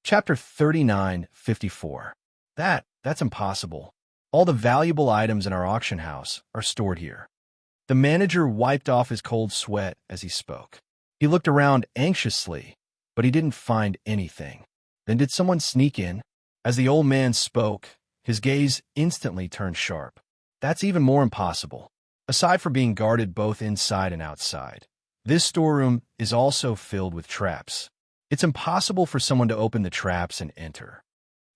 Chapter 39:54. That's impossible. All the valuable items in our auction house are stored here. The manager wiped off his cold sweat as he spoke. He looked around anxiously, but he didn't find anything. Then did someone sneak in? As the old man spoke, his gaze instantly turned sharp. That's even more impossible. Aside from being guarded both inside and outside, this storeroom is also filled with traps. It's impossible for someone to open the traps and enter.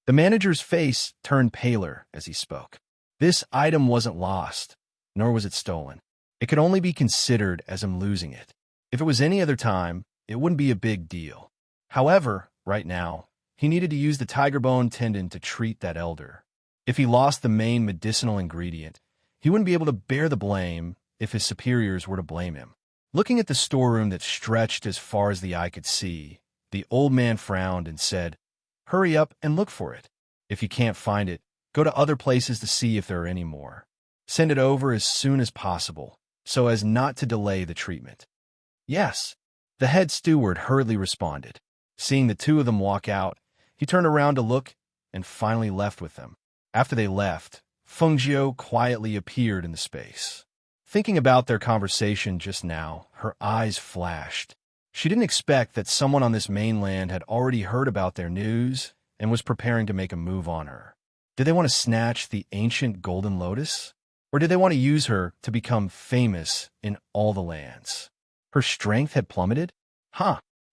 The manager's face turned paler as he spoke. This item wasn't lost, nor was it stolen. It could only be considered as him losing it. If it was any other time, it wouldn't be a big deal. However, right now, he needed to use the tiger bone tendon to treat that elder. If he lost the main medicinal ingredient, he wouldn't be able to bear the blame if his superiors were to blame him. Looking at the storeroom that stretched as far as the eye could see, the old man frowned and said, "Hurry up and look for it. If you can't find it, go to other places to see if there are any more. Send it over as soon as possible, so as not to delay the treatment." "Yes," the head steward hurriedly responded. Seeing the two of them walk out, he turned around to look and finally left with them. After they left, Fengjiu quietly appeared in the space. Thinking about their conversation just now, her eyes flashed. She didn't expect that someone on this mainland had already heard about their news and was preparing to make a move on her. Did they want to snatch the ancient golden lotus? Or did they want to use her to become famous in all the lands? Her strength had plummeted?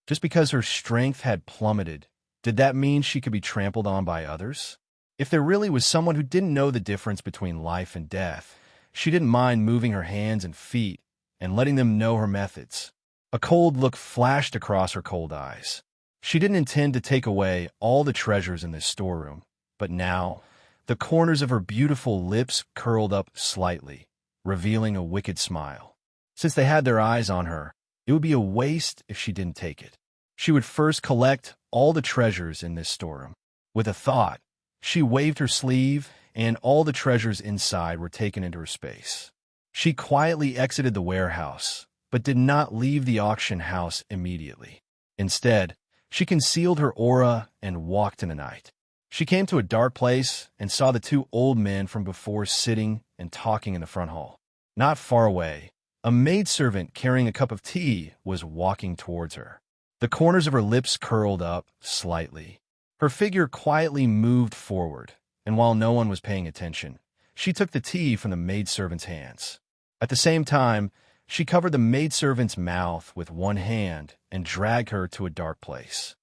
Just because her strength had plummeted, did that mean she could be trampled on by others? If there really was someone who didn't know the difference between life and death, she didn't mind moving her hands and feet and letting them know her methods. A cold look flashed across her cold eyes. She didn't intend to take away all the treasures in this storeroom, but now, the corners of her beautiful lips curled up slightly, revealing a wicked smile. Since they had their eyes on her, it would be a waste if she didn't take it. She would first collect all the treasures in this storeroom. With a thought, she waved her sleeve, and all the treasures inside were taken into her space. She quietly exited the warehouse, but did not leave the auction house immediately. Instead, she concealed her aura and walked in the night. She came to a dark place and saw the two old men from before sitting and talking in the front hall. Not far away, a maidservant carrying a cup of tea was walking towards her. The corners of her lips curled up slightly. Her figure quietly moved forward, and while no one was paying attention, she took the tea from the maidservant's hands. At the same time, she covered the maidservant's mouth with one hand and dragged her to a dark place.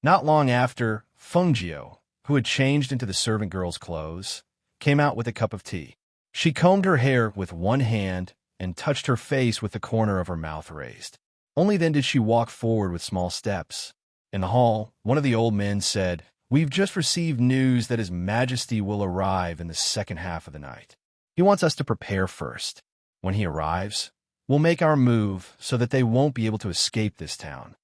Not long after, Fengjiu, who had changed into the servant girl's clothes, came out with a cup of tea. She combed her hair with one hand and touched her face with the corner of her mouth raised. Only then did she walk forward with small steps. In the hall, one of the old men said, "We've just received news that His Majesty will arrive in the second half of the night. He wants us to prepare first. When he arrives, we'll make our move so that they won't be able to escape this town."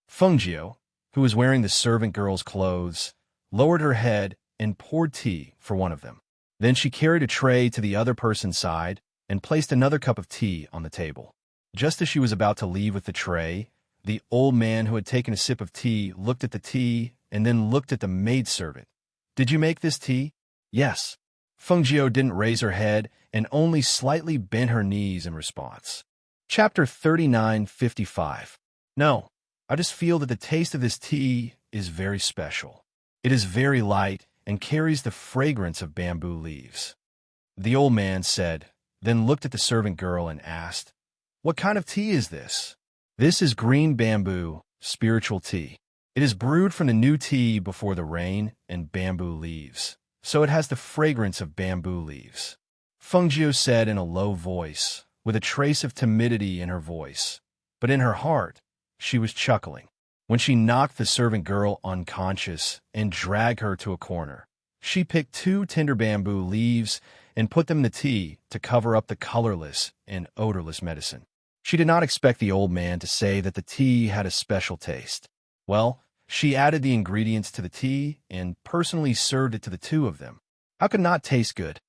Fengjiu, who was wearing the servant girl's clothes, lowered her head and poured tea for one of them. Then she carried a tray to the other person's side and placed another cup of tea on the table. Just as she was about to leave with the tray, the old man who had taken a sip of tea looked at the tea and then looked at the maidservant. "Did you make this tea?" "Yes." Fengjiu didn't raise her head and only slightly bent her knees in response. Chapter 39:55. "No, I just feel that the taste of this tea is very special. It is very light and carries the fragrance of bamboo leaves." The old man said, then looked at the servant girl and asked, "What kind of tea is this?" "This is green bamboo, spiritual tea. It is brewed from the new tea before the rain and bamboo leaves, so it has the fragrance of bamboo leaves," Fengjiu said in a low voice, with a trace of timidity in her voice. But in her heart, she was chuckling. When she knocked the servant girl unconscious and dragged her to a corner, she picked 2 tender bamboo leaves and put them in the tea to cover up the colorless and odorless medicine. She did not expect the old man to say that the tea had a special taste. Well, she added the ingredients to the tea and personally served it to the two of them. How could it not taste good?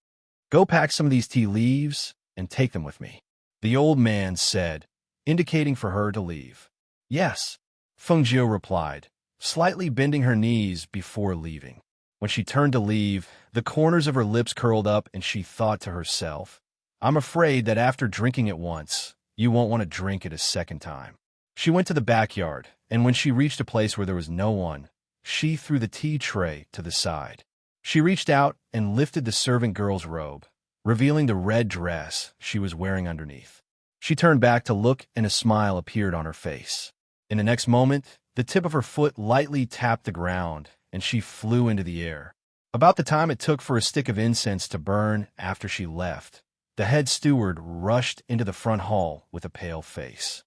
"Go pack some of these tea leaves and take them with me," the old man said, indicating for her to leave. "Yes," Fengjiu replied, slightly bending her knees before leaving. When she turned to leave, the corners of her lips curled up and she thought to herself, "I'm afraid that after drinking it once, you won't want to drink it a second time." She went to the backyard, and when she reached a place where there was no one, she threw the tea tray to the side. She reached out and lifted the servant girl's robe, revealing the red dress she was wearing underneath. She turned back to look, and a smile appeared on her face. In the next moment, the tip of her foot lightly tapped the ground, and she flew into the air. About the time it took for a stick of incense to burn after she left, the head steward rushed into the front hall with a pale face.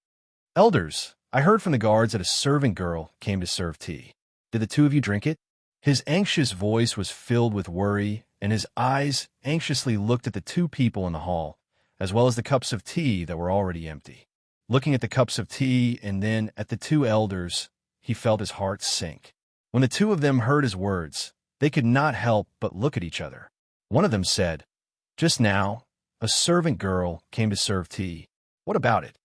"Elders, I heard from the guards that a servant girl came to serve tea. Did the two of you drink it?" His anxious voice was filled with worry, and his eyes anxiously looked at the two people in the hall, as well as the cups of tea that were already empty. Looking at the cups of tea and then at the two elders, he felt his heart sink. When the two of them heard his words, they could not help but look at each other. One of them said, "Just now, a servant girl came to serve tea. What about it?"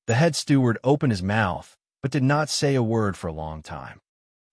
The head steward opened his mouth, but did not say a word for a long time.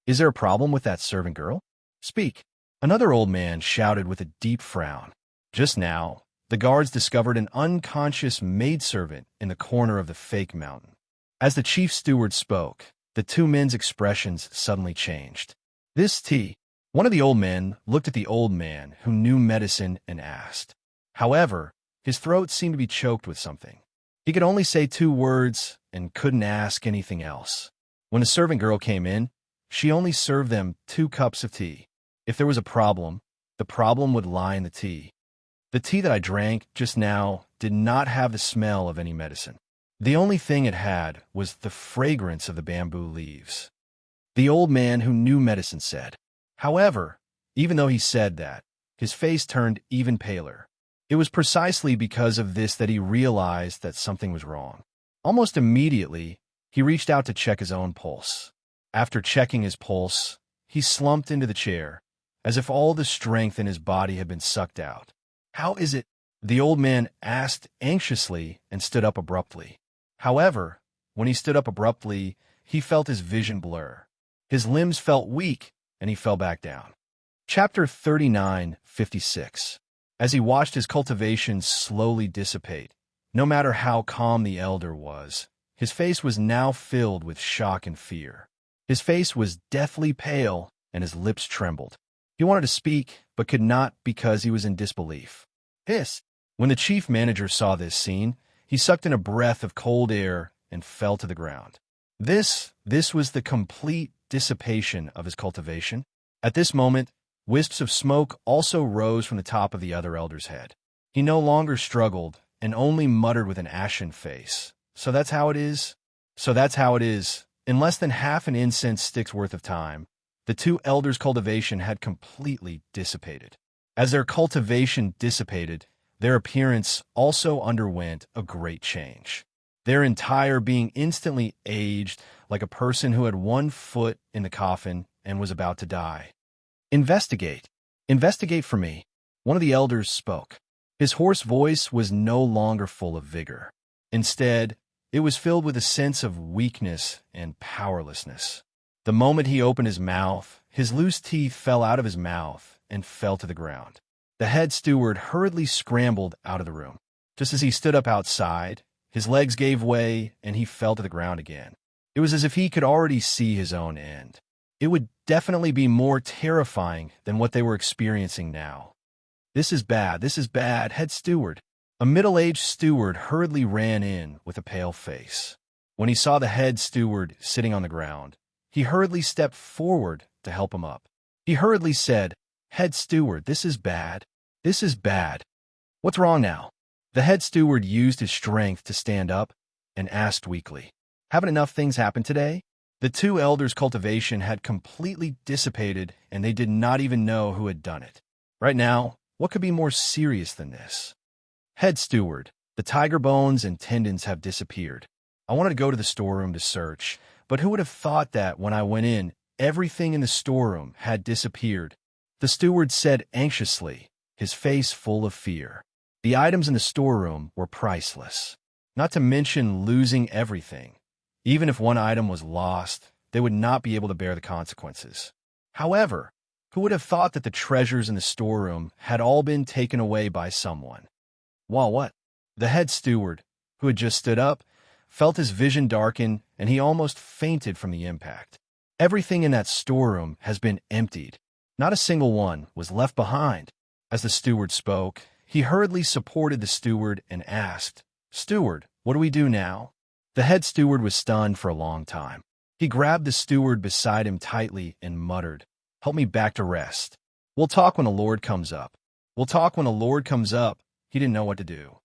"Is there a problem with that servant girl? Speak." Another old man shouted with a deep frown. "Just now, the guards discovered an unconscious maidservant in the corner of the fake mountain." As the chief steward spoke, the two men's expressions suddenly changed. "This tea." One of the old men looked at the old man who knew medicine and asked. However, his throat seemed to be choked with something. He could only say two words and couldn't ask anything else. When the servant girl came in, she only served them 2 cups of tea. If there was a problem, the problem would lie in the tea. The tea that I drank just now did not have the smell of any medicine. The only thing it had was the fragrance of the bamboo leaves. The old man who knew medicine said. However, even though he said that, his face turned even paler. It was precisely because of this that he realized that something was wrong. Almost immediately, he reached out to check his own pulse. After checking his pulse, he slumped into the chair, as if all the strength in his body had been sucked out. "How is it?" the old man asked anxiously and stood up abruptly. However, when he stood up abruptly, he felt his vision blur. His limbs felt weak, and he fell back down. Chapter 39:56. As he watched his cultivation slowly dissipate, no matter how calm the elder was, his face was now filled with shock and fear. His face was deathly pale, and his lips trembled. He wanted to speak, but could not because he was in disbelief. "Hiss!" When the chief manager saw this scene, he sucked in a breath of cold air and fell to the ground. This was the complete dissipation of his cultivation. At this moment, wisps of smoke also rose from the top of the other elder's head. He no longer struggled and only muttered with an ashen face. "So that's how it is? So that's how it is." In less than half an incense stick's worth of time, the two elders' cultivation had completely dissipated. As their cultivation dissipated, their appearance also underwent a great change. Their entire being instantly aged like a person who had one foot in the coffin and was about to die. "Investigate. Investigate for me," one of the elders spoke. His hoarse voice was no longer full of vigor. Instead, it was filled with a sense of weakness and powerlessness. The moment he opened his mouth, his loose teeth fell out of his mouth and fell to the ground. The head steward hurriedly scrambled out of the room. Just as he stood up outside, his legs gave way and he fell to the ground again. It was as if he could already see his own end. It would definitely be more terrifying than what they were experiencing now. This is bad, head steward." A middle-aged steward hurriedly ran in with a pale face. When he saw the head steward sitting on the ground, he hurriedly stepped forward to help him up. He hurriedly said, "Head steward, this is bad. This is bad. What's wrong now?" The head steward used his strength to stand up and asked weakly, "Haven't enough things happened today?" The two elders' cultivation had completely dissipated, and they did not even know who had done it. Right now, what could be more serious than this? "Head steward, the tiger bones and tendons have disappeared. I wanted to go to the storeroom to search, but who would have thought that when I went in, everything in the storeroom had disappeared?" The steward said anxiously, his face full of fear. The items in the storeroom were priceless. Not to mention losing everything. Even if one item was lost, they would not be able to bear the consequences. However, who would have thought that the treasures in the storeroom had all been taken away by someone? While what? The head steward, who had just stood up, felt his vision darken, and he almost fainted from the impact. Everything in that storeroom has been emptied. Not a single one was left behind. As the steward spoke, he hurriedly supported the steward and asked, "Steward, what do we do now?" The head steward was stunned for a long time. He grabbed the steward beside him tightly and muttered, "Help me back to rest. We'll talk when the Lord comes up. We'll talk when the Lord comes up." He didn't know what to do.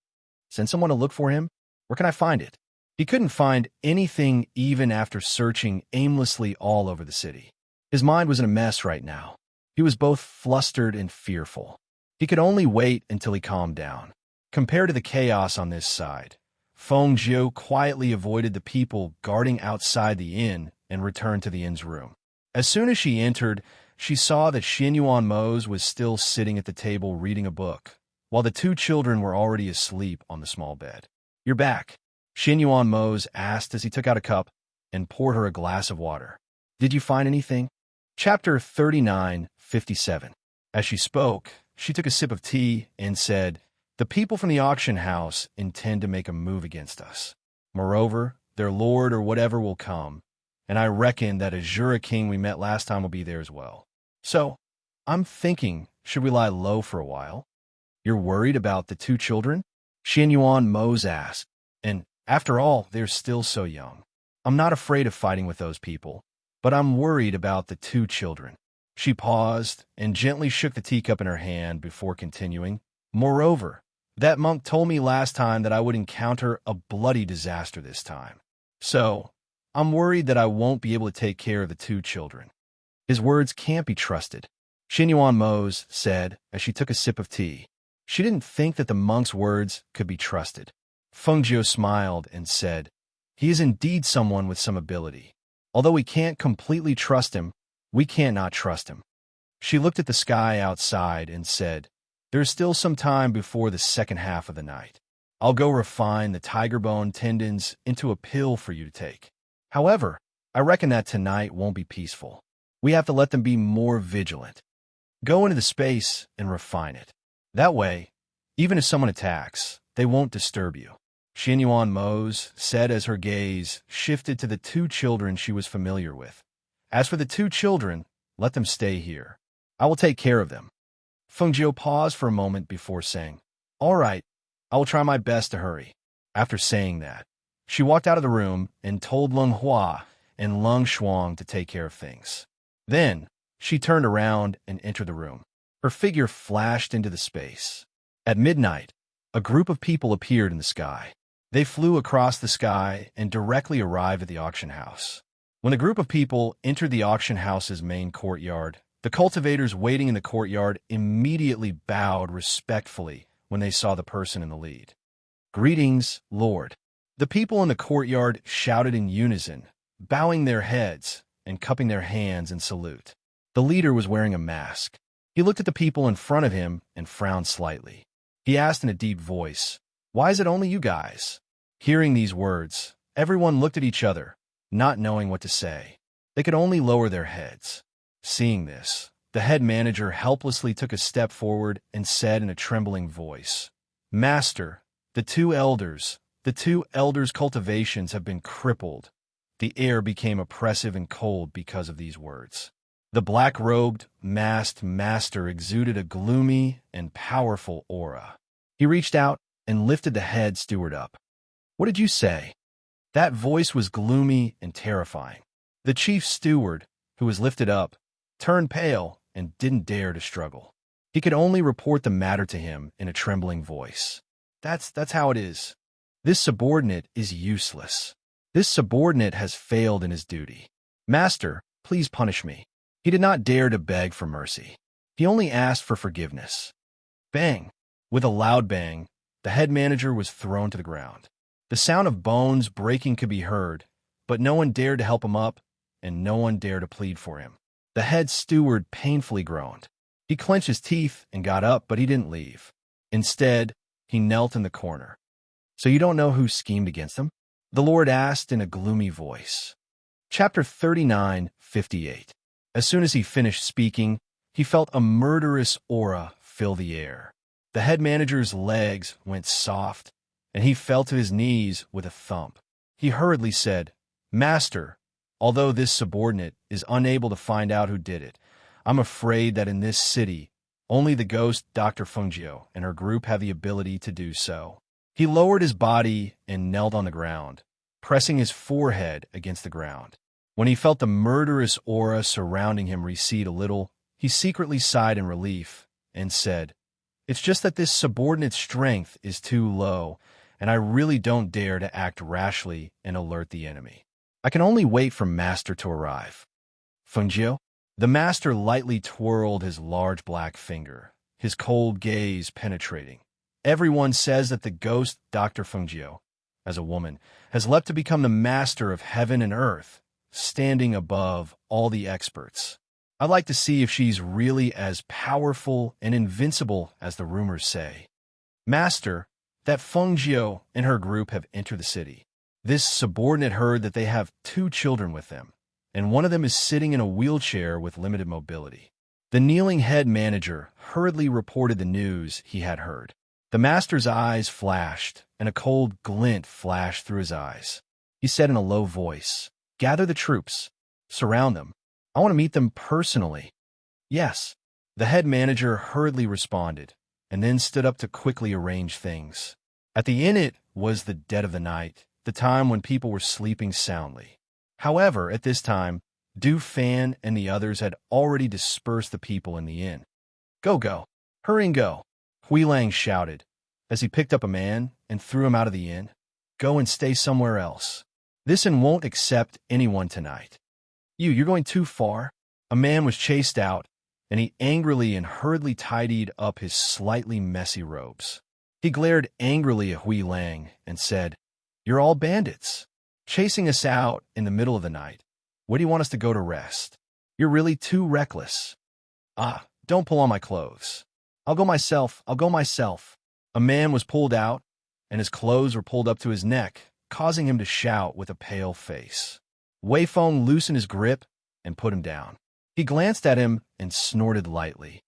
Send someone to look for him? Where can I find it? He couldn't find anything even after searching aimlessly all over the city. His mind was in a mess right now. He was both flustered and fearful. He could only wait until he calmed down. Compared to the chaos on this side, Feng Jiu quietly avoided the people guarding outside the inn and returned to the inn's room. As soon as she entered, she saw that Xianyuan Mose was still sitting at the table reading a book, while the two children were already asleep on the small bed. "You're back," Xianyuan Mose asked as he took out a cup and poured her a glass of water. "Did you find anything?" Chapter 39:57. As she spoke, she took a sip of tea and said, "The people from the auction house intend to make a move against us. Moreover, their lord or whatever will come, and I reckon that Azura King we met last time will be there as well. So, I'm thinking, should we lie low for a while?" "You're worried about the two children?" Xianyuan Mose asked. "And, after all, they're still so young. I'm not afraid of fighting with those people, but I'm worried about the two children." She paused and gently shook the teacup in her hand before continuing, "Moreover, that monk told me last time that I would encounter a bloody disaster this time. So, I'm worried that I won't be able to take care of the two children." "His words can't be trusted," Xianyuan Mose said as she took a sip of tea. She didn't think that the monk's words could be trusted. Feng Jiu smiled and said, "He is indeed someone with some ability. Although we can't completely trust him, we can't not trust him." She looked at the sky outside and said, "There is still some time before the second half of the night. I'll go refine the tiger bone tendons into a pill for you to take. However, I reckon that tonight won't be peaceful. We have to let them be more vigilant. Go into the space and refine it. That way, even if someone attacks, they won't disturb you." Xianyuan Mose said as her gaze shifted to the two children she was familiar with. "As for the two children, let them stay here. I will take care of them." Feng Jiu paused for a moment before saying, "All right, I will try my best to hurry." After saying that, she walked out of the room and told Leng Hua and Leng Shuang to take care of things. Then, she turned around and entered the room. Her figure flashed into the space. At midnight, a group of people appeared in the sky. They flew across the sky and directly arrived at the auction house. When the group of people entered the auction house's main courtyard, the cultivators waiting in the courtyard immediately bowed respectfully when they saw the person in the lead. "Greetings, Lord." The people in the courtyard shouted in unison, bowing their heads and cupping their hands in salute. The leader was wearing a mask. He looked at the people in front of him and frowned slightly. He asked in a deep voice, "Why is it only you guys?" Hearing these words, everyone looked at each other, not knowing what to say. They could only lower their heads. Seeing this, the head manager helplessly took a step forward and said in a trembling voice, "Master, the two elders' cultivations have been crippled." The air became oppressive and cold because of these words. The black-robed, masked master exuded a gloomy and powerful aura. He reached out and lifted the head steward up. "What did you say?" That voice was gloomy and terrifying. The chief steward, who was lifted up, turned pale and didn't dare to struggle. He could only report the matter to him in a trembling voice. That's how it is. This subordinate is useless. This subordinate has failed in his duty. Master, please punish me." He did not dare to beg for mercy. He only asked for forgiveness. Bang! With a loud bang, the head manager was thrown to the ground. The sound of bones breaking could be heard, but no one dared to help him up, and no one dared to plead for him. The head steward painfully groaned. He clenched his teeth and got up, but he didn't leave. Instead, he knelt in the corner. "So you don't know who schemed against him?" the Lord asked in a gloomy voice. Chapter 39:58. As soon as he finished speaking, he felt a murderous aura fill the air. The head manager's legs went soft, and he fell to his knees with a thump. He hurriedly said, "Master, although this subordinate is unable to find out who did it, I'm afraid that in this city, only the ghost Dr. Fungio and her group have the ability to do so." He lowered his body and knelt on the ground, pressing his forehead against the ground. When he felt the murderous aura surrounding him recede a little, he secretly sighed in relief and said, "It's just that this subordinate's strength is too low, and I really don't dare to act rashly and alert the enemy. I can only wait for Master to arrive." "Fungio?" The Master lightly twirled his large black finger, his cold gaze penetrating. "Everyone says that the ghost Dr. Fungio, as a woman, has leapt to become the master of heaven and earth, standing above all the experts. I'd like to see if she's really as powerful and invincible as the rumors say. Master, that Fungio and her group have entered the city. This subordinate heard that they have 2 children with them, and one of them is sitting in a wheelchair with limited mobility." The kneeling head manager hurriedly reported the news he had heard. The master's eyes flashed, and a cold glint flashed through his eyes. He said in a low voice, "Gather the troops. Surround them. I want to meet them personally." "Yes." The head manager hurriedly responded, and then stood up to quickly arrange things. At the inn it was the dead of the night, the time when people were sleeping soundly. However, at this time, Du Fan and the others had already dispersed the people in the inn. Go. Hurry and go," Hui Lang shouted, as he picked up a man and threw him out of the inn. "Go and stay somewhere else. This inn won't accept anyone tonight." You're going too far." A man was chased out, and he angrily and hurriedly tidied up his slightly messy robes. He glared angrily at Hui Lang and said, "You're all bandits, chasing us out in the middle of the night. Where do you want us to go to rest? You're really too reckless." Don't pull on my clothes. I'll go myself. A man was pulled out, and his clothes were pulled up to his neck, causing him to shout with a pale face. Wei Feng loosened his grip and put him down. He glanced at him and snorted lightly.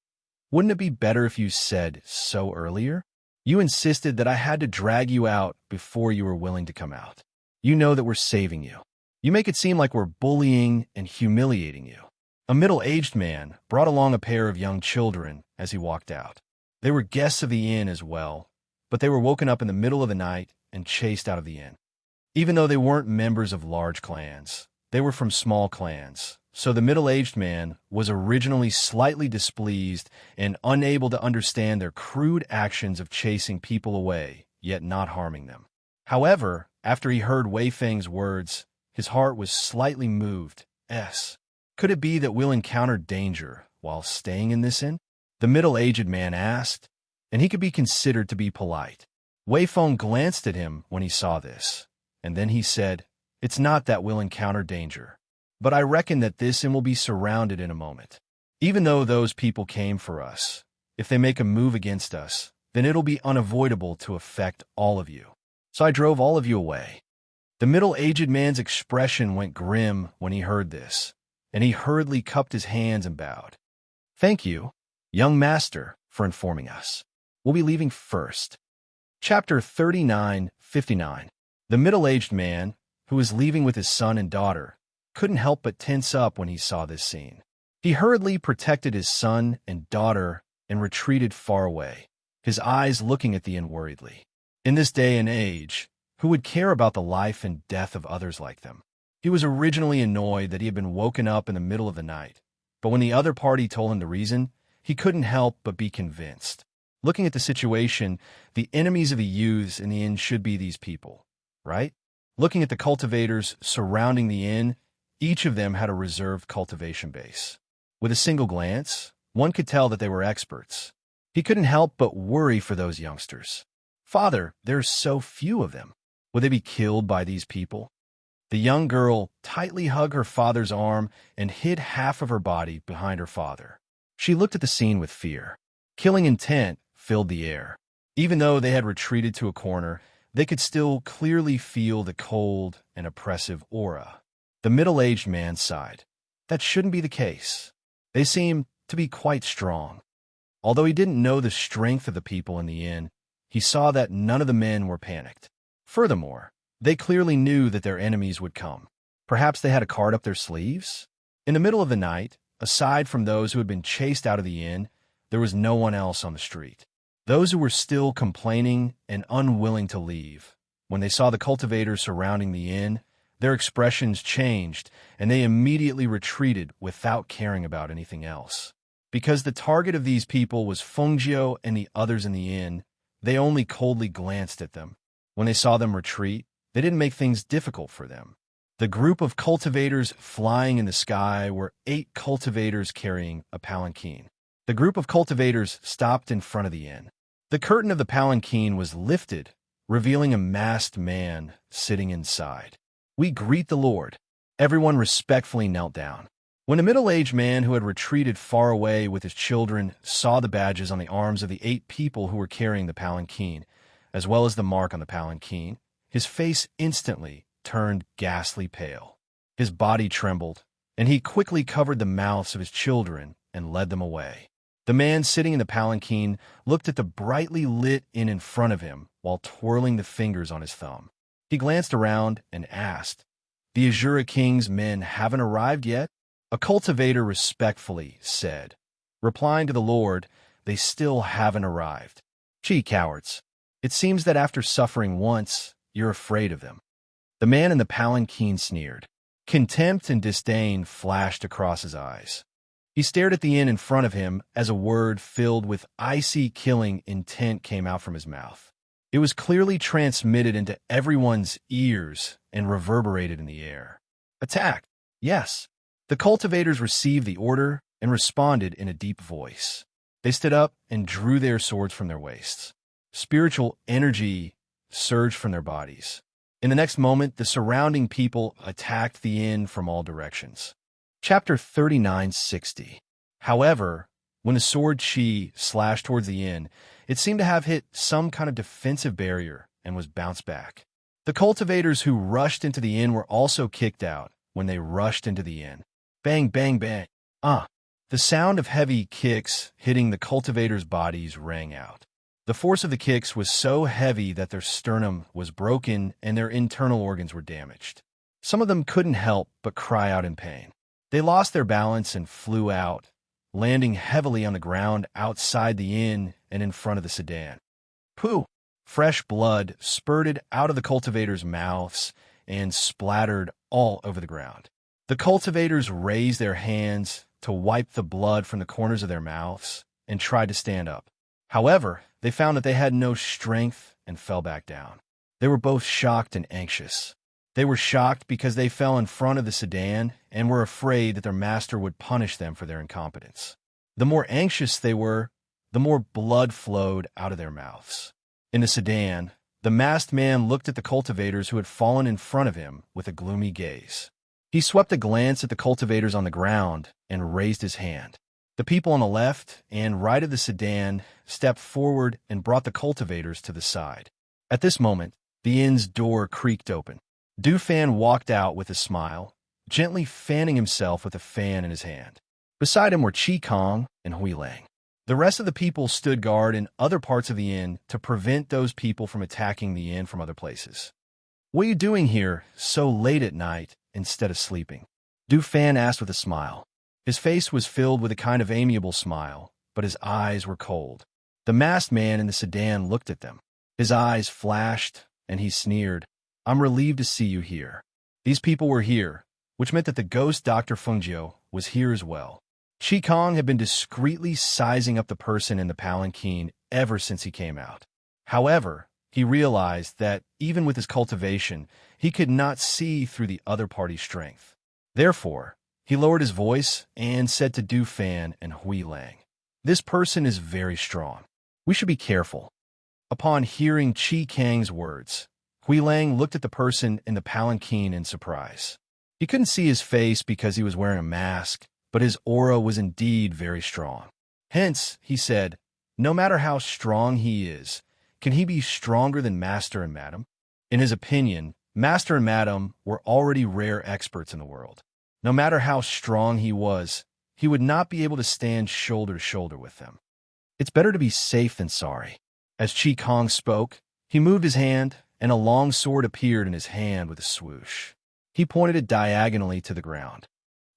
"Wouldn't it be better if you said so earlier? You insisted that I had to drag you out before you were willing to come out. You know that we're saving you. You make it seem like we're bullying and humiliating you." A middle-aged man brought along a pair of young children as he walked out. They were guests of the inn as well, but they were woken up in the middle of the night and chased out of the inn. Even though they weren't members of large clans, they were from small clans, so the middle-aged man was originally slightly displeased and unable to understand their crude actions of chasing people away, yet not harming them. However, after he heard Wei Feng's words, his heart was slightly moved. Could it be that we'll encounter danger while staying in this inn? The middle-aged man asked, and he could be considered to be polite. Wei Feng glanced at him when he saw this, and then he said, "It's not that we'll encounter danger, but I reckon that this inn will be surrounded in a moment. Even though those people came for us, if they make a move against us, then it'll be unavoidable to affect all of you. So I drove all of you away." The middle-aged man's expression went grim when he heard this, and he hurriedly cupped his hands and bowed. "Thank you, young master, for informing us. We'll be leaving first." Chapter 39:59. The middle-aged man, who was leaving with his son and daughter, couldn't help but tense up when he saw this scene. He hurriedly protected his son and daughter and retreated far away, his eyes looking at the inn worriedly. In this day and age, who would care about the life and death of others like them? He was originally annoyed that he had been woken up in the middle of the night, but when the other party told him the reason, he couldn't help but be convinced. Looking at the situation, the enemies of the youths in the inn should be these people, right? Looking at the cultivators surrounding the inn, each of them had a reserved cultivation base. With a single glance, one could tell that they were experts. He couldn't help but worry for those youngsters. "Father, there's so few of them. Would they be killed by these people?" The young girl tightly hugged her father's arm and hid half of her body behind her father. She looked at the scene with fear. Killing intent filled the air. Even though they had retreated to a corner, they could still clearly feel the cold and oppressive aura. The middle-aged man sighed. That shouldn't be the case. They seem to be quite strong. Although he didn't know the strength of the people in the inn, he saw that none of the men were panicked. Furthermore, they clearly knew that their enemies would come. Perhaps they had a card up their sleeves? In the middle of the night, aside from those who had been chased out of the inn, there was no one else on the street. Those who were still complaining and unwilling to leave. When they saw the cultivators surrounding the inn, their expressions changed, and they immediately retreated without caring about anything else. Because the target of these people was Fungio and the others in the inn, they only coldly glanced at them. When they saw them retreat, they didn't make things difficult for them. The group of cultivators flying in the sky were 8 cultivators carrying a palanquin. The group of cultivators stopped in front of the inn. The curtain of the palanquin was lifted, revealing a masked man sitting inside. "We greet the Lord." Everyone respectfully knelt down. When a middle-aged man who had retreated far away with his children saw the badges on the arms of the 8 people who were carrying the palanquin, as well as the mark on the palanquin, his face instantly turned ghastly pale. His body trembled, and he quickly covered the mouths of his children and led them away. The man sitting in the palanquin looked at the brightly lit inn in front of him while twirling the fingers on his thumb. He glanced around and asked, "The Azura King's men haven't arrived yet?" A cultivator respectfully said, replying to the Lord, "They still haven't arrived." "Gee, cowards. It seems that after suffering once, you're afraid of them." The man in the palanquin sneered. Contempt and disdain flashed across his eyes. He stared at the inn in front of him as a word filled with icy killing intent came out from his mouth. It was clearly transmitted into everyone's ears and reverberated in the air. "Attack!" "Yes." The cultivators received the order and responded in a deep voice. They stood up and drew their swords from their waists. Spiritual energy surged from their bodies. In the next moment, the surrounding people attacked the inn from all directions. Chapter 3960. However, when the sword chi slashed towards the inn, it seemed to have hit some kind of defensive barrier and was bounced back. The cultivators who rushed into the inn were also kicked out when they rushed into the inn. Bang, bang, bang. The sound of heavy kicks hitting the cultivators' bodies rang out. The force of the kicks was so heavy that their sternum was broken and their internal organs were damaged. Some of them couldn't help but cry out in pain. They lost their balance and flew out, landing heavily on the ground outside the inn and in front of the sedan. Pooh! Fresh blood spurted out of the cultivators' mouths and splattered all over the ground. The cultivators raised their hands to wipe the blood from the corners of their mouths and tried to stand up. However, they found that they had no strength and fell back down. They were both shocked and anxious. They were shocked because they fell in front of the sedan and were afraid that their master would punish them for their incompetence. The more anxious they were, the more blood flowed out of their mouths. In the sedan, the masked man looked at the cultivators who had fallen in front of him with a gloomy gaze. He swept a glance at the cultivators on the ground and raised his hand. The people on the left and right of the sedan stepped forward and brought the cultivators to the side. At this moment, the inn's door creaked open. Dufan walked out with a smile, gently fanning himself with a fan in his hand. Beside him were Chi Kong and Hui Lang. The rest of the people stood guard in other parts of the inn to prevent those people from attacking the inn from other places. "What are you doing here so late at night instead of sleeping?" Dufan asked with a smile. His face was filled with a kind of amiable smile, but his eyes were cold. The masked man in the sedan looked at them. His eyes flashed, and he sneered, "I'm relieved to see you here." These people were here, which meant that the ghost Dr. Fungio was here as well. Chi Kong had been discreetly sizing up the person in the palanquin ever since he came out. However, he realized that, even with his cultivation, he could not see through the other party's strength. Therefore, he lowered his voice and said to Dufan and Hui Lang, "This person is very strong. We should be careful." Upon hearing Chi Kang's words, Hui Lang looked at the person in the palanquin in surprise. He couldn't see his face because he was wearing a mask, but his aura was indeed very strong. Hence, he said, "No matter how strong he is, can he be stronger than Master and Madam?" In his opinion, Master and Madam were already rare experts in the world. No matter how strong he was, he would not be able to stand shoulder to shoulder with them. It's better to be safe than sorry. As Chi Kong spoke, he moved his hand, and a long sword appeared in his hand with a swoosh. He pointed it diagonally to the ground.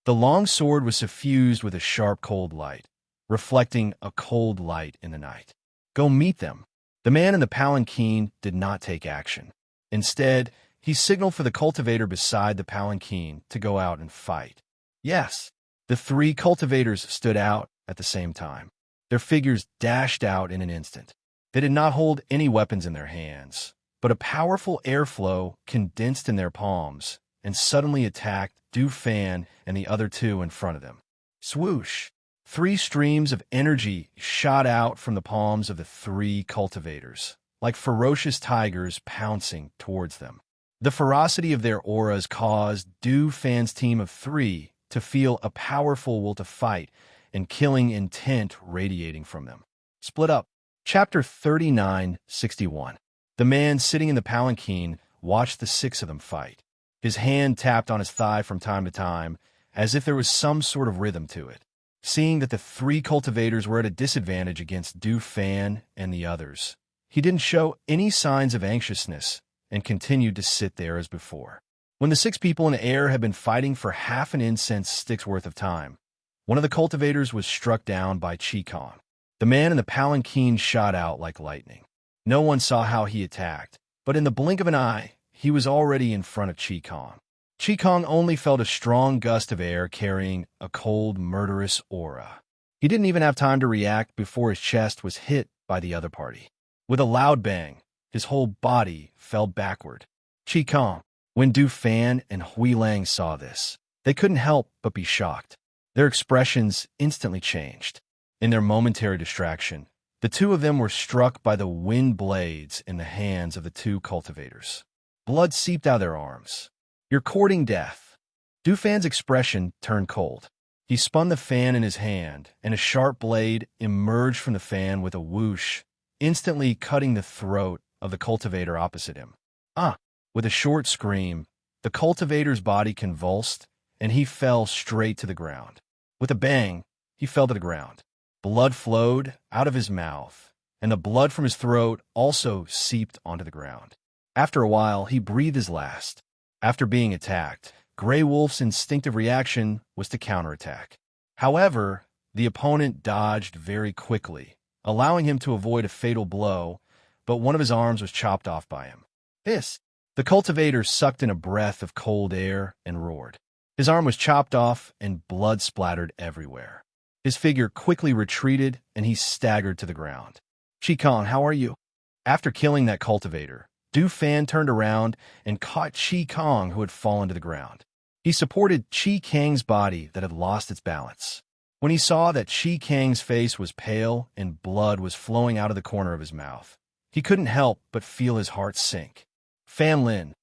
The long sword was suffused with a sharp cold light, reflecting a cold light in the night. Go meet them. The man in the palanquin did not take action. Instead, he signaled for the cultivator beside the palanquin to go out and fight. Yes, the three cultivators stood out at the same time. Their figures dashed out in an instant. They did not hold any weapons in their hands, but a powerful airflow condensed in their palms and suddenly attacked Du Fan and the other two in front of them. Swoosh! 3 streams of energy shot out from the palms of the 3 cultivators, like ferocious tigers pouncing towards them. The ferocity of their auras caused Du Fan's team of 3 to feel a powerful will to fight and killing intent radiating from them. Split up. Chapter 39:61. The man sitting in the palanquin watched the 6 of them fight. His hand tapped on his thigh from time to time, as if there was some sort of rhythm to it. Seeing that the 3 cultivators were at a disadvantage against Du Fan and the others, he didn't show any signs of anxiousness and continued to sit there as before. When the 6 people in the air had been fighting for half an incense stick's worth of time, one of the cultivators was struck down by Chi Kong. The man in the palanquin shot out like lightning. No one saw how he attacked, but in the blink of an eye, he was already in front of Chi Kong. Chi Kong only felt a strong gust of air carrying a cold, murderous aura. He didn't even have time to react before his chest was hit by the other party. With a loud bang, his whole body fell backward. Chi Kong. When Du Fan and Hui Lang saw this, they couldn't help but be shocked. Their expressions instantly changed. In their momentary distraction, the 2 of them were struck by the wind blades in the hands of the 2 cultivators. Blood seeped out of their arms. You're courting death. Du Fan's expression turned cold. He spun the fan in his hand, and a sharp blade emerged from the fan with a whoosh, instantly cutting the throat of the cultivator opposite him. With a short scream, the cultivator's body convulsed, and he fell straight to the ground. With a bang, he fell to the ground. Blood flowed out of his mouth, and the blood from his throat also seeped onto the ground. After a while, he breathed his last. After being attacked, Grey Wolf's instinctive reaction was to counterattack. However, the opponent dodged very quickly, allowing him to avoid a fatal blow, but one of his arms was chopped off by him. The cultivator sucked in a breath of cold air and roared. His arm was chopped off and blood splattered everywhere. His figure quickly retreated and he staggered to the ground. Chi Kong, how are you? After killing that cultivator, Du Fan turned around and caught Chi Kong, who had fallen to the ground. He supported Chi Kang's body that had lost its balance. When he saw that Chi Kang's face was pale and blood was flowing out of the corner of his mouth, he couldn't help but feel his heart sink. Fan Lin,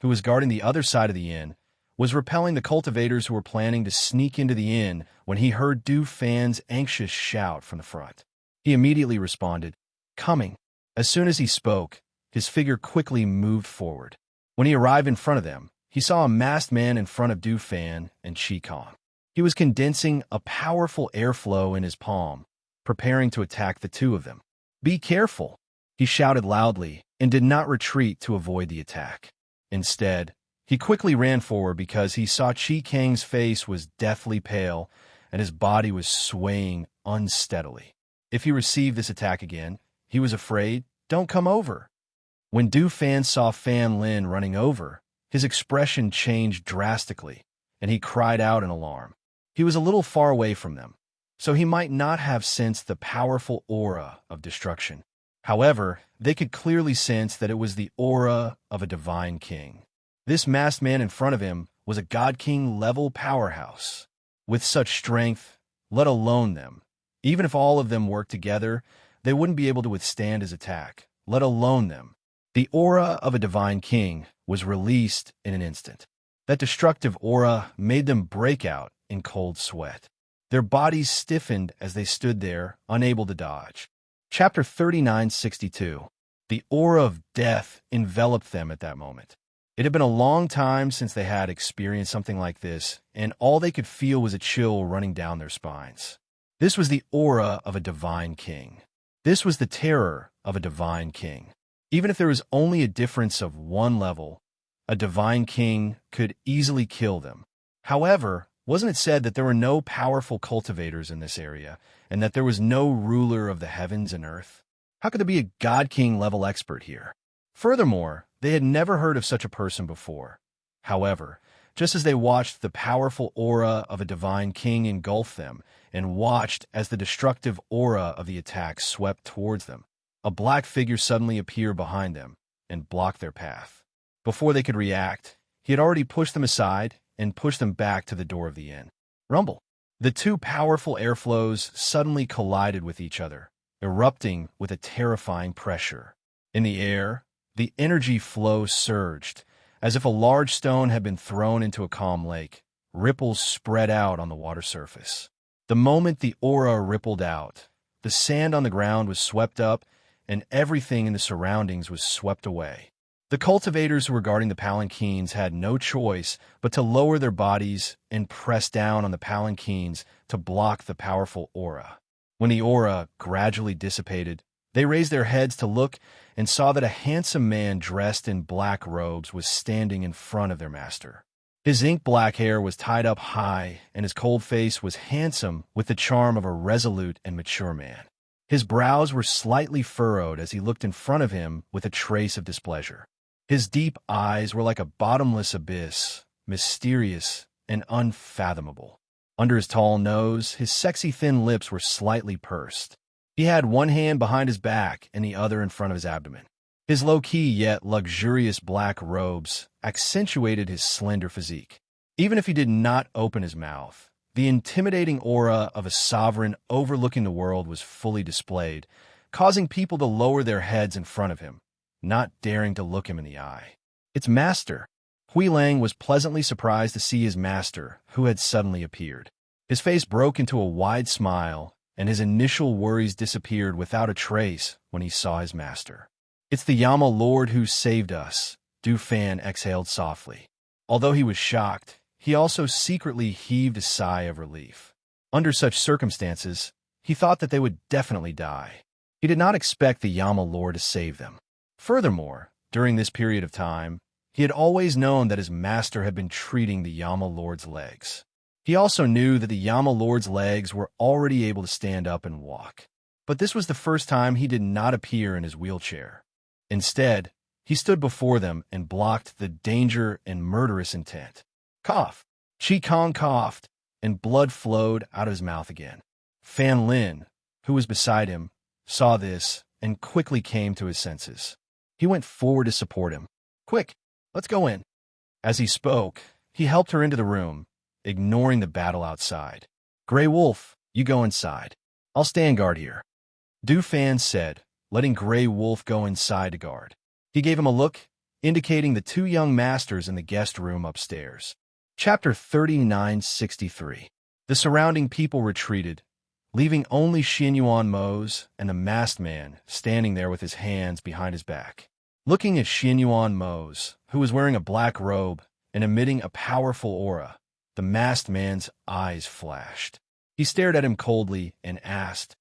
who was guarding the other side of the inn, was repelling the cultivators who were planning to sneak into the inn when he heard Du Fan's anxious shout from the front. He immediately responded, "Coming." As soon as he spoke, his figure quickly moved forward. When he arrived in front of them, he saw a masked man in front of Du Fan and Chi Kong. He was condensing a powerful airflow in his palm, preparing to attack the 2 of them. "Be careful," he shouted loudly, and did not retreat to avoid the attack. Instead, he quickly ran forward because he saw Chi Kang's face was deathly pale and his body was swaying unsteadily. If he received this attack again, he was afraid. "Don't come over." When Du Fan saw Fan Lin running over, his expression changed drastically, and he cried out in alarm. He was a little far away from them, so he might not have sensed the powerful aura of destruction. However, they could clearly sense that it was the aura of a divine king. This masked man in front of him was a God King level powerhouse. With such strength, let alone them, even if all of them worked together, they wouldn't be able to withstand his attack, let alone them. The aura of a divine king was released in an instant. That destructive aura made them break out in cold sweat. Their bodies stiffened as they stood there, unable to dodge. Chapter 39:62. The aura of death enveloped them at that moment. It had been a long time since they had experienced something like this, and all they could feel was a chill running down their spines. This was the aura of a divine king. This was the terror of a divine king. Even if there was only a difference of one level, a divine king could easily kill them. However, wasn't it said that there were no powerful cultivators in this area, and that there was no ruler of the heavens and earth? How could there be a God King level expert here? Furthermore, they had never heard of such a person before. However, just as they watched the powerful aura of a divine king engulf them, and watched as the destructive aura of the attack swept towards them, a black figure suddenly appeared behind them and blocked their path. Before they could react, he had already pushed them aside and pushed them back to the door of the inn. Rumble. The two powerful airflows suddenly collided with each other, erupting with a terrifying pressure. In the air, the energy flow surged, as if a large stone had been thrown into a calm lake. Ripples spread out on the water surface. The moment the aura rippled out, the sand on the ground was swept up, and everything in the surroundings was swept away. The cultivators who were guarding the palanquins had no choice but to lower their bodies and press down on the palanquins to block the powerful aura. When the aura gradually dissipated, they raised their heads to look and saw that a handsome man dressed in black robes was standing in front of their master. His ink-black hair was tied up high, and his cold face was handsome with the charm of a resolute and mature man. His brows were slightly furrowed as he looked in front of him with a trace of displeasure. His deep eyes were like a bottomless abyss, mysterious and unfathomable. Under his tall nose, his sexy thin lips were slightly pursed. He had one hand behind his back and the other in front of his abdomen. His low-key yet luxurious black robes accentuated his slender physique. Even if he did not open his mouth, the intimidating aura of a sovereign overlooking the world was fully displayed, causing people to lower their heads in front of him, not daring to look him in the eye. Its master. Hui Lang was pleasantly surprised to see his master, who had suddenly appeared. His face broke into a wide smile, and his initial worries disappeared without a trace when he saw his master. "It's the Yama Lord who saved us," Du Fan exhaled softly. Although he was shocked, he also secretly heaved a sigh of relief. Under such circumstances, he thought that they would definitely die. He did not expect the Yama Lord to save them. Furthermore, during this period of time, he had always known that his master had been treating the Yama Lord's legs. He also knew that the Yama Lord's legs were already able to stand up and walk. But this was the first time he did not appear in his wheelchair. Instead, he stood before them and blocked the danger and murderous intent. Cough. Chi Kong coughed, and blood flowed out of his mouth again. Fan Lin, who was beside him, saw this and quickly came to his senses. He went forward to support him. "Quick, let's go in." As he spoke, he helped her into the room, ignoring the battle outside. "Grey Wolf, you go inside. I'll stand guard here," Du Fan said, letting Grey Wolf go inside to guard. He gave him a look, indicating the two young masters in the guest room upstairs. Chapter 3963. The surrounding people retreated, leaving only Xianyuan Mose and the masked man standing there with his hands behind his back. Looking at Xianyuan Mose, who was wearing a black robe and emitting a powerful aura, the masked man's eyes flashed. He stared at him coldly and asked,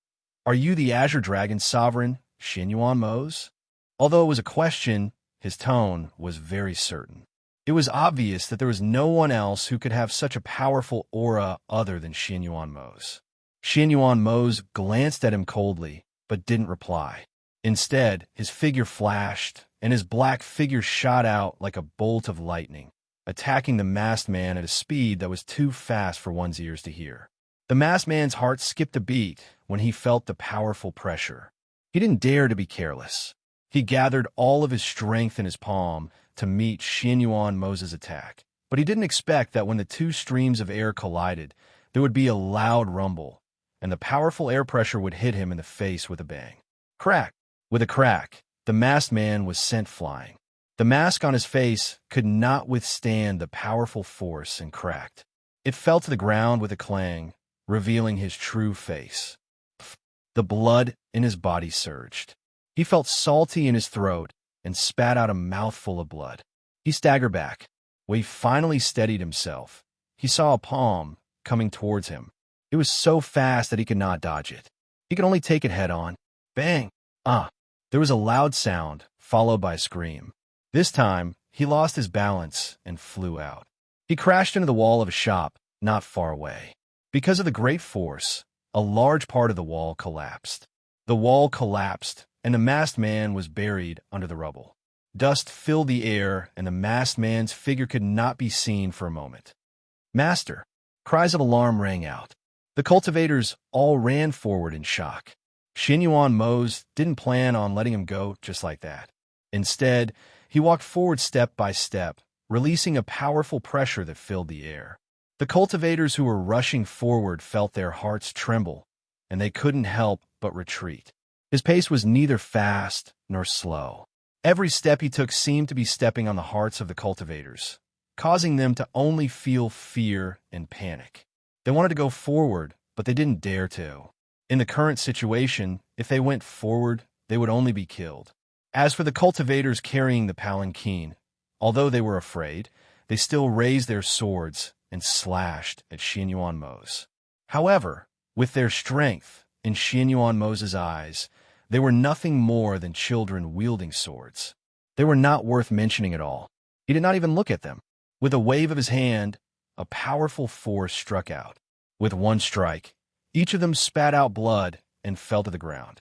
"Are you the Azure Dragon Sovereign, Xianyuan Mose?" Although it was a question, his tone was very certain. It was obvious that there was no one else who could have such a powerful aura other than Xianyuan Mose. Xianyuan Mose glanced at him coldly, but didn't reply. Instead, his figure flashed, and his black figure shot out like a bolt of lightning, attacking the masked man at a speed that was too fast for one's ears to hear. The masked man's heart skipped a beat when he felt the powerful pressure. He didn't dare to be careless. He gathered all of his strength in his palm to meet Xianyuan Mose's attack, but he didn't expect that when the two streams of air collided, there would be a loud rumble, and the powerful air pressure would hit him in the face with a bang. Crack! With a crack, the masked man was sent flying. The mask on his face could not withstand the powerful force and cracked. It fell to the ground with a clang, revealing his true face. The blood in his body surged. He felt salty in his throat and spat out a mouthful of blood. He staggered back. When he finally steadied himself, he saw a palm coming towards him. It was so fast that he could not dodge it. He could only take it head-on. Bang! Ah! There was a loud sound, followed by a scream. This time, he lost his balance and flew out. He crashed into the wall of a shop not far away. Because of the great force, a large part of the wall collapsed. The wall collapsed, and the masked man was buried under the rubble. Dust filled the air, and the masked man's figure could not be seen for a moment. "Master!" Cries of alarm rang out. The cultivators all ran forward in shock. Xinyuan Mose didn't plan on letting him go just like that. Instead, he walked forward step by step, releasing a powerful pressure that filled the air. The cultivators who were rushing forward felt their hearts tremble, and they couldn't help but retreat. His pace was neither fast nor slow. Every step he took seemed to be stepping on the hearts of the cultivators, causing them to only feel fear and panic. They wanted to go forward, but they didn't dare to. In the current situation, if they went forward, they would only be killed. As for the cultivators carrying the palanquin, although they were afraid, they still raised their swords and slashed at Xinyuan Mose. However, with their strength in Xinyuan Mose's eyes, they were nothing more than children wielding swords. They were not worth mentioning at all. He did not even look at them. With a wave of his hand, a powerful force struck out. With one strike, each of them spat out blood and fell to the ground.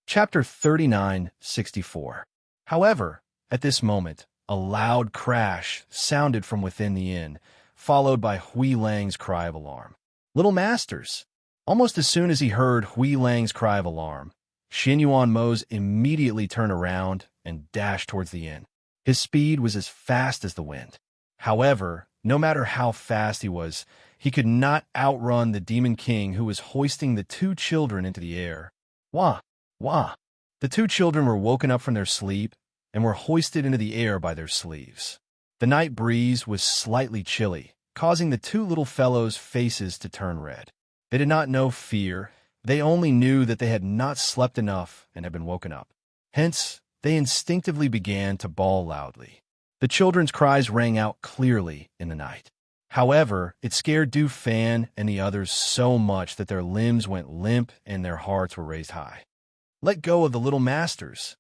Chapter 39:64. However, at this moment, a loud crash sounded from within the inn, followed by Hui Lang's cry of alarm. "Little masters!" Almost as soon as he heard Hui Lang's cry of alarm, Xinyuan Mose immediately turned around and dashed towards the inn. His speed was as fast as the wind. However, no matter how fast he could not outrun the Demon King who was hoisting the two children into the air. Wah! Wah! The two children were woken up from their sleep and were hoisted into the air by their sleeves. The night breeze was slightly chilly, causing the two little fellows' faces to turn red. They did not know fear. They only knew that they had not slept enough and had been woken up. Hence, they instinctively began to bawl loudly. The children's cries rang out clearly in the night. However, it scared Du Fan and the others so much that their limbs went limp and their hearts were raised high. "Let go of the little masters!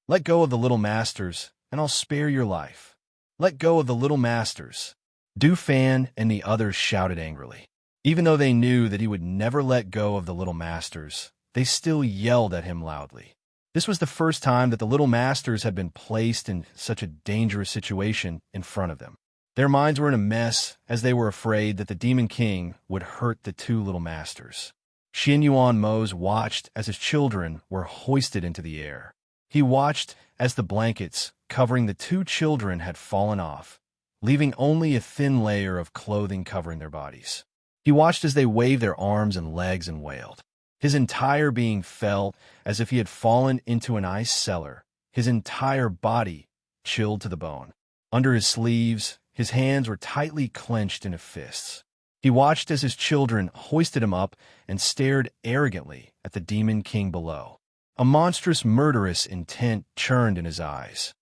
Let go of the little masters, and I'll spare your life. Let go of the little masters!" Du Fan and the others shouted angrily. Even though they knew that he would never let go of the little masters, they still yelled at him loudly. This was the first time that the little masters had been placed in such a dangerous situation in front of them. Their minds were in a mess as they were afraid that the Demon King would hurt the two little masters. Xinyuan Mose watched as his children were hoisted into the air. He watched as the blankets covering the two children had fallen off, leaving only a thin layer of clothing covering their bodies. He watched as they waved their arms and legs and wailed. His entire being felt as if he had fallen into an ice cellar, his entire body chilled to the bone. Under his sleeves, his hands were tightly clenched into fists. He watched as his children hoisted him up and stared arrogantly at the Demon King below. A monstrous, murderous intent churned in his eyes.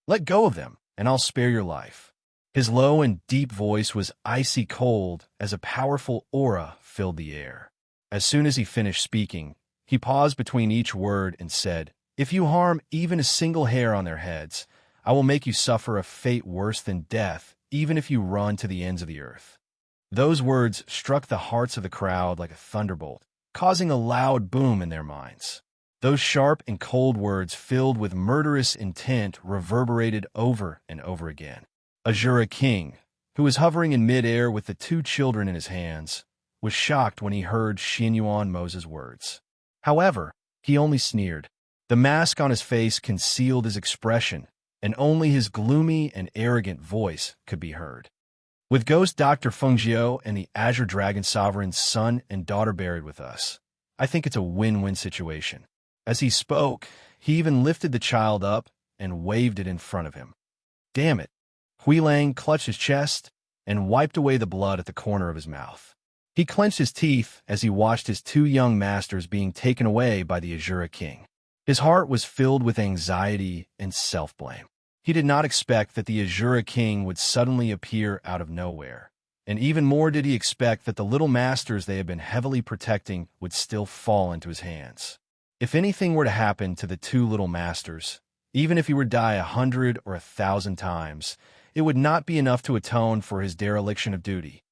"Let go of them, and I'll spare your life." His low and deep voice was icy cold as a powerful aura filled the air. As soon as he finished speaking, he paused between each word and said, "If you harm even a single hair on their heads, I will make you suffer a fate worse than death, even if you run to the ends of the earth." Those words struck the hearts of the crowd like a thunderbolt, causing a loud boom in their minds. Those sharp and cold words filled with murderous intent reverberated over and over again. Azura King, who was hovering in midair with the two children in his hands, was shocked when he heard Xinyuan Mose's words. However, he only sneered. The mask on his face concealed his expression, and only his gloomy and arrogant voice could be heard. "With Ghost Dr. Fengjiu and the Azure Dragon Sovereign's son and daughter buried with us, I think it's a win-win situation." As he spoke, he even lifted the child up and waved it in front of him. "Damn it!" Hui Lang clutched his chest and wiped away the blood at the corner of his mouth. He clenched his teeth as he watched his two young masters being taken away by the Azura king. His heart was filled with anxiety and self-blame. He did not expect that the Azura king would suddenly appear out of nowhere. And even more did he expect that the little masters they had been heavily protecting would still fall into his hands. If anything were to happen to the two little masters, even if he were to die 100 or 1,000 times, it would not be enough to atone for his dereliction of duty.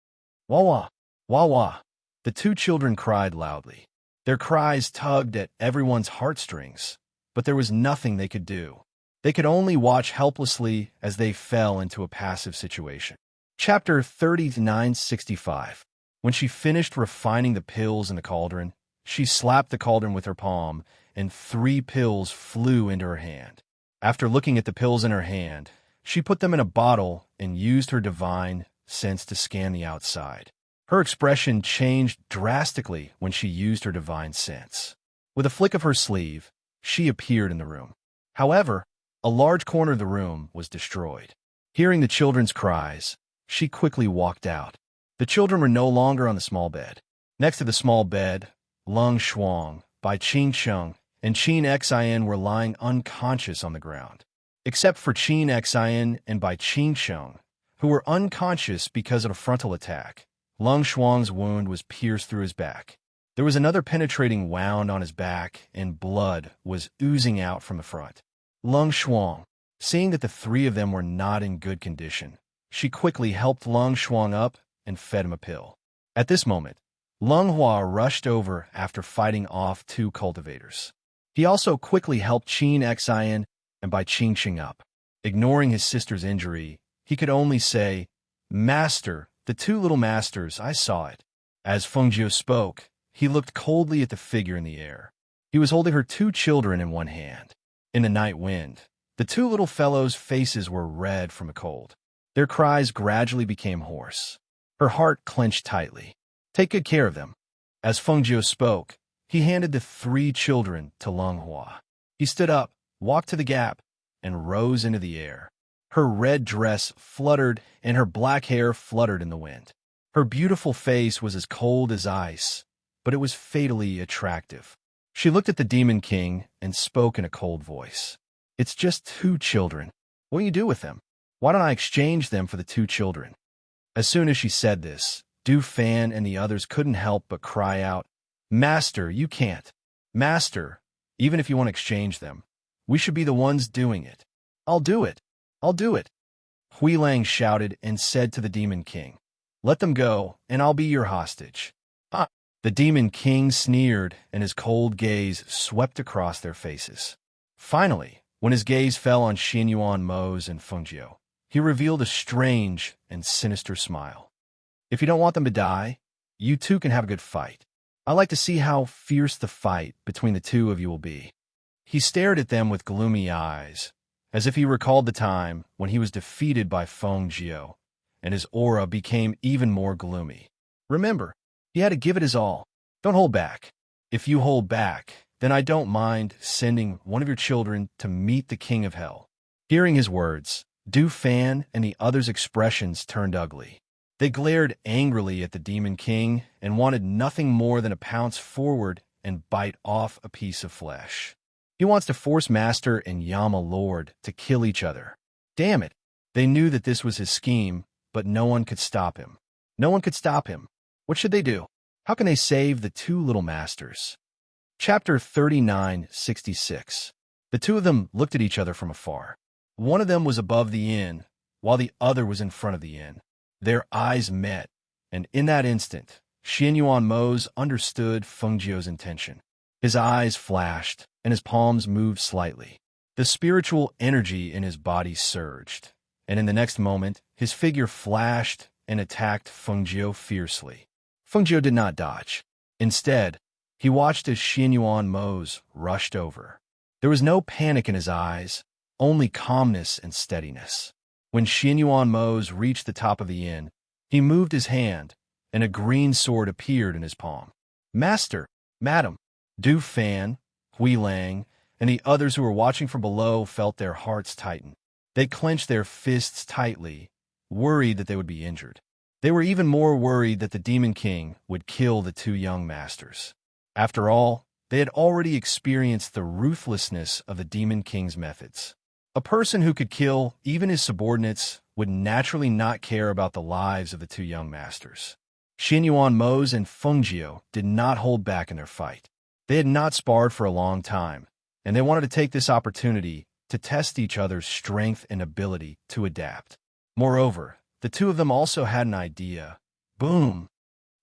Wah-wah! Wah-wah! The two children cried loudly. Their cries tugged at everyone's heartstrings, but there was nothing they could do. They could only watch helplessly as they fell into a passive situation. Chapter 3965. When she finished refining the pills in the cauldron, she slapped the cauldron with her palm, and 3 pills flew into her hand. After looking at the pills in her hand, she put them in a bottle and used her divine sense to scan the outside. Her expression changed drastically when she used her divine sense. With a flick of her sleeve, she appeared in the room. However, a large corner of the room was destroyed. Hearing the children's cries, she quickly walked out. The children were no longer on the small bed. Next to the small bed, Lung Shuang, Bai Qing Sheng, and Qin Xin were lying unconscious on the ground. Except for Qin Xin and Bai Qing Sheng, who were unconscious because of a frontal attack, Lung Shuang's wound was pierced through his back. There was another penetrating wound on his back, and blood was oozing out from the front. Lung Shuang, seeing that the 3 of them were not in good condition, she quickly helped Lung Shuang up and fed him a pill. At this moment, Lung Hua rushed over after fighting off 2 cultivators. He also quickly helped Qin Xin and Bai Qing Sheng up. Ignoring his sister's injury, he could only say, "Master, the 2 little masters, I saw it." As Fengjiu spoke, he looked coldly at the figure in the air. He was holding her 2 children in one hand. In the night wind, the 2 little fellows' faces were red from a cold. Their cries gradually became hoarse. Her heart clenched tightly. "Take good care of them." As Fengjiu spoke, he handed the 3 children to Lung Hua. He stood up, walked to the gap, and rose into the air. Her red dress fluttered and her black hair fluttered in the wind. Her beautiful face was as cold as ice, but it was fatally attractive. She looked at the Demon King and spoke in a cold voice. "It's just 2 children. What do you do with them? Why don't I exchange them for the 2 children?" As soon as she said this, Du Fan and the others couldn't help but cry out, "Master, you can't. Master, even if you want to exchange them, we should be the ones doing it." "I'll do it. I'll do it." Hui Lang shouted and said to the Demon King, "Let them go, and I'll be your hostage." "Ah!" The Demon King sneered, and his cold gaze swept across their faces. Finally, when his gaze fell on Xianyuan Mose and Fengjiu, he revealed a strange and sinister smile. "If you don't want them to die, you 2 can have a good fight. I'd like to see how fierce the fight between the 2 of you will be." He stared at them with gloomy eyes, as if he recalled the time when he was defeated by Fengjiu, and his aura became even more gloomy. Remember, he had to give it his all. Don't hold back. If you hold back, then I don't mind sending one of your children to meet the King of Hell. Hearing his words, Du Fan and the others' expressions turned ugly. They glared angrily at the Demon King and wanted nothing more than to pounce forward and bite off a piece of flesh. He wants to force Master and Yama Lord to kill each other. Damn it! They knew that this was his scheme, but no one could stop him. No one could stop him. What should they do? How can they save the 2 little masters? Chapter 3966. The 2 of them looked at each other from afar. One of them was above the inn, while the other was in front of the inn. Their eyes met, and in that instant, Xianyuan Mose understood Fengjiu's intention. His eyes flashed, and his palms moved slightly. The spiritual energy in his body surged, and in the next moment, his figure flashed and attacked Fengjiu fiercely. Fengjiu did not dodge. Instead, he watched as Xianyuan Mose rushed over. There was no panic in his eyes, only calmness and steadiness. When Xianyuan Mose reached the top of the inn, he moved his hand, and a green sword appeared in his palm. "Master, Madam," Du Fan, Hui Lang, and the others who were watching from below felt their hearts tighten. They clenched their fists tightly, worried that they would be injured. They were even more worried that the Demon King would kill the two young masters. After all, they had already experienced the ruthlessness of the Demon King's methods. A person who could kill even his subordinates would naturally not care about the lives of the two young masters. Xianyuan Mose and Fengjiu did not hold back in their fight. They had not sparred for a long time, and they wanted to take this opportunity to test each other's strength and ability to adapt. Moreover, the two of them also had an idea. Boom!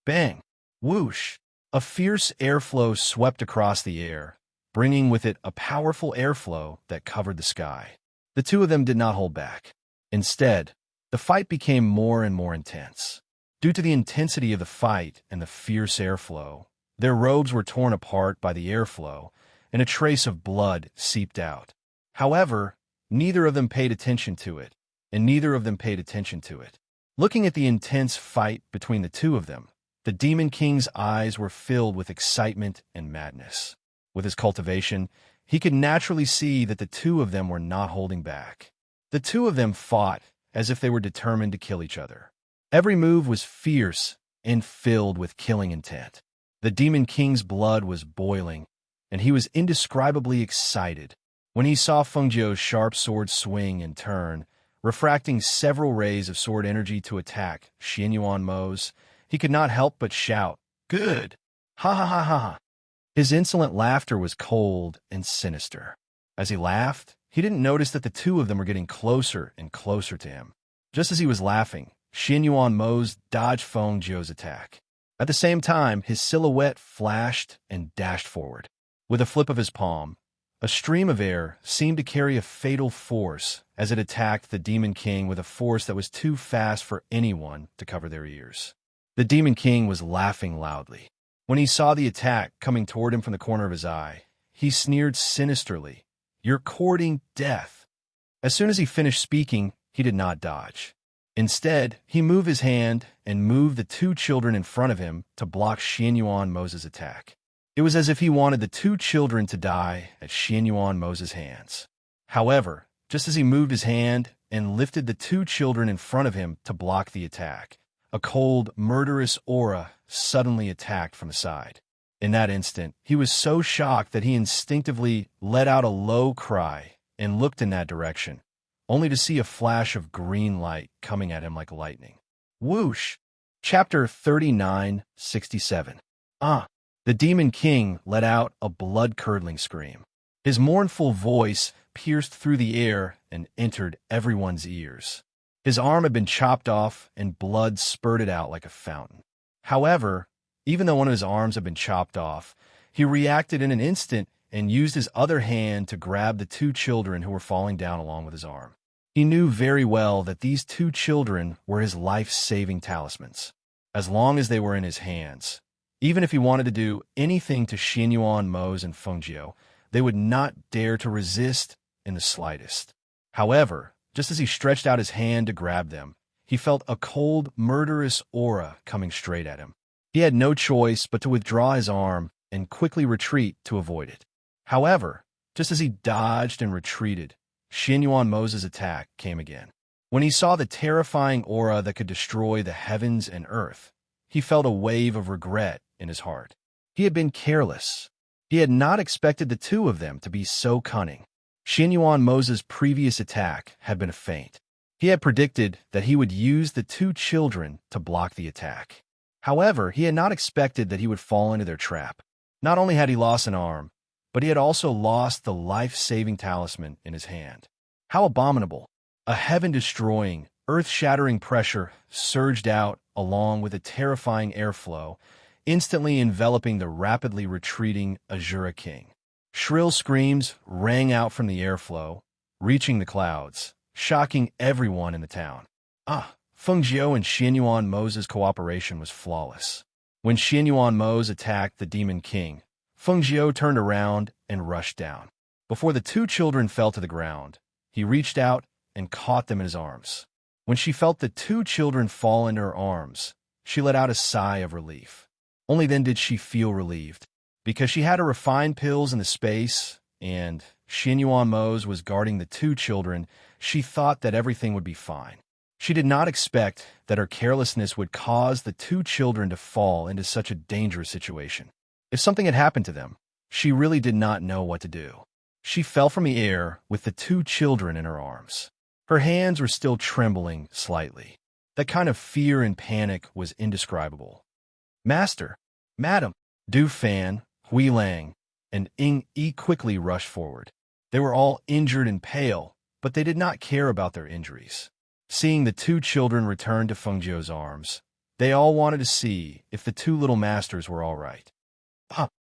Bang! Whoosh! A fierce airflow swept across the air, bringing with it a powerful airflow that covered the sky. The two of them did not hold back. Instead, the fight became more and more intense. Due to the intensity of the fight and the fierce airflow, their robes were torn apart by the airflow, and a trace of blood seeped out. However, neither of them paid attention to it, and neither of them paid attention to it. Looking at the intense fight between the two of them, the Demon King's eyes were filled with excitement and madness. With his cultivation, he could naturally see that the two of them were not holding back. The two of them fought as if they were determined to kill each other. Every move was fierce and filled with killing intent. The Demon King's blood was boiling, and he was indescribably excited when he saw Fengjiu's sharp sword swing and turn, refracting several rays of sword energy to attack Xianyuan Mose. He could not help but shout, "Good! Ha ha ha ha ha!" His insolent laughter was cold and sinister. As he laughed, he didn't notice that the two of them were getting closer and closer to him. Just as he was laughing, Xianyuan Mose dodged Fengjiu's attack. At the same time, his silhouette flashed and dashed forward. With a flip of his palm, a stream of air seemed to carry a fatal force as it attacked the Demon King with a force that was too fast for anyone to cover their ears. The Demon King was laughing loudly. When he saw the attack coming toward him from the corner of his eye, he sneered sinisterly, "You're courting death." As soon as he finished speaking, he did not dodge. Instead, he moved his hand and moved the two children in front of him to block Xianyuan Mose's attack. It was as if he wanted the two children to die at Xianyuan Mose's hands. However, just as he moved his hand and lifted the two children in front of him to block the attack, a cold, murderous aura suddenly attacked from the side. In that instant, he was so shocked that he instinctively let out a low cry and looked in that direction, only to see a flash of green light coming at him like lightning. Whoosh! Chapter 39:67. The Demon King let out a blood-curdling scream. His mournful voice pierced through the air and entered everyone's ears. His arm had been chopped off and blood spurted out like a fountain. However, even though one of his arms had been chopped off, he reacted in an instant and used his other hand to grab the two children who were falling down along with his arm. He knew very well that these two children were his life-saving talismans. As long as they were in his hands, even if he wanted to do anything to Xianyuan Mose and Fengjiu, they would not dare to resist in the slightest. However, just as he stretched out his hand to grab them, he felt a cold, murderous aura coming straight at him. He had no choice but to withdraw his arm and quickly retreat to avoid it. However, just as he dodged and retreated, Xianyuan Mose's attack came again. When he saw the terrifying aura that could destroy the heavens and earth, he felt a wave of regret in his heart. He had been careless. He had not expected the two of them to be so cunning. Xianyuan Mose's previous attack had been a feint. He had predicted that he would use the two children to block the attack. However, he had not expected that he would fall into their trap. Not only had he lost an arm, but he had also lost the life-saving talisman in his hand. How abominable! A heaven-destroying, earth-shattering pressure surged out along with a terrifying airflow, instantly enveloping the rapidly retreating Azura King. Shrill screams rang out from the airflow, reaching the clouds, shocking everyone in the town. Fengjiu and Xianyuan Mose's cooperation was flawless. When Xianyuan Mose attacked the Demon King, Fengjiu turned around and rushed down. Before the two children fell to the ground, he reached out and caught them in his arms. When she felt the two children fall into her arms, she let out a sigh of relief. Only then did she feel relieved, because she had to refine pills in the space, and Xianyuan Mose was guarding the two children. She thought that everything would be fine. She did not expect that her carelessness would cause the two children to fall into such a dangerous situation. If something had happened to them, she really did not know what to do. She fell from the air with the two children in her arms. Her hands were still trembling slightly. That kind of fear and panic was indescribable. Master, Madam, Du Fan, Hui Lang, and Ing Yi quickly rushed forward. They were all injured and pale, but they did not care about their injuries. Seeing the two children return to Feng Jiu's arms, they all wanted to see if the two little masters were all right.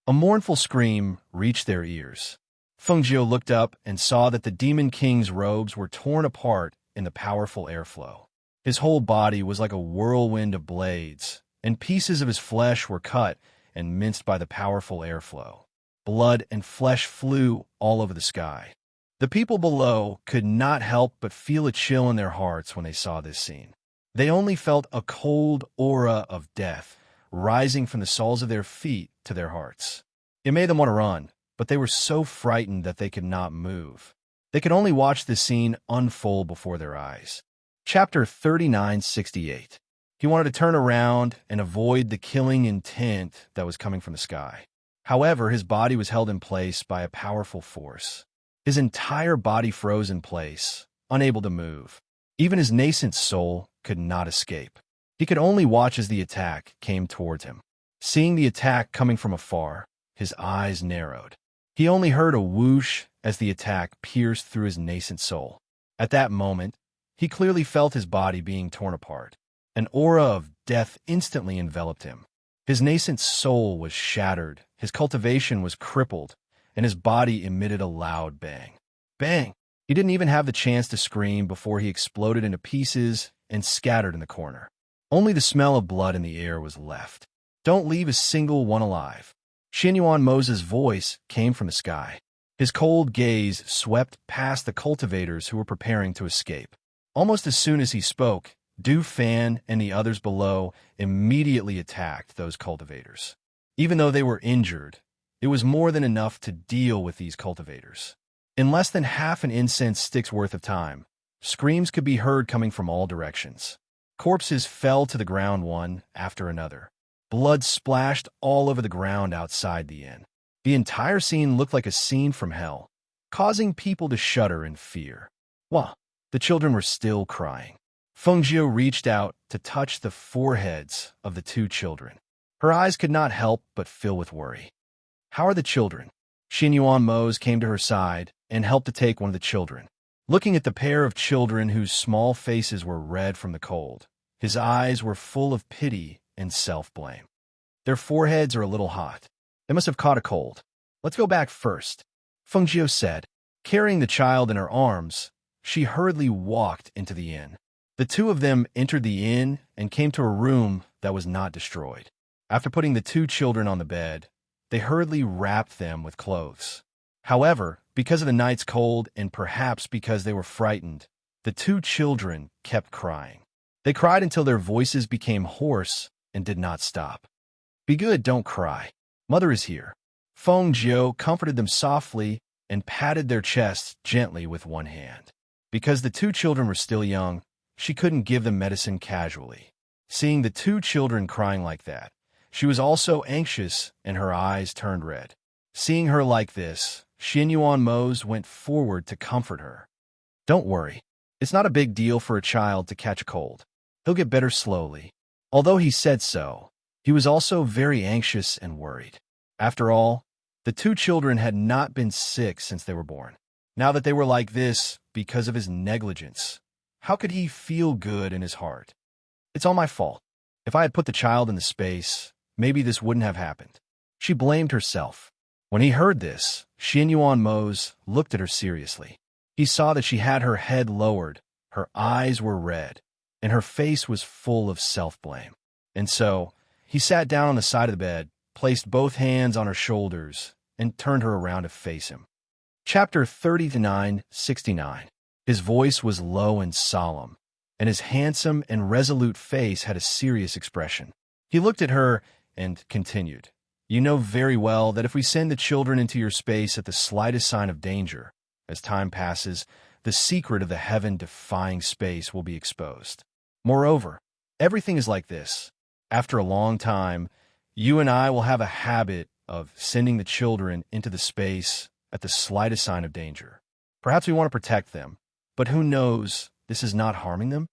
A mournful scream reached their ears. Feng Jiu looked up and saw that the Demon King's robes were torn apart in the powerful airflow. His whole body was like a whirlwind of blades, and pieces of his flesh were cut and minced by the powerful airflow. Blood and flesh flew all over the sky. The people below could not help but feel a chill in their hearts when they saw this scene. They only felt a cold aura of death rising from the soles of their feet to their hearts. It made them want to run, but they were so frightened that they could not move. They could only watch this scene unfold before their eyes. Chapter 3968. He wanted to turn around and avoid the killing intent that was coming from the sky. However, his body was held in place by a powerful force. His entire body froze in place, unable to move. Even his nascent soul could not escape. He could only watch as the attack came towards him. Seeing the attack coming from afar, his eyes narrowed. He only heard a whoosh as the attack pierced through his nascent soul. At that moment, he clearly felt his body being torn apart. An aura of death instantly enveloped him. His nascent soul was shattered, his cultivation was crippled, and his body emitted a loud bang. Bang! He didn't even have the chance to scream before he exploded into pieces and scattered in the corner. Only the smell of blood in the air was left. Don't leave a single one alive. Xinyuan Mo's voice came from the sky. His cold gaze swept past the cultivators who were preparing to escape. Almost as soon as he spoke, Du Fan and the others below immediately attacked those cultivators. Even though they were injured, it was more than enough to deal with these cultivators. In less than half an incense stick's worth of time, screams could be heard coming from all directions. Corpses fell to the ground one after another. Blood splashed all over the ground outside the inn. The entire scene looked like a scene from hell, causing people to shudder in fear. Well, the children were still crying. Feng Jiu reached out to touch the foreheads of the two children. Her eyes could not help but fill with worry. How are the children? Xinyuan Mo's came to her side and helped to take one of the children. Looking at the pair of children whose small faces were red from the cold, his eyes were full of pity and self-blame. Their foreheads are a little hot. They must have caught a cold. Let's go back first, Feng Jiu said. Carrying the child in her arms, she hurriedly walked into the inn. The two of them entered the inn and came to a room that was not destroyed. After putting the two children on the bed, they hurriedly wrapped them with clothes. However, because of the night's cold and perhaps because they were frightened, the two children kept crying. They cried until their voices became hoarse and did not stop. Be good, don't cry. Mother is here. Feng Jiu comforted them softly and patted their chests gently with one hand. Because the two children were still young, she couldn't give them medicine casually. Seeing the two children crying like that, she was also anxious and her eyes turned red. Seeing her like this, Xinyuan Mo's went forward to comfort her. Don't worry. It's not a big deal for a child to catch a cold. He'll get better slowly. Although he said so, he was also very anxious and worried. After all, the two children had not been sick since they were born. Now that they were like this because of his negligence, how could he feel good in his heart? It's all my fault. If I had put the child in the space, maybe this wouldn't have happened. She blamed herself. When he heard this, Xinyuan Mo's looked at her seriously. He saw that she had her head lowered, her eyes were red, and her face was full of self-blame. And so, he sat down on the side of the bed, placed both hands on her shoulders, and turned her around to face him. Chapter 3969. His voice was low and solemn, and his handsome and resolute face had a serious expression. He looked at her and continued, You know very well that if we send the children into your space at the slightest sign of danger, as time passes, the secret of the heaven-defying space will be exposed. Moreover, everything is like this. After a long time, you and I will have a habit of sending the children into the space at the slightest sign of danger. Perhaps we want to protect them, but who knows, this is not harming them?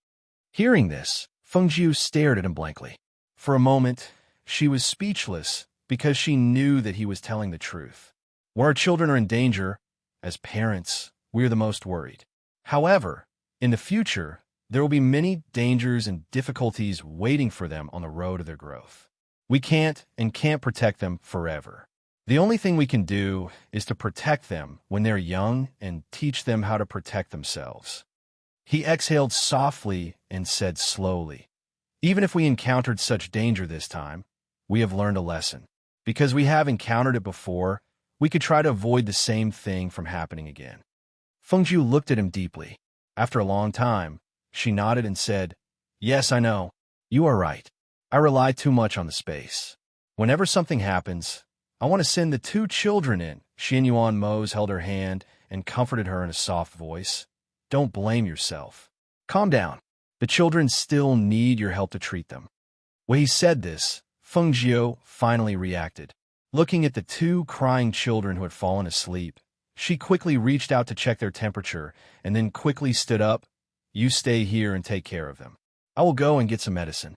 Hearing this, Fengjiu stared at him blankly. For a moment, she was speechless because she knew that he was telling the truth. When our children are in danger, as parents, we are the most worried. However, in the future, there will be many dangers and difficulties waiting for them on the road to their growth. We can't protect them forever. The only thing we can do is to protect them when they're young and teach them how to protect themselves. He exhaled softly and said slowly, even if we encountered such danger this time, we have learned a lesson. Because we have encountered it before, we could try to avoid the same thing from happening again. Fengjiu looked at him deeply. After a long time, she nodded and said, "Yes, I know. You are right. I rely too much on the space. Whenever something happens, I want to send the 2 children in." Xianyuan Mose held her hand and comforted her in a soft voice. "Don't blame yourself. Calm down. The children still need your help to treat them." When he said this, Fengjiu finally reacted. Looking at the 2 crying children who had fallen asleep, she quickly reached out to check their temperature and then quickly stood up. "You stay here and take care of them. I will go and get some medicine."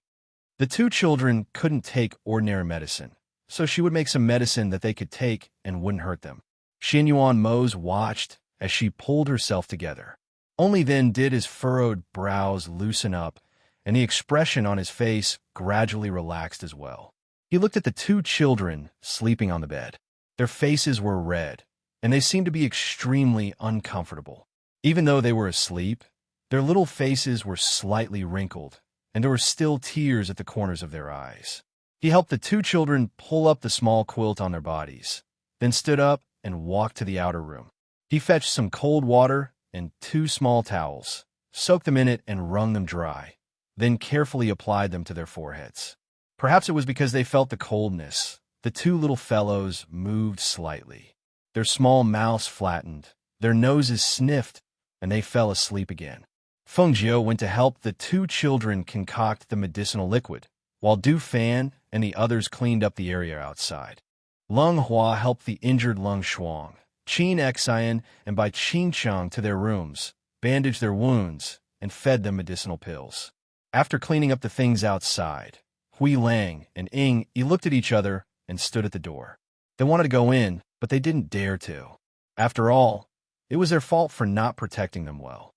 The 2 children couldn't take ordinary medicine, so she would make some medicine that they could take and wouldn't hurt them. Xianyuan Mose watched as she pulled herself together. Only then did his furrowed brows loosen up, and the expression on his face gradually relaxed as well. He looked at the 2 children sleeping on the bed. Their faces were red, and they seemed to be extremely uncomfortable. Even though they were asleep, their little faces were slightly wrinkled, and there were still tears at the corners of their eyes. He helped the 2 children pull up the small quilt on their bodies, then stood up and walked to the outer room. He fetched some cold water and 2 small towels, soaked them in it and wrung them dry, then carefully applied them to their foreheads. Perhaps it was because they felt the coldness. The 2 little fellows moved slightly. Their small mouths flattened, their noses sniffed, and they fell asleep again. Fengjiu went to help the 2 children concoct the medicinal liquid, while Du Fan and the others cleaned up the area outside. Lung Hua helped the injured Lung Shuang, Qin Xian, and Bai Qingqiang to their rooms, bandaged their wounds, and fed them medicinal pills. After cleaning up the things outside, Hui Lang and Ying looked at each other and stood at the door. They wanted to go in, but they didn't dare to. After all, it was their fault for not protecting them well.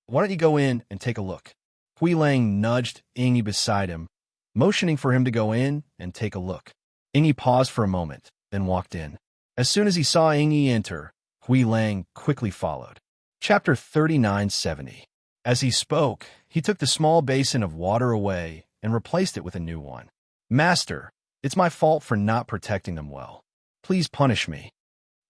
"Why don't you go in and take a look?" Hui Lang nudged Ying beside him, motioning for him to go in and take a look. Ying paused for a moment, then walked in. As soon as he saw Ying enter, Hui Lang quickly followed. Chapter 3970. As he spoke, he took the small basin of water away and replaced it with a new one. "Master, it's my fault for not protecting them well. Please punish me."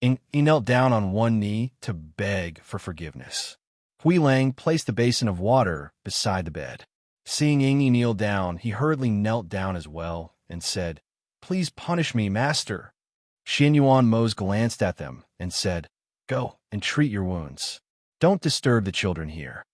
He knelt down on one knee to beg for forgiveness. Hui Lang placed the basin of water beside the bed. Seeing Ying kneel down, he hurriedly knelt down as well and said, "Please punish me, master." Xianyuan Mose glanced at them and said, "Go and treat your wounds. Don't disturb the children here."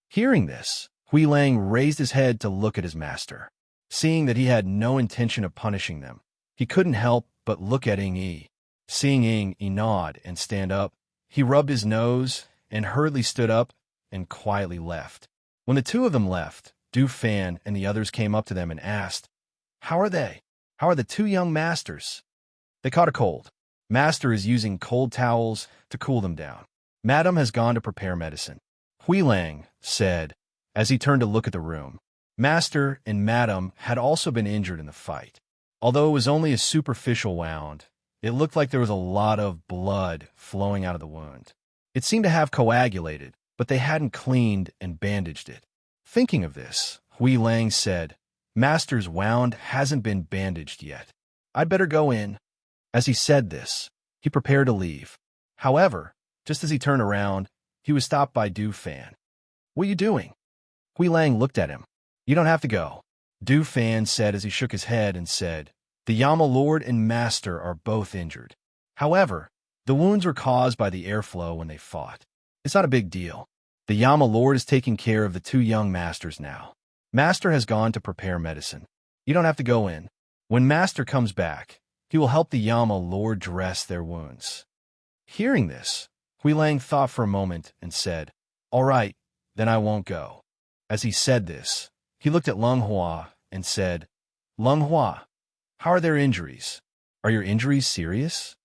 Hearing this, Hui Lang raised his head to look at his master. Seeing that he had no intention of punishing them, he couldn't help but look at Ying. Seeing Ying nod and stand up, he rubbed his nose and hurriedly stood up and quietly left. When the 2 of them left, Du Fan and the others came up to them and asked, "How are they? How are the 2 young masters?" "They caught a cold. Master is using cold towels to cool them down. Madam has gone to prepare medicine," Hui Lang said as he turned to look at the room. Master and Madam had also been injured in the fight. Although it was only a superficial wound, it looked like there was a lot of blood flowing out of the wound. It seemed to have coagulated, but they hadn't cleaned and bandaged it. Thinking of this, Hui Lang said, "Master's wound hasn't been bandaged yet. I'd better go in." As he said this, he prepared to leave. However, just as he turned around, he was stopped by Du Fan. "What are you doing?" Hui Lang looked at him. "You don't have to go," Du Fan said as he shook his head and said, "The Yama Lord and Master are both injured. However, the wounds were caused by the airflow when they fought. It's not a big deal. The Yama Lord is taking care of the two young masters now. Master has gone to prepare medicine. You don't have to go in. When Master comes back, he will help the Yama Lord dress their wounds." Hearing this, Huilang thought for a moment and said, "All right, then I won't go." As he said this, he looked at Lung Hua and said, "Lung Hua, how are their injuries? Are your injuries serious?"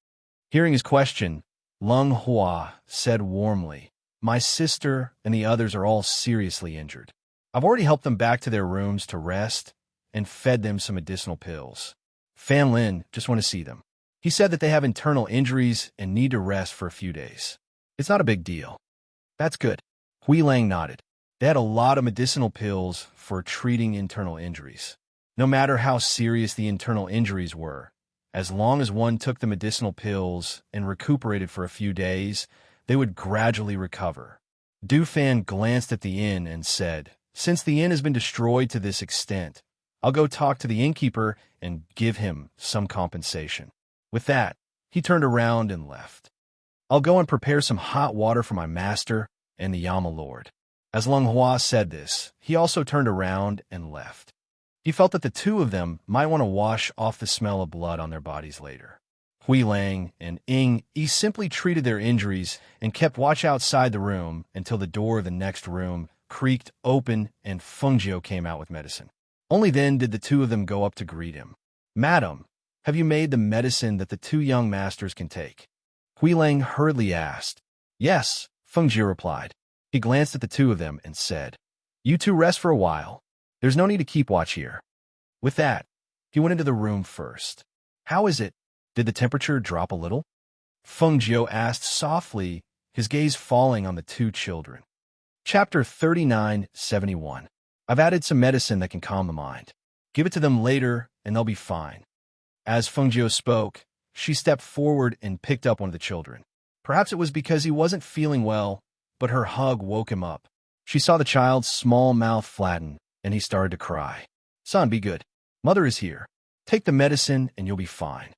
Hearing his question, Lung Hua said warmly, "My sister and the others are all seriously injured. I've already helped them back to their rooms to rest and fed them some medicinal pills. Fan Lin just want to see them. He said that they have internal injuries and need to rest for a few days. It's not a big deal." "That's good." Hui Lang nodded. They had a lot of medicinal pills for treating internal injuries. No matter how serious the internal injuries were, as long as one took the medicinal pills and recuperated for a few days, they would gradually recover. Du Fan glanced at the inn and said, "Since the inn has been destroyed to this extent, I'll go talk to the innkeeper and give him some compensation." With that, he turned around and left. "I'll go and prepare some hot water for my master and the Yama Lord." As Lung Hua said this, he also turned around and left. He felt that the two of them might want to wash off the smell of blood on their bodies later. Hui Lang and Ying Yi simply treated their injuries and kept watch outside the room until the door of the next room creaked open and Feng Jiu came out with medicine. Only then did the two of them go up to greet him. "Madam, have you made the medicine that the two young masters can take?" Hui Lang hurriedly asked. "Yes," Feng Jiu replied. He glanced at the two of them and said, "You two rest for a while. There's no need to keep watch here." With that, he went into the room first. "How is it? Did the temperature drop a little?" Feng Jiu asked softly, his gaze falling on the two children. Chapter 39-71. I've added some medicine that can calm the mind. Give it to them later, and they'll be fine. As Feng Jiu spoke, she stepped forward and picked up one of the children. Perhaps it was because he wasn't feeling well, but her hug woke him up. She saw the child's small mouth flatten, and he started to cry. "Son, be good. Mother is here. Take the medicine, and you'll be fine."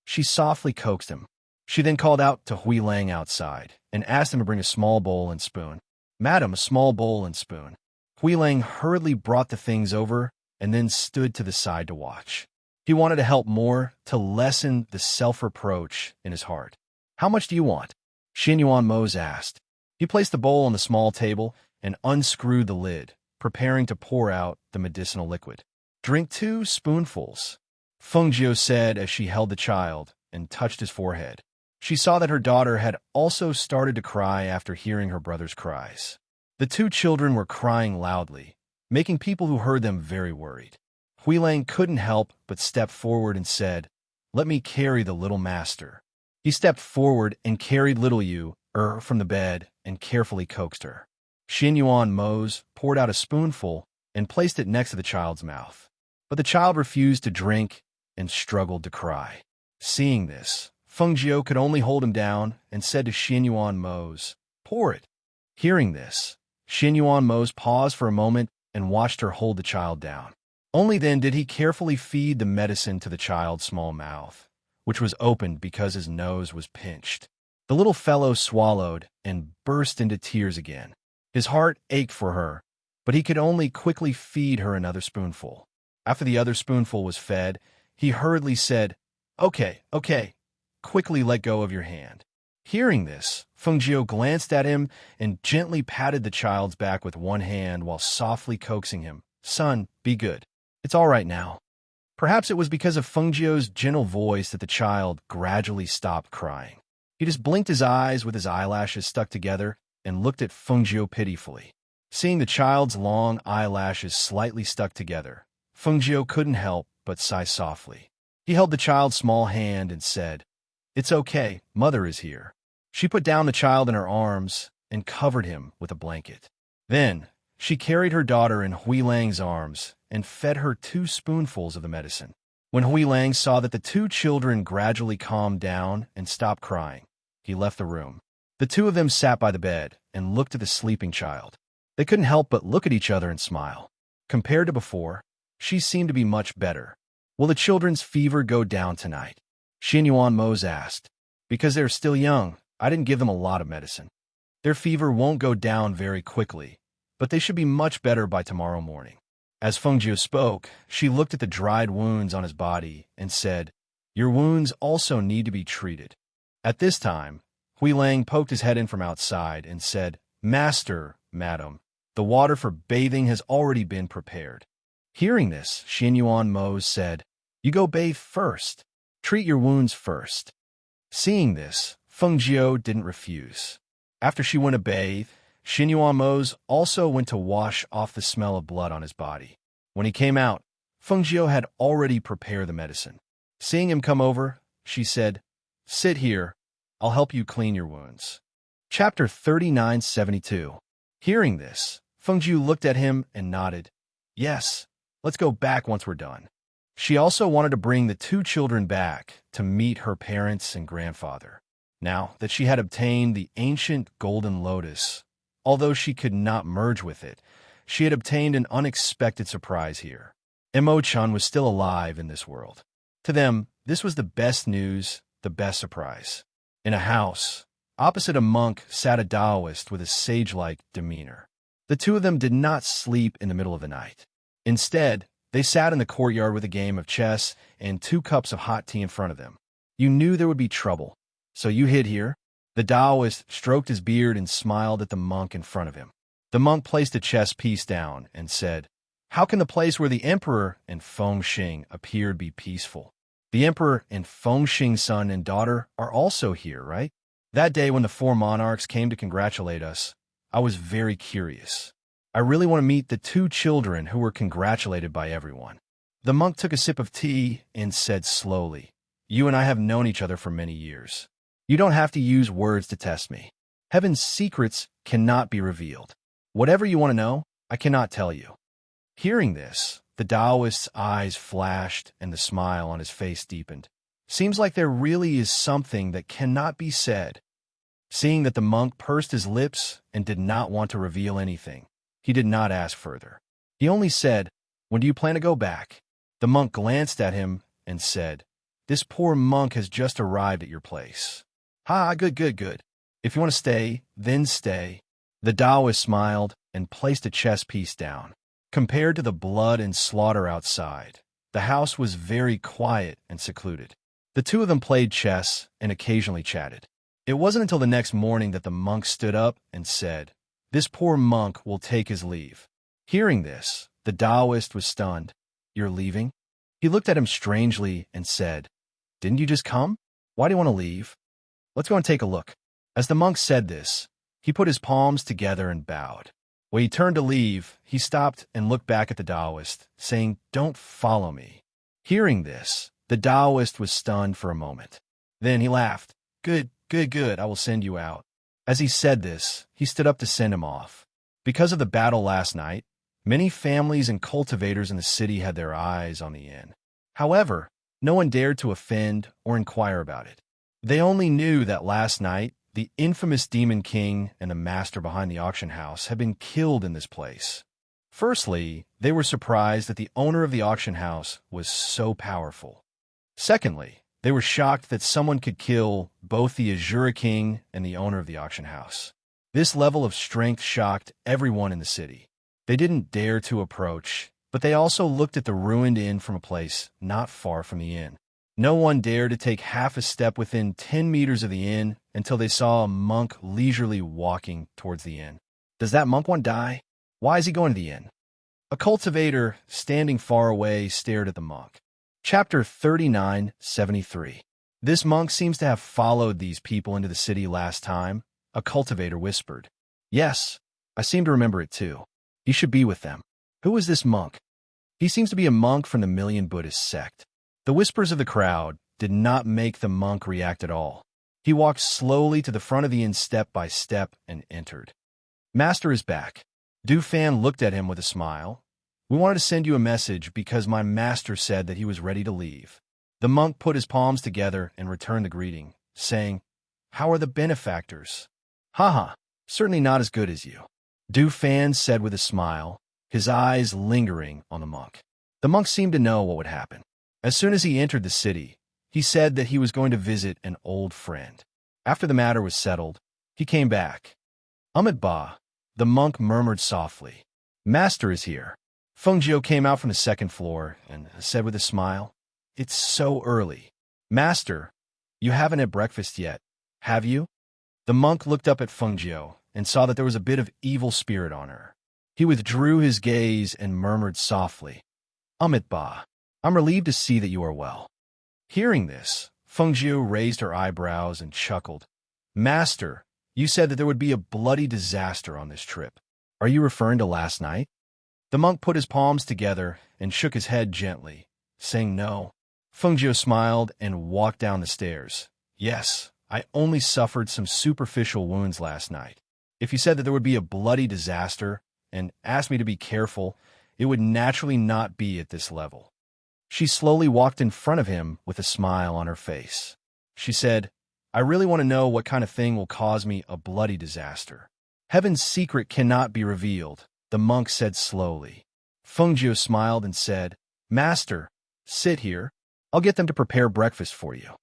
She softly coaxed him. She then called out to Hui Lang outside and asked him to bring a small bowl and spoon. "Madam, a small bowl and spoon." Hui Lang hurriedly brought the things over and then stood to the side to watch. He wanted to help more to lessen the self-reproach in his heart. "How much do you want?" Xin Yuan Mose asked. He placed the bowl on the small table and unscrewed the lid, preparing to pour out the medicinal liquid. "Drink 2 spoonfuls," Feng Jiu said as she held the child and touched his forehead. She saw that her daughter had also started to cry after hearing her brother's cries. The two children were crying loudly, making people who heard them very worried. Hui Lang couldn't help but step forward and said, "Let me carry the little master." He stepped forward and carried little Yu from the bed and carefully coaxed her. Xin Yuan Mose poured out a spoonful and placed it next to the child's mouth. But the child refused to drink and struggled to cry. Seeing this, Feng Jiu could only hold him down and said to Xin Yuan Mose, "Pour it." Hearing this, Xin Yuan Mose paused for a moment and watched her hold the child down. Only then did he carefully feed the medicine to the child's small mouth, which was opened because his nose was pinched. The little fellow swallowed and burst into tears again. His heart ached for her, but he could only quickly feed her another spoonful. After the other spoonful was fed, he hurriedly said, Okay, quickly let go of your hand." Hearing this, Feng Jiu glanced at him and gently patted the child's back with one hand while softly coaxing him, "Son, be good. It's all right now." Perhaps it was because of Feng Jiu's gentle voice that the child gradually stopped crying. He just blinked his eyes with his eyelashes stuck together and looked at Feng Jiu pitifully. Seeing the child's long eyelashes slightly stuck together, Feng Jiu couldn't help but sigh softly. He held the child's small hand and said, "It's okay, mother is here." She put down the child in her arms and covered him with a blanket. Then, she carried her daughter in Hui Lang's arms and fed her 2 spoonfuls of the medicine. When Hui Lang saw that the 2 children gradually calmed down and stopped crying, he left the room. The 2 of them sat by the bed and looked at the sleeping child. They couldn't help but look at each other and smile. Compared to before, she seemed to be much better. "Will the children's fever go down tonight?" Xin Yuan Mose asked. "Because they're still young, I didn't give them a lot of medicine." Their fever won't go down very quickly, but they should be much better by tomorrow morning. As Fengjiu spoke, she looked at the dried wounds on his body and said, "Your wounds also need to be treated." At this time, Hui Lang poked his head in from outside and said, "Master, madam, the water for bathing has already been prepared." Hearing this, Xinyuan Mo said, "You go bathe first. Treat your wounds first." Seeing this, Fengjiu didn't refuse. After she went to bathe, Xinyuan Mo also went to wash off the smell of blood on his body. When he came out, Fengjiu had already prepared the medicine. Seeing him come over, she said, "Sit here. I'll help you clean your wounds." Chapter 3972. Hearing this, Fengjiu looked at him and nodded. "Yes, let's go back once we're done." She also wanted to bring the two children back to meet her parents and grandfather. Now that she had obtained the ancient golden lotus, although she could not merge with it, she had obtained an unexpected surprise here. Imo-chan was still alive in this world. To them, this was the best news, the best surprise. In a house, opposite a monk sat a Taoist with a sage-like demeanor. The two of them did not sleep in the middle of the night. Instead, they sat in the courtyard with a game of chess and 2 cups of hot tea in front of them. You knew there would be trouble, so you hid here? The Taoist stroked his beard and smiled at the monk in front of him. The monk placed a chess piece down and said, "How can the place where the emperor and Fengxing appeared be peaceful? The emperor and Fengxing's son and daughter are also here, right? That day when the 4 monarchs came to congratulate us, I was very curious. I really want to meet the 2 children who were congratulated by everyone." The monk took a sip of tea and said slowly, "You and I have known each other for many years. You don't have to use words to test me. Heaven's secrets cannot be revealed. Whatever you want to know, I cannot tell you." Hearing this, the Taoist's eyes flashed and the smile on his face deepened. Seems like there really is something that cannot be said. Seeing that the monk pursed his lips and did not want to reveal anything, he did not ask further. He only said, "When do you plan to go back?" The monk glanced at him and said, "This poor monk has just arrived at your place." "Ha, good. If you want to stay, then stay." The Taoist smiled and placed a chess piece down. Compared to the blood and slaughter outside, the house was very quiet and secluded. The two of them played chess and occasionally chatted. It wasn't until the next morning that the monk stood up and said, "This poor monk will take his leave." Hearing this, the Taoist was stunned. "You're leaving?" He looked at him strangely and said, "Didn't you just come? Why do you want to leave? Let's go and take a look." As the monk said this, he put his palms together and bowed. When he turned to leave, he stopped and looked back at the Taoist, saying, "Don't follow me." Hearing this, the Taoist was stunned for a moment. Then he laughed. Good, I will send you out." As he said this, he stood up to send him off. Because of the battle last night, many families and cultivators in the city had their eyes on the inn. However, no one dared to offend or inquire about it. They only knew that last night, the infamous Demon King and the master behind the auction house had been killed in this place. Firstly, they were surprised that the owner of the auction house was so powerful. Secondly, they were shocked that someone could kill both the Azura King and the owner of the auction house. This level of strength shocked everyone in the city. They didn't dare to approach, but they also looked at the ruined inn from a place not far from the inn. No one dared to take half a step within 10 meters of the inn until they saw a monk leisurely walking towards the inn. Does that monk want to die? Why is he going to the inn? A cultivator, standing far away, stared at the monk. Chapter 3973. This monk seems to have followed these people into the city last time, a cultivator whispered. Yes, I seem to remember it too. He should be with them. Who is this monk? He seems to be a monk from the Million Buddhist sect. The whispers of the crowd did not make the monk react at all. He walked slowly to the front of the inn step by step and entered. "Master is back." Du Fan looked at him with a smile. "We wanted to send you a message because my master said that he was ready to leave." The monk put his palms together and returned the greeting, saying, "How are the benefactors?" "Haha, certainly not as good as you," Du Fan said with a smile, his eyes lingering on the monk. The monk seemed to know what would happen. As soon as he entered the city, he said that he was going to visit an old friend. After the matter was settled, he came back. Ba, the monk murmured softly. Master is here. Feng Jiu came out from the second floor and said with a smile, It's so early. Master, you haven't had breakfast yet, have you? The monk looked up at Feng Jiu and saw that there was a bit of evil spirit on her. He withdrew his gaze and murmured softly, Ba, I'm relieved to see that you are well. Hearing this, Feng Jiu raised her eyebrows and chuckled. Master, you said that there would be a bloody disaster on this trip. Are you referring to last night? The monk put his palms together and shook his head gently, saying no. Feng Jiu smiled and walked down the stairs. Yes, I only suffered some superficial wounds last night. If you said that there would be a bloody disaster and asked me to be careful, it would naturally not be at this level. She slowly walked in front of him with a smile on her face. She said, I really want to know what kind of thing will cause me a bloody disaster. Heaven's secret cannot be revealed, the monk said slowly. Feng Jiu smiled and said, Master, sit here. I'll get them to prepare breakfast for you.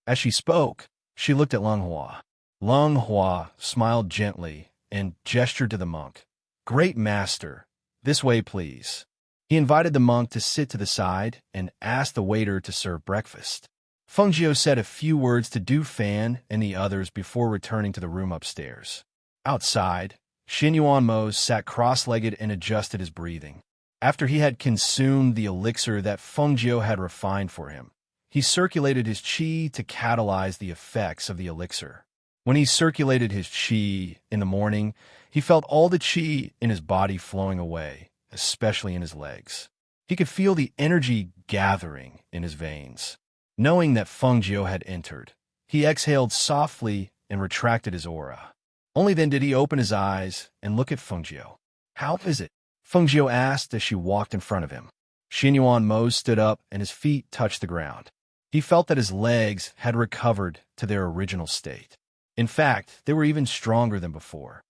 As she spoke, she looked at Leng Hua. Leng Hua smiled gently and gestured to the monk. Great master, this way please. He invited the monk to sit to the side and asked the waiter to serve breakfast. Feng Jiu said a few words to Du Fan and the others before returning to the room upstairs. Outside, Xin Yuan Mo sat cross-legged and adjusted his breathing. After he had consumed the elixir that Feng Jiu had refined for him, he circulated his qi to catalyze the effects of the elixir. When he circulated his qi in the morning, he felt all the qi in his body flowing away, especially in his legs. He could feel the energy gathering in his veins. Knowing that Feng Jiu had entered, he exhaled softly and retracted his aura. Only then did he open his eyes and look at Feng Jiu. How is it? Feng Jiu asked as she walked in front of him. Xin Yuan Mo stood up and his feet touched the ground. He felt that his legs had recovered to their original state. In fact, they were even stronger than before.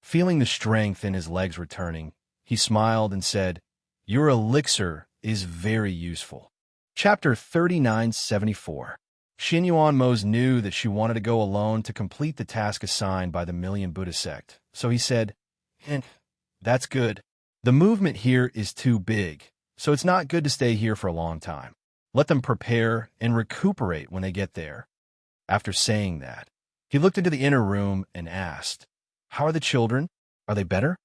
Feeling the strength in his legs returning, he smiled and said, Your elixir is very useful. Chapter 3974. Xin Yuan Mos knew that she wanted to go alone to complete the task assigned by the Million Buddha sect, so he said, That's good. The movement here is too big, so it's not good to stay here for a long time. Let them prepare and recuperate when they get there. After saying that, he looked into the inner room and asked, How are the children? Are they better?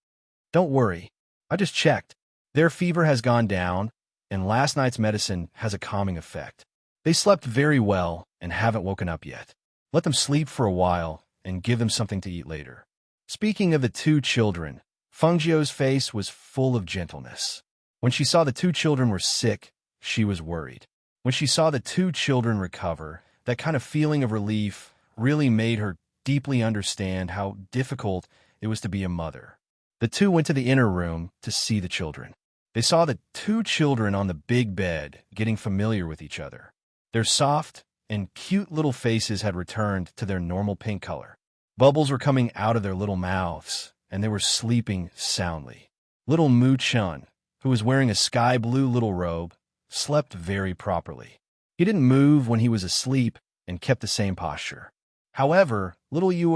Don't worry. I just checked. Their fever has gone down, and last night's medicine has a calming effect. They slept very well and haven't woken up yet. Let them sleep for a while and give them something to eat later. Speaking of the two children, Feng Jiu's face was full of gentleness. When she saw the two children were sick, she was worried. When she saw the two children recover, that kind of feeling of relief really made her deeply understand how difficult it was to be a mother. The two went to the inner room to see the children. They saw the two children on the big bed getting familiar with each other. Their soft and cute little faces had returned to their normal pink color. Bubbles were coming out of their little mouths, and they were sleeping soundly. Little Mu Chun, who was wearing a sky blue little robe, slept very properly. He didn't move when he was asleep and kept the same posture. However, little Yu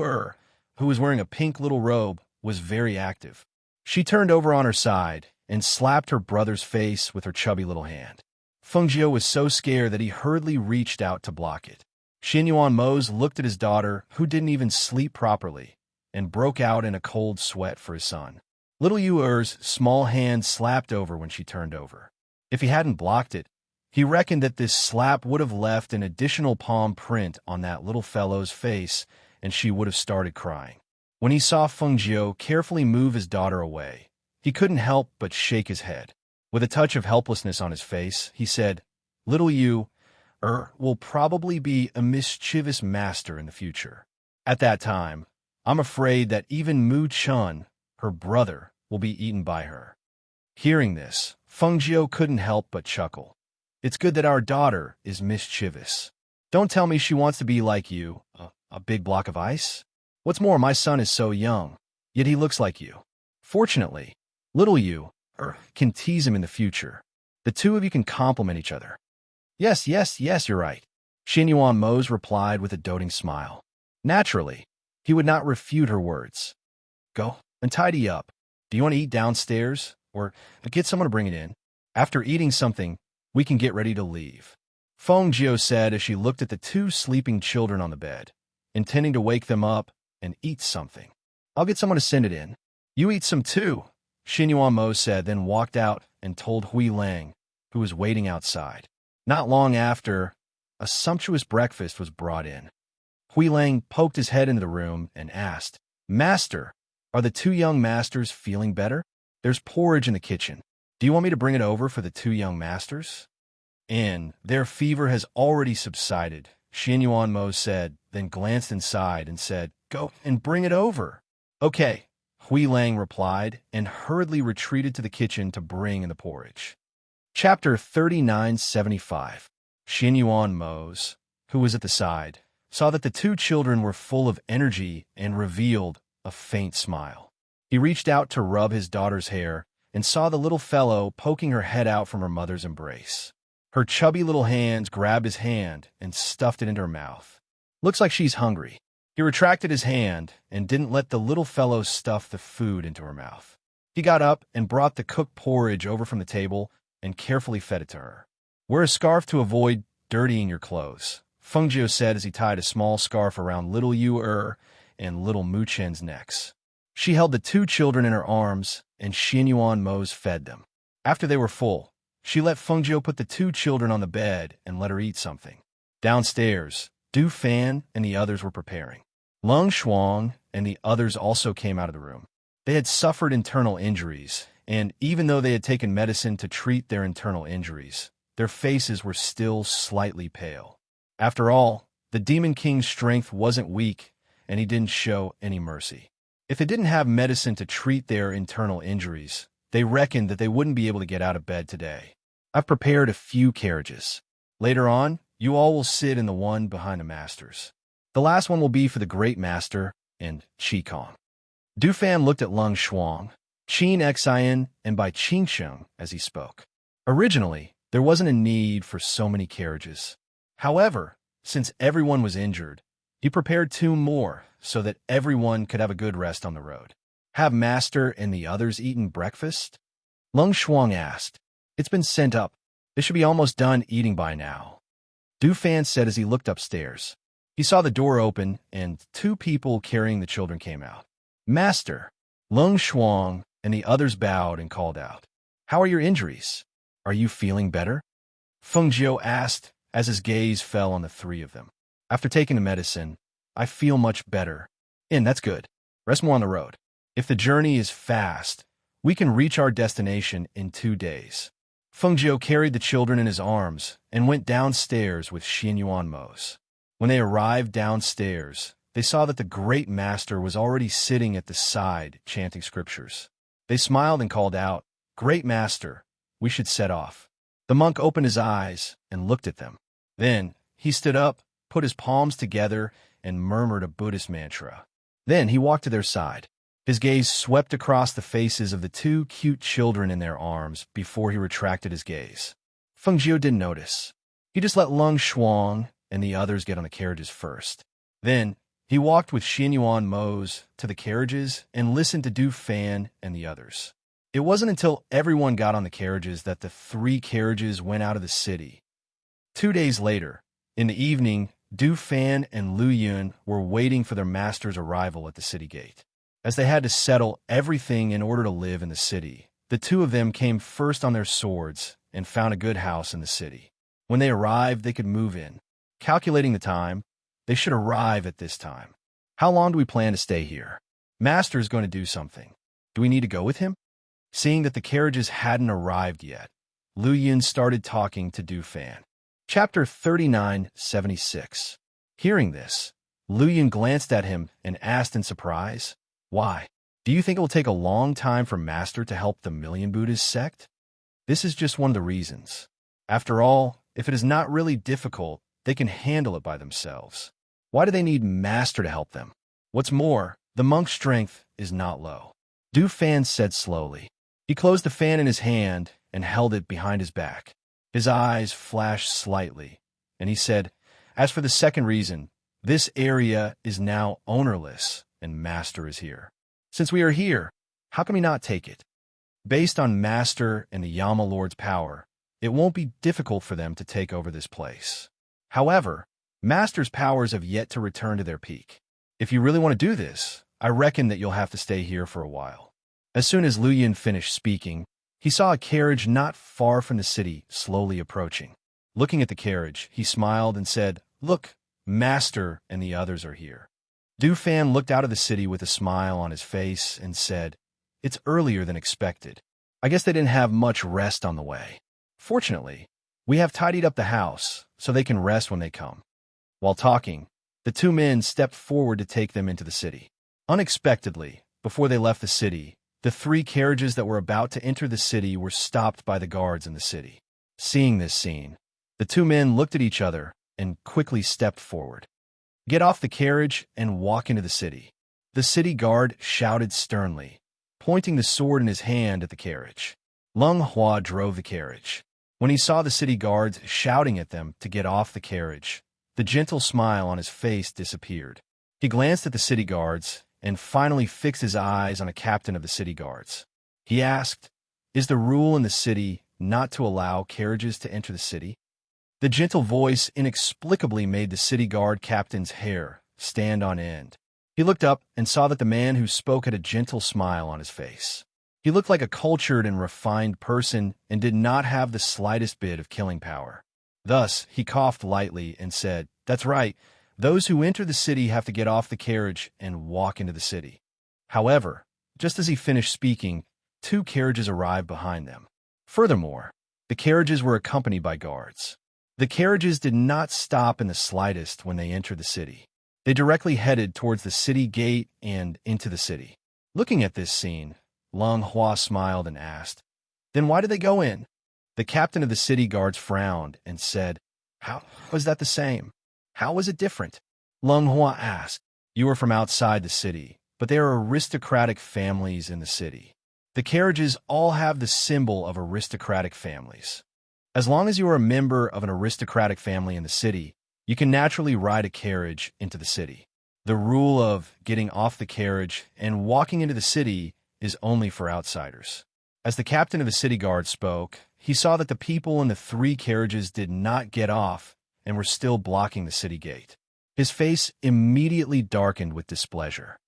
who was wearing a pink little robe, was very active. She turned over on her side and slapped her brother's face with her chubby little hand. Feng Jiu was so scared that he hurriedly reached out to block it. Xin Yuan Mos looked at his daughter, who didn't even sleep properly, and broke out in a cold sweat for his son. Little Yu's small hand slapped over when she turned over. If he hadn't blocked it, he reckoned that this slap would have left an additional palm print on that little fellow's face, and she would have started crying. When he saw Feng Jiu carefully move his daughter away, he couldn't help but shake his head. With a touch of helplessness on his face, he said, Little Yu will probably be a mischievous master in the future. At that time, I'm afraid that even Mu Chun, her brother, will be eaten by her. Hearing this, Feng Jiu couldn't help but chuckle. It's good that our daughter is mischievous. Don't tell me she wants to be like you, a big block of ice? What's more, my son is so young, yet he looks like you. Fortunately, little Yu can tease him in the future. The two of you can complement each other. Yes, you're right. Xin Yuan Mos replied with a doting smile. Naturally, he would not refute her words. Go and tidy up. Do you want to eat downstairs? Or get someone to bring it in? After eating something, we can get ready to leave. Feng Jiu said as she looked at the two sleeping children on the bed, intending to wake them up and eat something. I'll get someone to send it in. You eat some too, Xinyuan Mo said, then walked out and told Hui Lang, who was waiting outside. Not long after, a sumptuous breakfast was brought in. Hui Lang poked his head into the room and asked, Master, are the two young masters feeling better? There's porridge in the kitchen. Do you want me to bring it over for the two young masters? Their fever has already subsided, Xinyuan Mo said, then glanced inside and said, Go and bring it over. Okay, Hui Lang replied and hurriedly retreated to the kitchen to bring in the porridge. Chapter 3975. Xinyuan Mo's, who was at the side, saw that the two children were full of energy and revealed a faint smile. He reached out to rub his daughter's hair and saw the little fellow poking her head out from her mother's embrace. Her chubby little hands grabbed his hand and stuffed it into her mouth. Looks like she's hungry. He retracted his hand and didn't let the little fellow stuff the food into her mouth. He got up and brought the cooked porridge over from the table and carefully fed it to her. Wear a scarf to avoid dirtying your clothes, Feng Jiu said as he tied a small scarf around little Yu and little Mu Chen's necks. She held the two children in her arms, and Xinyuan Mo's fed them. After they were full, she let Feng Jiu put the two children on the bed and let her eat something. Downstairs, Du Fan and the others were preparing. Lung Shuang and the others also came out of the room. They had suffered internal injuries, and even though they had taken medicine to treat their internal injuries, their faces were still slightly pale. After all, the Demon King's strength wasn't weak, and he didn't show any mercy. If they didn't have medicine to treat their internal injuries, they reckoned that they wouldn't be able to get out of bed today. I've prepared a few carriages. Later on, you all will sit in the one behind the masters. The last one will be for the Great Master and Qi Kong. Du Fan looked at Lung Shuang, Qin Xian, and Bai Qingsheng as he spoke. Originally, there wasn't a need for so many carriages. However, since everyone was injured, he prepared 2 more so that everyone could have a good rest on the road. Have Master and the others eaten breakfast? Lung Shuang asked. It's been sent up. They should be almost done eating by now. Du Fan said as he looked upstairs. He saw the door open and 2 people carrying the children came out. Master, Lung Shuang and the others bowed and called out. How are your injuries? Are you feeling better? Feng Jiu asked as his gaze fell on the 3 of them. After taking the medicine, I feel much better. That's good. Rest more on the road. If the journey is fast, we can reach our destination in 2 days. Feng Jiu carried the children in his arms and went downstairs with Xinyuan Mo's. When they arrived downstairs, they saw that the Great Master was already sitting at the side chanting scriptures. They smiled and called out, Great Master, we should set off. The monk opened his eyes and looked at them. Then he stood up, put his palms together, and murmured a Buddhist mantra. Then he walked to their side. His gaze swept across the faces of the 2 cute children in their arms before he retracted his gaze. Feng Jiu didn't notice. He just let Lung Shuang and the others get on the carriages first. Then he walked with Xinyuan Mo's to the carriages and listened to Du Fan and the others. It wasn't until everyone got on the carriages that the 3 carriages went out of the city. 2 days later, in the evening, Du Fan and Lu Yun were waiting for their master's arrival at the city gate. As they had to settle everything in order to live in the city, the 2 of them came first on their swords and found a good house in the city. When they arrived, they could move in. Calculating the time, they should arrive at this time. How long do we plan to stay here? Master's going to do something. Do we need to go with him? Seeing that the carriages hadn't arrived yet, Lu Yun started talking to Du Fan. Chapter 3976. Hearing this, Lu Yun glanced at him and asked in surprise, Why? Do you think it will take a long time for Master to help the Million Buddhist sect? This is just one of the reasons. After all, if it is not really difficult, they can handle it by themselves. Why do they need Master to help them? What's more, the monk's strength is not low. Du Fan said slowly. He closed the fan in his hand and held it behind his back. His eyes flashed slightly, and he said, As for the second reason, this area is now ownerless, and Master is here. Since we are here, how can we not take it? Based on Master and the Yama Lord's power, it won't be difficult for them to take over this place. However, Master's powers have yet to return to their peak. If you really want to do this, I reckon that you'll have to stay here for a while. As soon as Lu Yin finished speaking, he saw a carriage not far from the city slowly approaching. Looking at the carriage, he smiled and said, "Look, Master and the others are here." Du Fan looked out of the city with a smile on his face and said, "It's earlier than expected. I guess they didn't have much rest on the way. Fortunately, we have tidied up the house so they can rest when they come." While talking, the two men stepped forward to take them into the city. Unexpectedly, before they left the city, the three carriages that were about to enter the city were stopped by the guards in the city. Seeing this scene, the two men looked at each other and quickly stepped forward. "Get off the carriage and walk into the city," the city guard shouted sternly, pointing the sword in his hand at the carriage. Lung Hua drove the carriage. When he saw the city guards shouting at them to get off the carriage, the gentle smile on his face disappeared. He glanced at the city guards and finally fixed his eyes on a captain of the city guards. He asked, "Is the rule in the city not to allow carriages to enter the city?" The gentle voice inexplicably made the city guard captain's hair stand on end. He looked up and saw that the man who spoke had a gentle smile on his face. He looked like a cultured and refined person and did not have the slightest bit of killing power. Thus, he coughed lightly and said, "That's right. Those who enter the city have to get off the carriage and walk into the city." However, just as he finished speaking, two carriages arrived behind them. Furthermore, the carriages were accompanied by guards. The carriages did not stop in the slightest when they entered the city. They directly headed towards the city gate and into the city. Looking at this scene, Lung Hua smiled and asked, "Then why did they go in?" The captain of the city guards frowned and said, "How was that the same? How was it different?" Lung Hua asked, "You are from outside the city, but there are aristocratic families in the city. The carriages all have the symbol of aristocratic families. As long as you are a member of an aristocratic family in the city, you can naturally ride a carriage into the city. The rule of getting off the carriage and walking into the city is only for outsiders." As the captain of the city guard spoke, he saw that the people in the three carriages did not get off and were still blocking the city gate. His face immediately darkened with displeasure.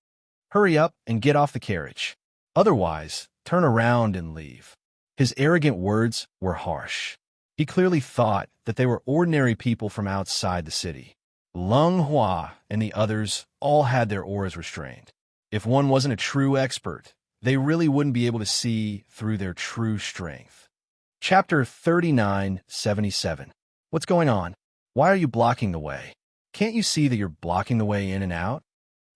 "Hurry up and get off the carriage. Otherwise, turn around and leave." His arrogant words were harsh. He clearly thought that they were ordinary people from outside the city. Lung Hua and the others all had their auras restrained. If one wasn't a true expert, they really wouldn't be able to see through their true strength. Chapter 3977. What's going on? Why are you blocking the way? Can't you see that you're blocking the way in and out?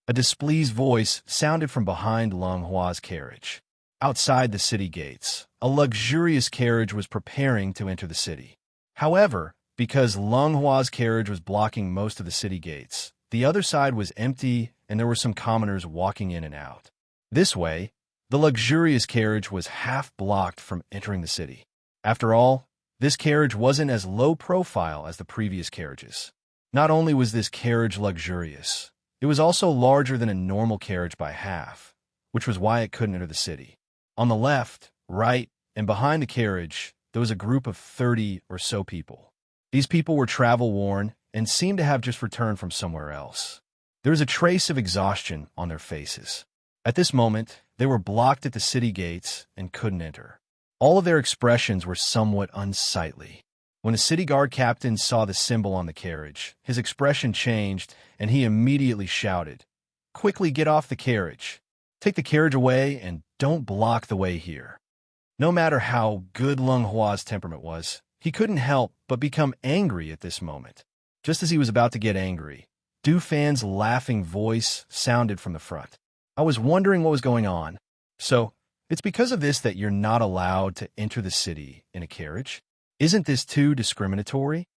A displeased voice sounded from behind Lung Hua's carriage. Outside the city gates, a luxurious carriage was preparing to enter the city. However, because Lung Hua's carriage was blocking most of the city gates, the other side was empty and there were some commoners walking in and out. This way, the luxurious carriage was half blocked from entering the city. After all, this carriage wasn't as low profile as the previous carriages. Not only was this carriage luxurious, it was also larger than a normal carriage by half, which was why it couldn't enter the city. On the left, right, and behind the carriage, there was a group of 30 or so people. These people were travel-worn and seemed to have just returned from somewhere else. There was a trace of exhaustion on their faces. At this moment, they were blocked at the city gates and couldn't enter. All of their expressions were somewhat unsightly. When the city guard captain saw the symbol on the carriage, his expression changed and he immediately shouted, "Quickly get off the carriage. Take the carriage away and don't block the way here." No matter how good Lung Hua's temperament was, he couldn't help but become angry at this moment. Just as he was about to get angry, Du Fan's laughing voice sounded from the front. "I was wondering what was going on. So, it's because of this that you're not allowed to enter the city in a carriage? Isn't this too discriminatory?"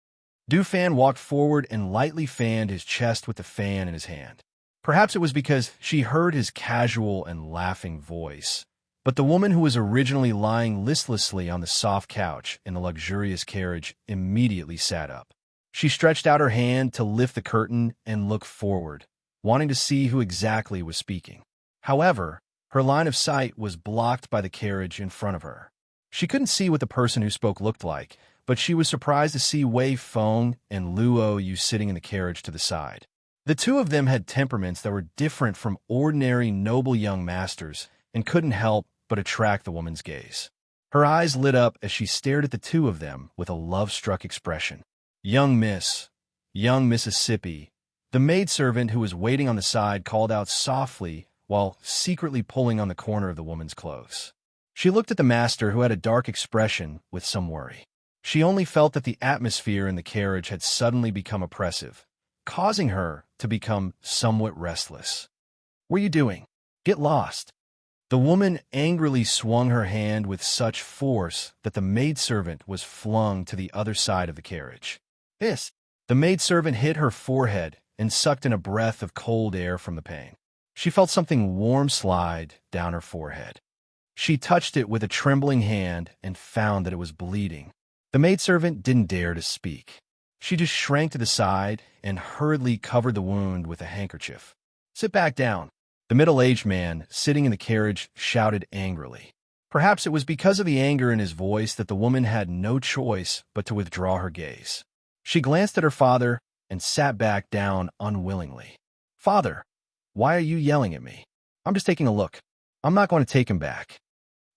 Du Fan walked forward and lightly fanned his chest with the fan in his hand. Perhaps it was because she heard his casual and laughing voice, but the woman who was originally lying listlessly on the soft couch in the luxurious carriage immediately sat up. She stretched out her hand to lift the curtain and look forward, wanting to see who exactly was speaking. However, Her line of sight was blocked by the carriage in front of her. She couldn't see what the person who spoke looked like, but she was surprised to see Wei Feng and Luo Yu sitting in the carriage to the side. The two of them had temperaments that were different from ordinary noble young masters and couldn't help but attract the woman's gaze. Her eyes lit up as she stared at the two of them with a love-struck expression. Young Mississippi, the maidservant who was waiting on the side called out softly while secretly pulling on the corner of the woman's clothes. She looked at the master, who had a dark expression, with some worry. She only felt that the atmosphere in the carriage had suddenly become oppressive, causing her to become somewhat restless. "What are you doing? Get lost." The woman angrily swung her hand with such force that the maidservant was flung to the other side of the carriage. The maidservant hit her forehead and sucked in a breath of cold air from the pain. She felt something warm slide down her forehead. She touched it with a trembling hand and found that it was bleeding. The maidservant didn't dare to speak. She just shrank to the side and hurriedly covered the wound with a handkerchief. "Sit back down," the middle-aged man sitting in the carriage shouted angrily. Perhaps it was because of the anger in his voice that the woman had no choice but to withdraw her gaze. She glanced at her father and sat back down unwillingly. "Father, why are you yelling at me? I'm just taking a look. I'm not going to take him back."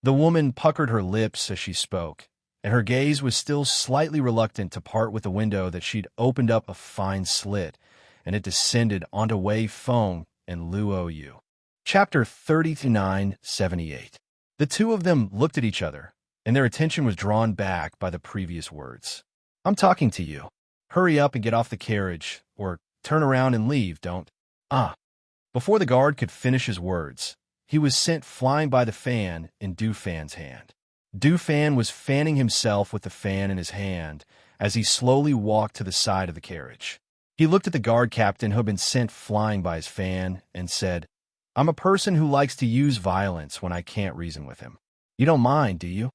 The woman puckered her lips as she spoke, and her gaze was still slightly reluctant to part with the window that she'd opened up a fine slit, and it descended onto Wei Feng and Luo Yu. Chapter 3978. The two of them looked at each other, and their attention was drawn back by the previous words. "I'm talking to you. Hurry up and get off the carriage, or turn around and leave, don't." Before the guard could finish his words, he was sent flying by the fan in Du Fan's hand. Du Fan was fanning himself with the fan in his hand as he slowly walked to the side of the carriage. He looked at the guard captain who had been sent flying by his fan and said, "I'm a person who likes to use violence when I can't reason with him. You don't mind, do you?"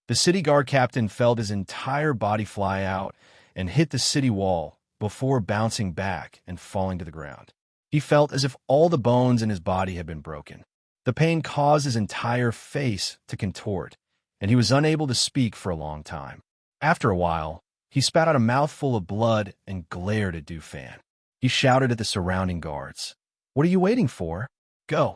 The city guard captain felt his entire body fly out and hit the city wall before bouncing back and falling to the ground. He felt as if all the bones in his body had been broken. The pain caused his entire face to contort, and he was unable to speak for a long time. After a while, he spat out a mouthful of blood and glared at Du Fan. He shouted at the surrounding guards, "What are you waiting for? Go."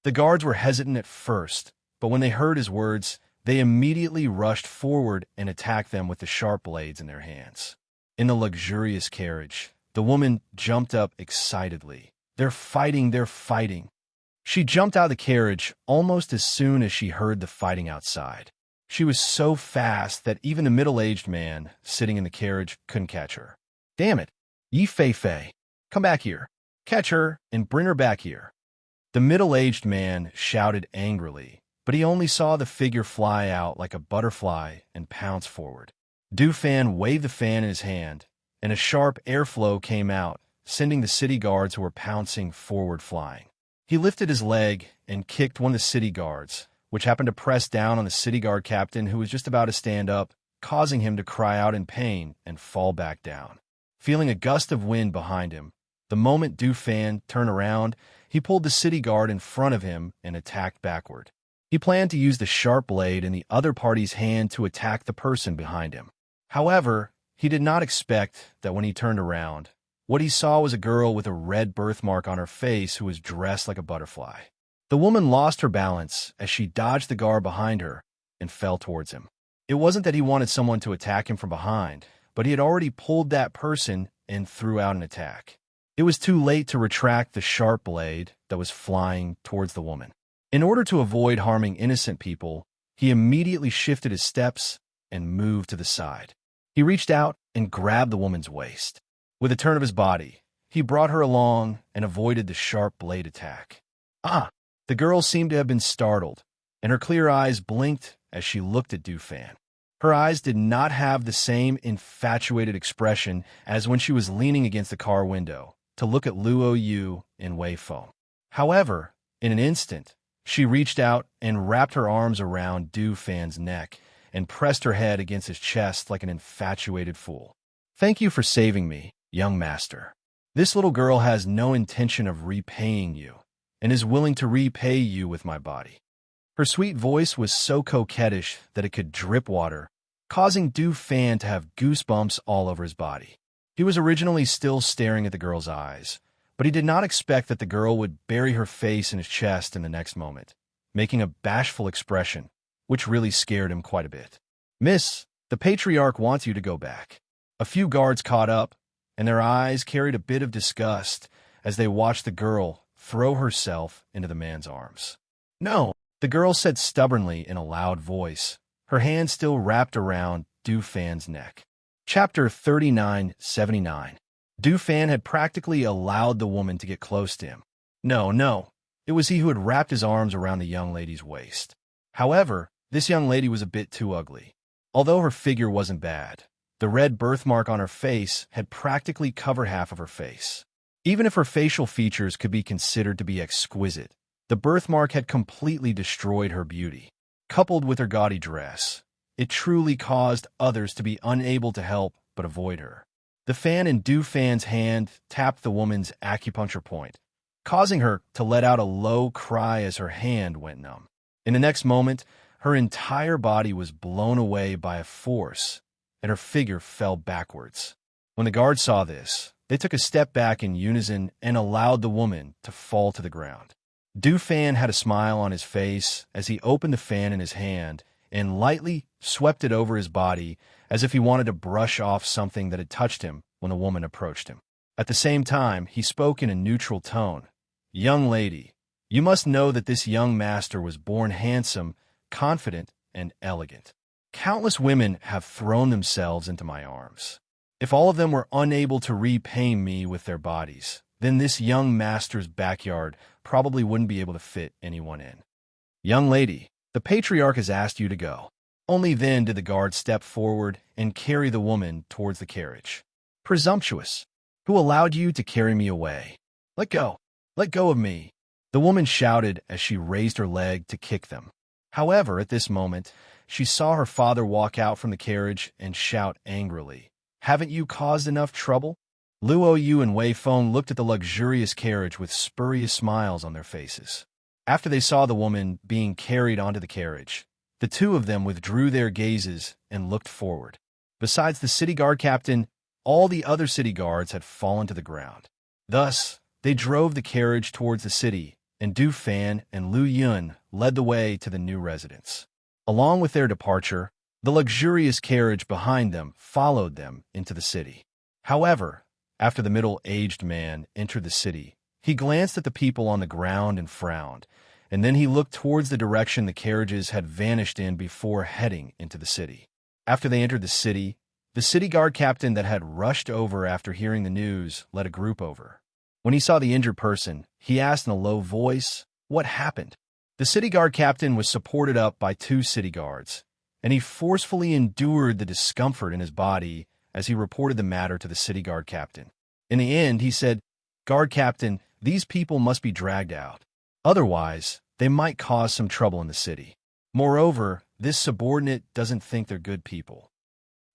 The guards were hesitant at first, but when they heard his words, they immediately rushed forward and attacked them with the sharp blades in their hands. In the luxurious carriage, the woman jumped up excitedly. They're fighting. She jumped out of the carriage almost as soon as she heard the fighting outside. She was so fast that even the middle-aged man sitting in the carriage couldn't catch her. "Damn it! Yi Fei, come back here. Catch her and bring her back here." The middle-aged man shouted angrily, but he only saw the figure fly out like a butterfly and pounce forward. Du Fan waved the fan in his hand, and a sharp airflow came out, sending the city guards who were pouncing forward flying. He lifted his leg and kicked one of the city guards, which happened to press down on the city guard captain who was just about to stand up, causing him to cry out in pain and fall back down. Feeling a gust of wind behind him, the moment Du Fan turned around, he pulled the city guard in front of him and attacked backward. He planned to use the sharp blade in the other party's hand to attack the person behind him. However, he did not expect that when he turned around, what he saw was a girl with a red birthmark on her face who was dressed like a butterfly. The woman lost her balance as she dodged the guard behind her and fell towards him. It wasn't that he wanted someone to attack him from behind, but he had already pulled that person and threw out an attack. It was too late to retract the sharp blade that was flying towards the woman. In order to avoid harming innocent people, he immediately shifted his steps and moved to the side. He reached out and grabbed the woman's waist. With a turn of his body, he brought her along and avoided the sharp blade attack. The girl seemed to have been startled, and her clear eyes blinked as she looked at Du Fan. Her eyes did not have the same infatuated expression as when she was leaning against the car window to look at Luo Yu and Wei Feng. However, in an instant, she reached out and wrapped her arms around Du Fan's neck and pressed her head against his chest like an infatuated fool. "Thank you for saving me, young master. This little girl has no intention of repaying you, and is willing to repay you with my body. Her sweet voice was so coquettish that it could drip water, causing Du Fan to have goosebumps all over his body. He was originally still staring at the girl's eyes, but he did not expect that the girl would bury her face in his chest in the next moment, making a bashful expression, which really scared him quite a bit. "Miss, the patriarch wants you to go back." A few guards caught up, and their eyes carried a bit of disgust as they watched the girl throw herself into the man's arms. "No," the girl said stubbornly in a loud voice, her hand still wrapped around Du Fan's neck. Chapter 39:79. Du Fan had practically allowed the woman to get close to him. No, it was he who had wrapped his arms around the young lady's waist. However, this young lady was a bit too ugly. Although her figure wasn't bad, the red birthmark on her face had practically covered half of her face. Even if her facial features could be considered to be exquisite, the birthmark had completely destroyed her beauty. Coupled with her gaudy dress, it truly caused others to be unable to help but avoid her. The fan in Du Fan's hand tapped the woman's acupuncture point, causing her to let out a low cry as her hand went numb. In the next moment, her entire body was blown away by a force, and her figure fell backwards. When the guards saw this, they took a step back in unison and allowed the woman to fall to the ground. Du Fan had a smile on his face as he opened the fan in his hand and lightly swept it over his body as if he wanted to brush off something that had touched him when the woman approached him. At the same time, he spoke in a neutral tone. "Young lady, you must know that this young master was born handsome, confident, and elegant. Countless women have thrown themselves into my arms. If all of them were unable to repay me with their bodies, then this young master's backyard probably wouldn't be able to fit anyone in. Young lady, the patriarch has asked you to go." Only then did the guard step forward and carry the woman towards the carriage. "Presumptuous! Who allowed you to carry me away? Let go! Let go of me!" the woman shouted as she raised her leg to kick them. However, at this moment, she saw her father walk out from the carriage and shout angrily, "Haven't you caused enough trouble?" Luo Yu and Wei Feng looked at the luxurious carriage with spurious smiles on their faces. After they saw the woman being carried onto the carriage, the two of them withdrew their gazes and looked forward. Besides the city guard captain, all the other city guards had fallen to the ground. Thus, they drove the carriage towards the city, and Du Fan and Lu Yun led the way to the new residence. Along with their departure, the luxurious carriage behind them followed them into the city. However, after the middle-aged man entered the city, he glanced at the people on the ground and frowned, and then he looked towards the direction the carriages had vanished in before heading into the city. After they entered the city guard captain that had rushed over after hearing the news led a group over. When he saw the injured person, he asked in a low voice, "What happened?" The city guard captain was supported up by two city guards, and he forcefully endured the discomfort in his body as he reported the matter to the city guard captain. In the end, he said, "Guard captain, these people must be dragged out. Otherwise, they might cause some trouble in the city. Moreover, this subordinate doesn't think they're good people."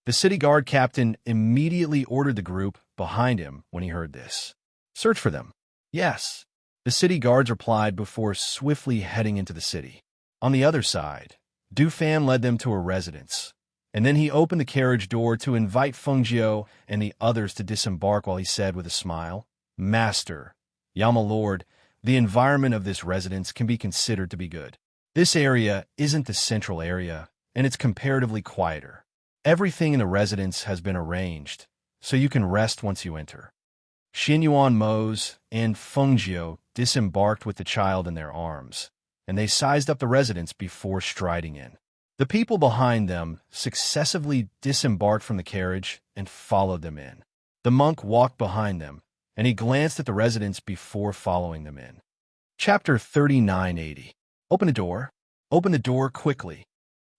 The city guard captain immediately ordered the group behind him when he heard this. "Search for them." "Yes," the city guards replied before swiftly heading into the city. On the other side, Du Fan led them to a residence, and then he opened the carriage door to invite Feng Jiao and the others to disembark while he said with a smile, "Master, Yama Lord, the environment of this residence can be considered to be good. This area isn't the central area, and it's comparatively quieter. Everything in the residence has been arranged, so you can rest once you enter." Xinyuan Mose and Feng Jiao disembarked with the child in their arms, and they sized up the residence before striding in. The people behind them successively disembarked from the carriage and followed them in. The monk walked behind them, and he glanced at the residence before following them in. Chapter 39:80. Open the door. Open the door quickly.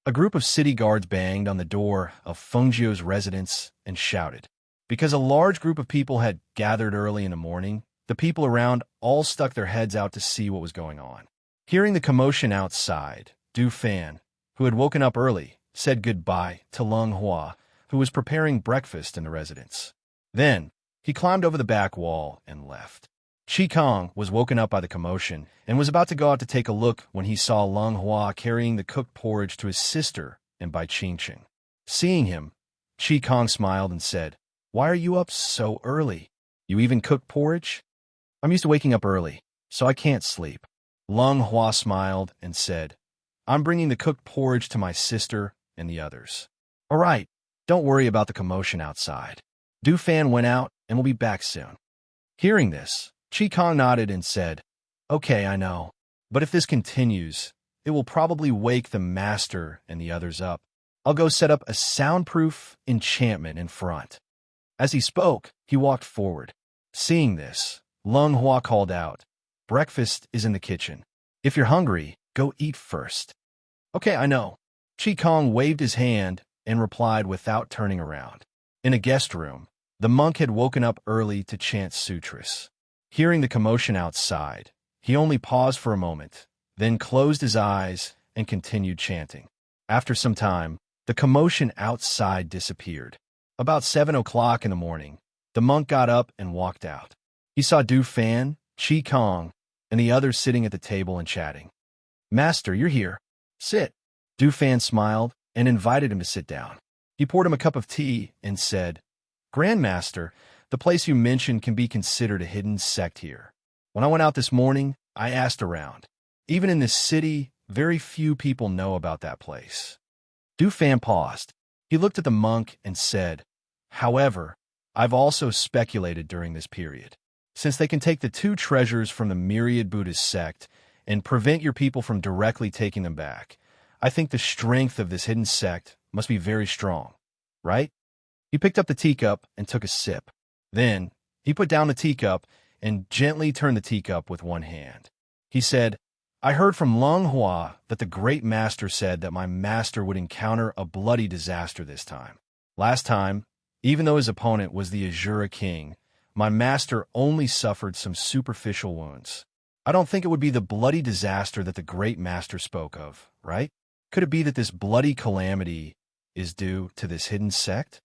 A group of city guards banged on the door of Feng Jiao's residence and shouted. Because a large group of people had gathered early in the morning, the people around all stuck their heads out to see what was going on. Hearing the commotion outside, Du Fan, who had woken up early, said goodbye to Leng Hua, who was preparing breakfast in the residence. Then, he climbed over the back wall and left. Chi Kong was woken up by the commotion and was about to go out to take a look when he saw Lung Hua carrying the cooked porridge to his sister and Bai Qingqing. Seeing him, Chi Kong smiled and said, "Why are you up so early? You even cook porridge?" "I'm used to waking up early, so I can't sleep." Lung Hua smiled and said, "I'm bringing the cooked porridge to my sister and the others." "All right, don't worry about the commotion outside. Du Fan went out and will be back soon." Hearing this, Chi Kong nodded and said, "Okay, I know. But if this continues, it will probably wake the master and the others up. I'll go set up a soundproof enchantment in front." As he spoke, he walked forward. Seeing this, Lung Hua called out, "Breakfast is in the kitchen. If you're hungry, go eat first." "Okay, I know." Chi Kong waved his hand and replied without turning around. In a guest room, the monk had woken up early to chant sutras. Hearing the commotion outside, he only paused for a moment, then closed his eyes and continued chanting. After some time, the commotion outside disappeared. About 7 o'clock in the morning, the monk got up and walked out. He saw Du Fan, Chi Kong, and the others sitting at the table and chatting. "Master, you're here. Sit." Du Fan smiled and invited him to sit down. He poured him a cup of tea and said, "Grandmaster, the place you mentioned can be considered a hidden sect here. When I went out this morning, I asked around. Even in this city, very few people know about that place." Du Fan paused. He looked at the monk and said, "However, I've also speculated during this period. Since they can take the 2 treasures from the myriad Buddhist sect and prevent your people from directly taking them back, I think the strength of this hidden sect must be very strong, right?" He picked up the teacup and took a sip. Then, he put down the teacup and gently turned the teacup with one hand. He said, "I heard from Lung Hua that the great master said that my master would encounter a bloody disaster this time. Last time, even though his opponent was the Azura King, my master only suffered some superficial wounds. I don't think it would be the bloody disaster that the great master spoke of, right? Could it be that this bloody calamity is due to this hidden sect?"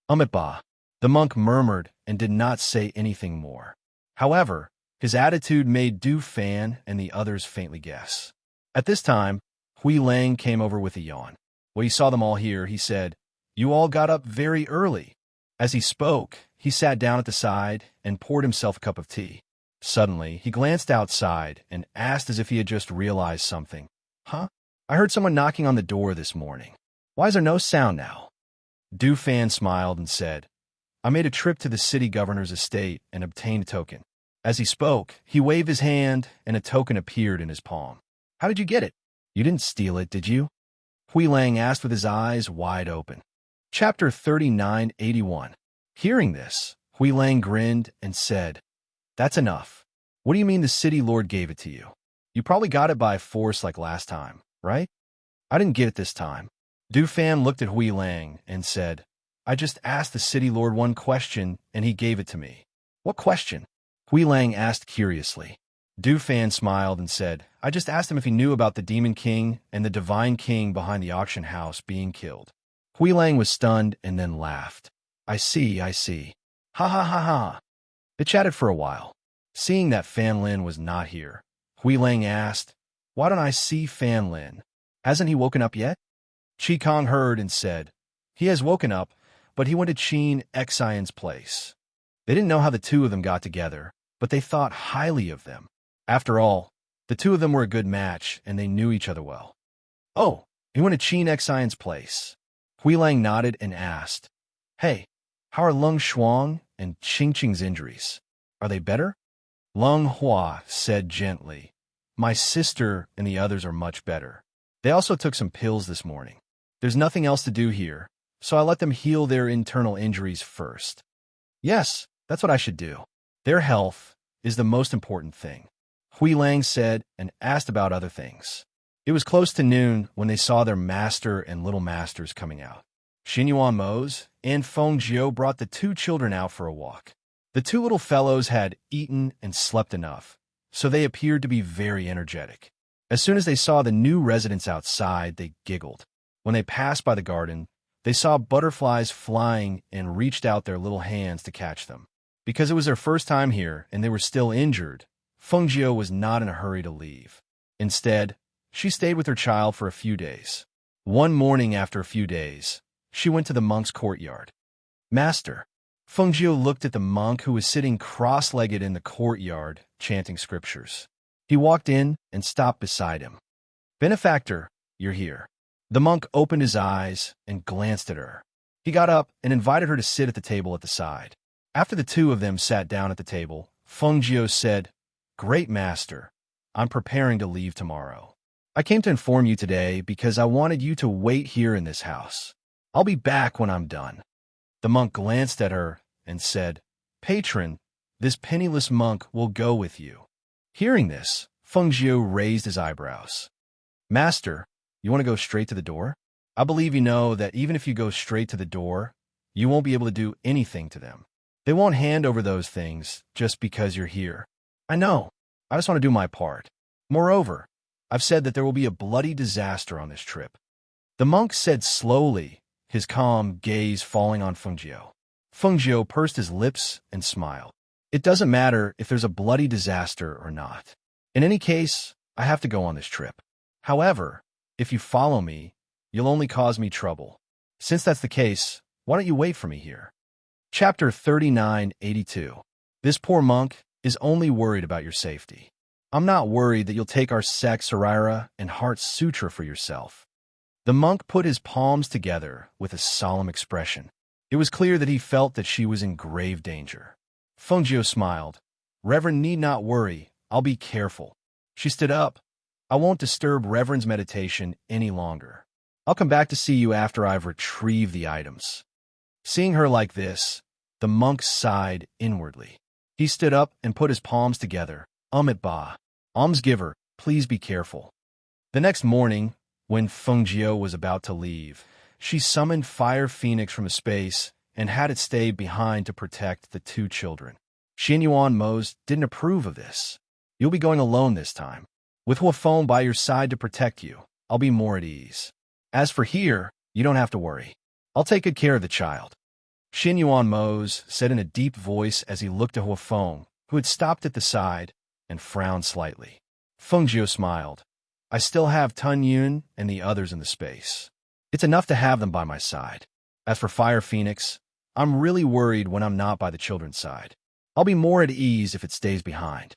"Ba," the monk murmured and did not say anything more. However, his attitude made Du Fan and the others faintly guess. At this time, Hui Lang came over with a yawn. When he saw them all here, he said, "You all got up very early." As he spoke, he sat down at the side and poured himself a cup of tea. Suddenly, he glanced outside and asked as if he had just realized something, "Huh? I heard someone knocking on the door this morning. Why is there no sound now?" Du Fan smiled and said, "I made a trip to the city governor's estate and obtained a token." As he spoke, he waved his hand and a token appeared in his palm. "How did you get it? You didn't steal it, did you?" Hui Lang asked with his eyes wide open. Chapter 3981. Hearing this, Hui Lang grinned and said, "That's enough. What do you mean the city lord gave it to you? You probably got it by force like last time, right?" "I didn't get it this time." Du Fan looked at Hui Lang and said, "I just asked the city lord one question and he gave it to me." "What question?" Hui Lang asked curiously. Du Fan smiled and said, "I just asked him if he knew about the Demon King and the Divine King behind the auction house being killed." Hui Lang was stunned and then laughed. I see. Ha ha ha ha." They chatted for a while. Seeing that Fan Lin was not here, Hui Lang asked, "Why don't I see Fan Lin? Hasn't he woken up yet?" Chi Kong heard and said, "He has woken up, but he went to Qin Xian's place." They didn't know how the 2 of them got together, but they thought highly of them. After all, the 2 of them were a good match, and they knew each other well. "Oh, he went to Qin Xian's place." Hui Lang nodded and asked, "Hey, how are Lung Shuang and Qingqing's injuries? Are they better?" Lung Hua said gently, "My sister and the others are much better. They also took some pills this morning. There's nothing else to do here, so I let them heal their internal injuries first." "Yes, that's what I should do. Their health is the most important thing," Hui Lang said and asked about other things. It was close to noon when they saw their master and little masters coming out. Xinyuan Mose and Feng Jiu brought the 2 children out for a walk. The 2 little fellows had eaten and slept enough, so they appeared to be very energetic. As soon as they saw the new residents outside, they giggled. When they passed by the garden, they saw butterflies flying and reached out their little hands to catch them. Because it was their first time here and they were still injured, Fengjiu was not in a hurry to leave. Instead, she stayed with her child for a few days. One morning after a few days, she went to the monk's courtyard. Master. Fengjiu looked at the monk who was sitting cross-legged in the courtyard, chanting scriptures. He walked in and stopped beside him. Benefactor, you're here. The monk opened his eyes and glanced at her. He got up and invited her to sit at the table at the side. After the two of them sat down at the table, Fengjiu said, Great master, I'm preparing to leave tomorrow. I came to inform you today because I wanted you to wait here in this house. I'll be back when I'm done. The monk glanced at her and said, Patron, this penniless monk will go with you. Hearing this, Fengjiu raised his eyebrows. Master, you want to go straight to the door? I believe you know that even if you go straight to the door, you won't be able to do anything to them. They won't hand over those things just because you're here. I know. I just want to do my part. Moreover, I've said that there will be a bloody disaster on this trip. The monk said slowly, his calm gaze falling on Fengjiu. Fengjiu pursed his lips and smiled. It doesn't matter if there's a bloody disaster or not. In any case, I have to go on this trip. However, if you follow me, you'll only cause me trouble. Since that's the case, why don't you wait for me here? Chapter 3982. This poor monk is only worried about your safety. I'm not worried that you'll take our Sek Sarira and Heart Sutra for yourself. The monk put his palms together with a solemn expression. It was clear that he felt that she was in grave danger. Fengjiu smiled. Reverend need not worry, I'll be careful. She stood up. I won't disturb Reverend's meditation any longer. I'll come back to see you after I've retrieved the items. Seeing her like this, the monk sighed inwardly. He stood up and put his palms together. Amit Ba, almsgiver, please be careful. The next morning, when Fengjiu was about to leave, she summoned Fire Phoenix from space and had it stay behind to protect the two children. Xinyuan Mose didn't approve of this. You'll be going alone this time. With Huafeng by your side to protect you, I'll be more at ease. As for here, you don't have to worry. I'll take good care of the child. Xinyuan Mose said in a deep voice as he looked at Huafeng, who had stopped at the side, and frowned slightly. Fengjiu smiled. I still have Tun Yun and the others in the space. It's enough to have them by my side. As for Fire Phoenix, I'm really worried when I'm not by the children's side. I'll be more at ease if it stays behind.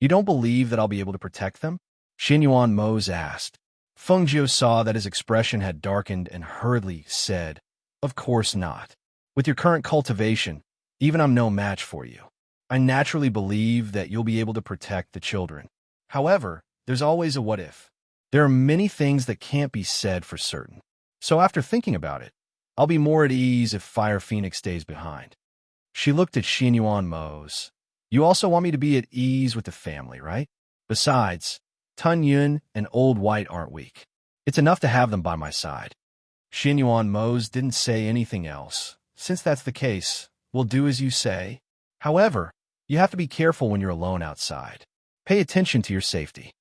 You don't believe that I'll be able to protect them? Xinyuan Mose asked. Fengjiu saw that his expression had darkened and hurriedly said, Of course not. With your current cultivation, even I'm no match for you. I naturally believe that you'll be able to protect the children. However, there's always a what if. There are many things that can't be said for certain. So after thinking about it, I'll be more at ease if Fire Phoenix stays behind. She looked at Xinyuan Mose. You also want me to be at ease with the family, right? Besides, Tun Yun and Old White aren't weak. It's enough to have them by my side. Xinyuan Mose didn't say anything else. Since that's the case, we'll do as you say. However, you have to be careful when you're alone outside. Pay attention to your safety.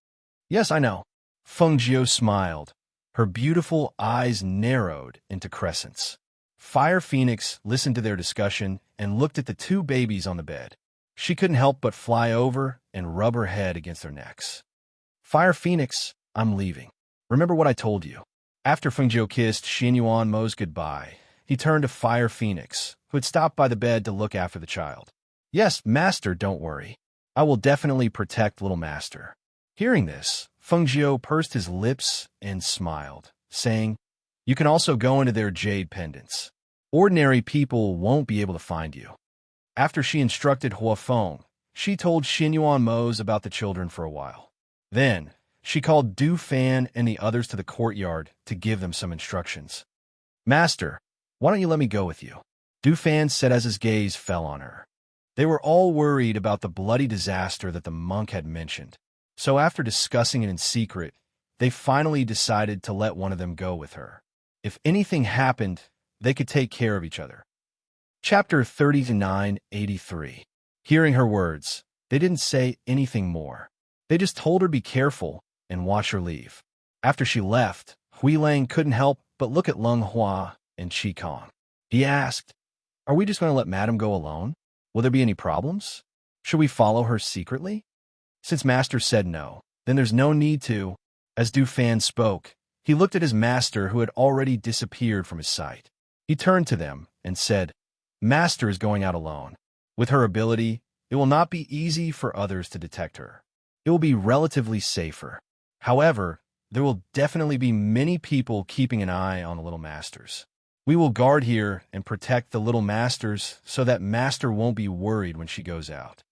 Yes, I know. Fengjiu smiled. Her beautiful eyes narrowed into crescents. Fire Phoenix listened to their discussion and looked at the two babies on the bed. She couldn't help but fly over and rub her head against their necks. Fire Phoenix, I'm leaving. Remember what I told you. After Fengjiu kissed Xinyuan Mose goodbye, he turned to Fire Phoenix, who had stopped by the bed to look after the child. Yes, Master, don't worry. I will definitely protect little Master. Hearing this, Fengjiu pursed his lips and smiled, saying, You can also go into their jade pendants. Ordinary people won't be able to find you. After she instructed Huafeng, she told Xinyuan Mose about the children for a while. Then, she called Du Fan and the others to the courtyard to give them some instructions. Master, why don't you let me go with you? Du Fan said as his gaze fell on her. They were all worried about the bloody disaster that the monk had mentioned. So after discussing it in secret, they finally decided to let one of them go with her. If anything happened, they could take care of each other. Chapter 3983. Hearing her words, they didn't say anything more. They just told her to be careful and watch her leave. After she left, Hui Lang couldn't help but look at Lung Hua and Qi Kong. He asked, Are we just going to let Madame go alone? Will there be any problems? Should we follow her secretly? Since Master said no, then there's no need to. As Du Fan spoke, he looked at his master who had already disappeared from his sight. He turned to them and said, Master is going out alone. With her ability, it will not be easy for others to detect her. It will be relatively safer. However, there will definitely be many people keeping an eye on the little masters. We will guard here and protect the little masters so that Master won't be worried when she goes out.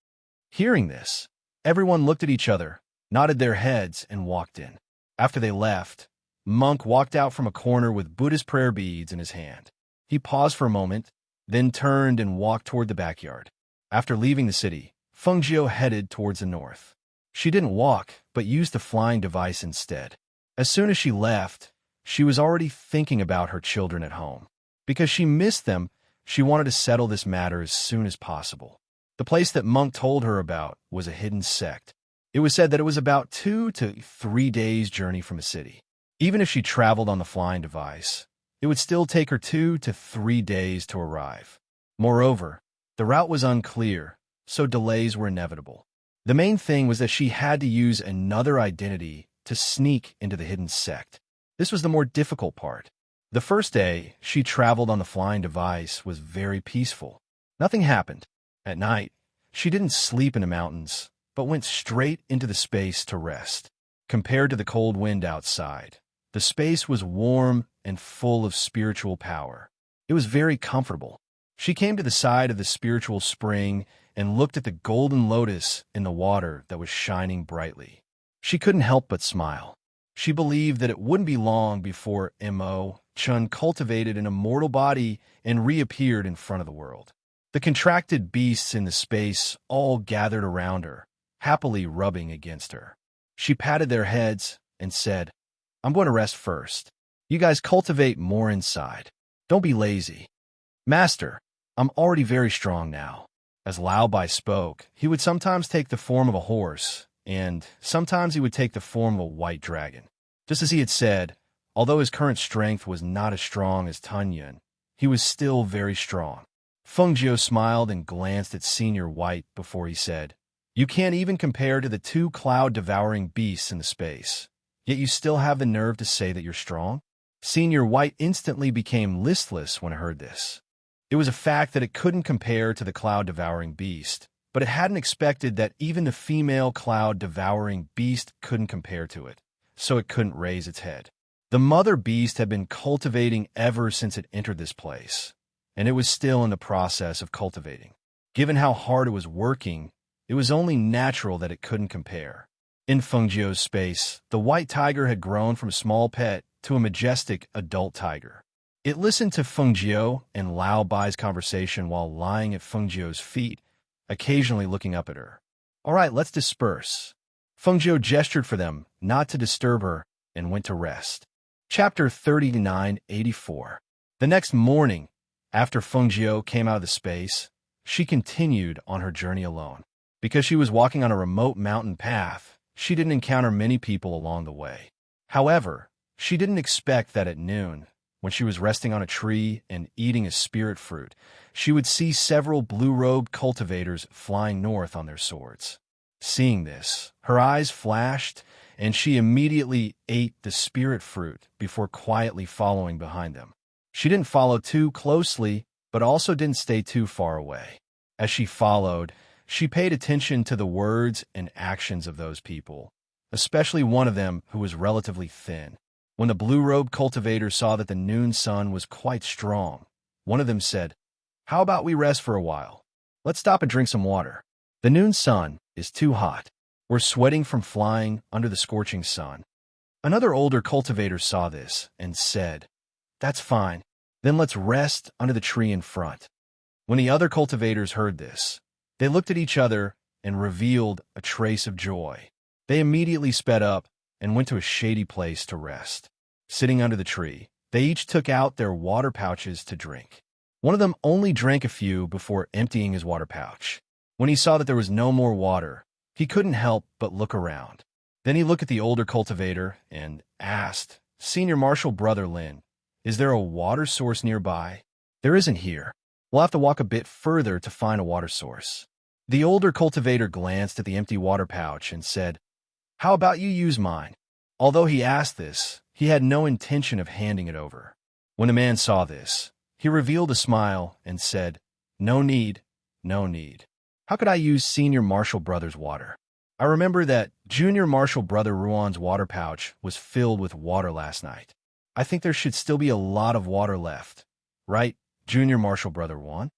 Hearing this, everyone looked at each other, nodded their heads, and walked in. After they left, Monk walked out from a corner with Buddhist prayer beads in his hand. He paused for a moment, then turned and walked toward the backyard. After leaving the city, Fengjiu headed towards the north. She didn't walk, but used the flying device instead. As soon as she left, she was already thinking about her children at home. Because she missed them, she wanted to settle this matter as soon as possible. The place that Monk told her about was a hidden sect. It was said that it was about 2 to 3 days' journey from the city. Even if she traveled on the flying device, it would still take her 2 to 3 days to arrive. Moreover, the route was unclear, so delays were inevitable. The main thing was that she had to use another identity to sneak into the hidden sect. This was the more difficult part. The first day she traveled on the flying device was very peaceful. Nothing happened. At night, she didn't sleep in the mountains, but went straight into the space to rest. Compared to the cold wind outside, the space was warm and full of spiritual power. It was very comfortable. She came to the side of the spiritual spring and looked at the golden lotus in the water that was shining brightly. She couldn't help but smile. She believed that it wouldn't be long before Mo Chun cultivated an immortal body and reappeared in front of the world. The contracted beasts in the space all gathered around her, happily rubbing against her. She patted their heads and said, I'm going to rest first. You guys cultivate more inside. Don't be lazy. Master, I'm already very strong now. As Lao Bai spoke, he would sometimes take the form of a horse, and sometimes he would take the form of a white dragon. Just as he had said, although his current strength was not as strong as Tunyan, he was still very strong. Fengjiu smiled and glanced at Senior White before he said, You can't even compare to the 2 cloud-devouring beasts in the space, yet you still have the nerve to say that you're strong? Senior White instantly became listless when it heard this. It was a fact that it couldn't compare to the cloud-devouring beast, but it hadn't expected that even the female cloud-devouring beast couldn't compare to it, so it couldn't raise its head. The mother beast had been cultivating ever since it entered this place, and it was still in the process of cultivating. Given how hard it was working, it was only natural that it couldn't compare. In Fengjiu's space, the white tiger had grown from a small pet to a majestic adult tiger. It listened to Fengjiu and Lao Bai's conversation while lying at Fengjiu's feet, occasionally looking up at her. All right, let's disperse. Fengjiu gestured for them not to disturb her and went to rest. Chapter 3984. The next morning, after Fengjiu came out of the space, she continued on her journey alone. Because she was walking on a remote mountain path, she didn't encounter many people along the way. However, she didn't expect that at noon, when she was resting on a tree and eating a spirit fruit, she would see several blue-robed cultivators flying north on their swords. Seeing this, her eyes flashed, and she immediately ate the spirit fruit before quietly following behind them. She didn't follow too closely, but also didn't stay too far away. As she followed, she paid attention to the words and actions of those people, especially one of them who was relatively thin. When the blue-robed cultivators saw that the noon sun was quite strong, one of them said, How about we rest for a while? Let's stop and drink some water. The noon sun is too hot. We're sweating from flying under the scorching sun. Another older cultivator saw this and said, That's fine. Then let's rest under the tree in front. When the other cultivators heard this, they looked at each other and revealed a trace of joy. They immediately sped up and went to a shady place to rest. Sitting under the tree, they each took out their water pouches to drink. One of them only drank a few before emptying his water pouch. When he saw that there was no more water, he couldn't help but look around. Then he looked at the older cultivator and asked, Senior Marshal Brother Lin, is there a water source nearby? There isn't here. We'll have to walk a bit further to find a water source. The older cultivator glanced at the empty water pouch and said, "How about you use mine?" Although he asked this, he had no intention of handing it over. When the man saw this, he revealed a smile and said, "No need, no need. How could I use Senior Marshall Brothers' water? I remember that Junior Marshall Brother Ruan's water pouch was filled with water last night. I think there should still be a lot of water left. Right, Junior Marshall Brother Ruan?"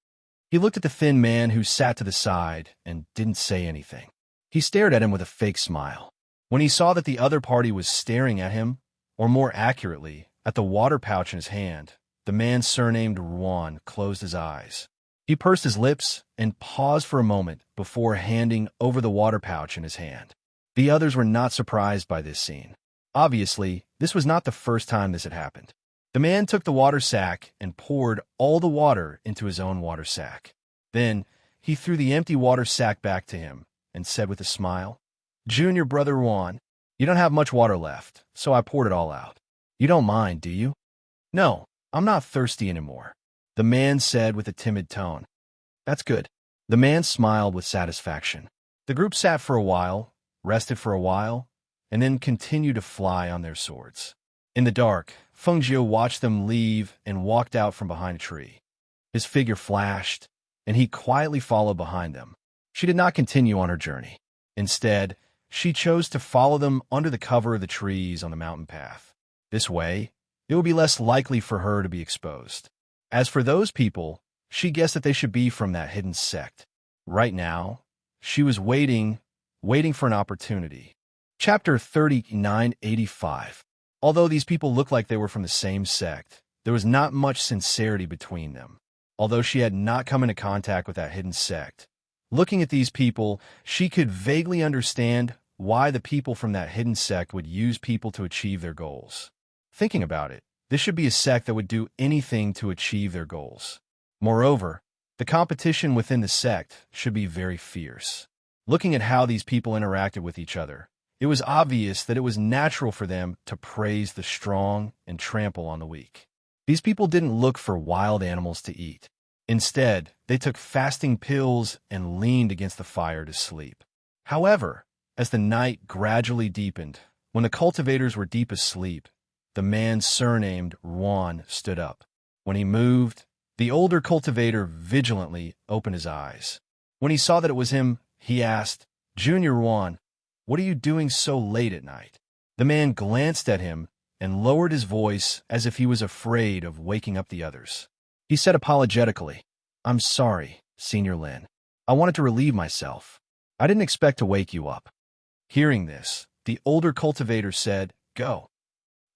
He looked at the thin man who sat to the side and didn't say anything. He stared at him with a fake smile. When he saw that the other party was staring at him, or more accurately, at the water pouch in his hand, the man surnamed Ruan closed his eyes. He pursed his lips and paused for a moment before handing over the water pouch in his hand. The others were not surprised by this scene. Obviously, this was not the first time this had happened. The man took the water sack and poured all the water into his own water sack. Then, he threw the empty water sack back to him and said with a smile, "Junior Brother Ruan, you don't have much water left, so I poured it all out. You don't mind, do you?" "No, I'm not thirsty anymore," the man said with a timid tone. "That's good." The man smiled with satisfaction. The group sat for a while, rested for a while, and then continued to fly on their swords. In the dark, Fengjiu watched them leave and walked out from behind a tree. His figure flashed, and he quietly followed behind them. She did not continue on her journey. Instead, she chose to follow them under the cover of the trees on the mountain path. This way, it would be less likely for her to be exposed. As for those people, she guessed that they should be from that hidden sect. Right now, she was waiting for an opportunity. Chapter 3985. Although these people looked like they were from the same sect, there was not much sincerity between them. Although she had not come into contact with that hidden sect, looking at these people, she could vaguely understand why the people from that hidden sect would use people to achieve their goals. Thinking about it, this should be a sect that would do anything to achieve their goals. Moreover, the competition within the sect should be very fierce. Looking at how these people interacted with each other, it was obvious that it was natural for them to praise the strong and trample on the weak. These people didn't look for wild animals to eat. Instead, they took fasting pills and leaned against the fire to sleep. However, as the night gradually deepened, when the cultivators were deep asleep, the man surnamed Ruan stood up. When he moved, the older cultivator vigilantly opened his eyes. When he saw that it was him, he asked, "Junior Ruan, what are you doing so late at night?" The man glanced at him and lowered his voice as if he was afraid of waking up the others. He said apologetically, "I'm sorry, Senior Lin. I wanted to relieve myself. I didn't expect to wake you up." Hearing this, the older cultivator said, "Go."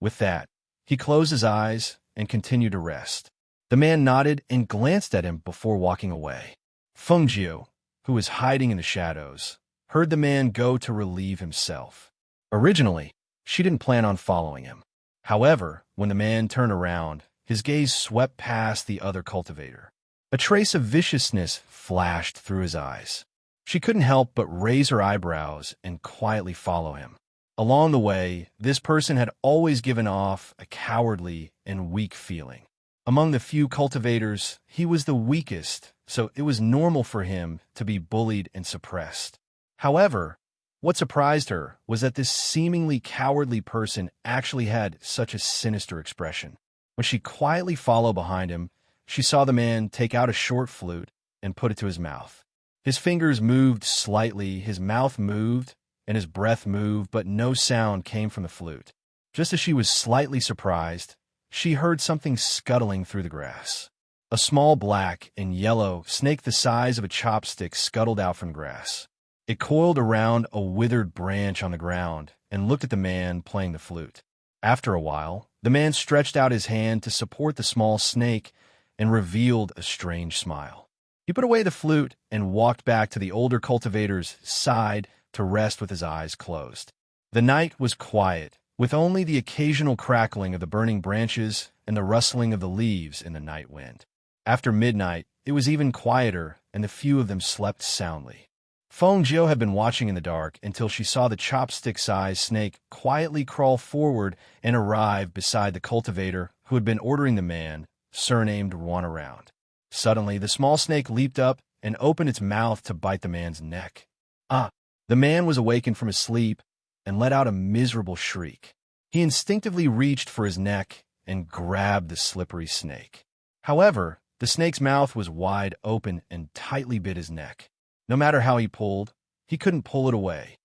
With that, he closed his eyes and continued to rest. The man nodded and glanced at him before walking away. Fengjiu, who was hiding in the shadows, heard the man go to relieve himself. Originally, she didn't plan on following him. However, when the man turned around, his gaze swept past the other cultivator. A trace of viciousness flashed through his eyes. She couldn't help but raise her eyebrows and quietly follow him. Along the way, this person had always given off a cowardly and weak feeling. Among the few cultivators, he was the weakest, so it was normal for him to be bullied and suppressed. However, what surprised her was that this seemingly cowardly person actually had such a sinister expression. When she quietly followed behind him, she saw the man take out a short flute and put it to his mouth. His fingers moved slightly, his mouth moved, and his breath moved, but no sound came from the flute. Just as she was slightly surprised, she heard something scuttling through the grass. A small black and yellow snake the size of a chopstick scuttled out from grass. It coiled around a withered branch on the ground and looked at the man playing the flute. After a while, the man stretched out his hand to support the small snake and revealed a strange smile. He put away the flute and walked back to the older cultivator's side to rest with his eyes closed. The night was quiet, with only the occasional crackling of the burning branches and the rustling of the leaves in the night wind. After midnight, it was even quieter, and the few of them slept soundly. Fengjiu had been watching in the dark until she saw the chopstick-sized snake quietly crawl forward and arrive beside the cultivator who had been ordering the man, surnamed Ruan, around. Suddenly, the small snake leaped up and opened its mouth to bite the man's neck. Ah! The man was awakened from his sleep and let out a miserable shriek. He instinctively reached for his neck and grabbed the slippery snake. However, the snake's mouth was wide open and tightly bit his neck. No matter how he pulled, he couldn't pull it away.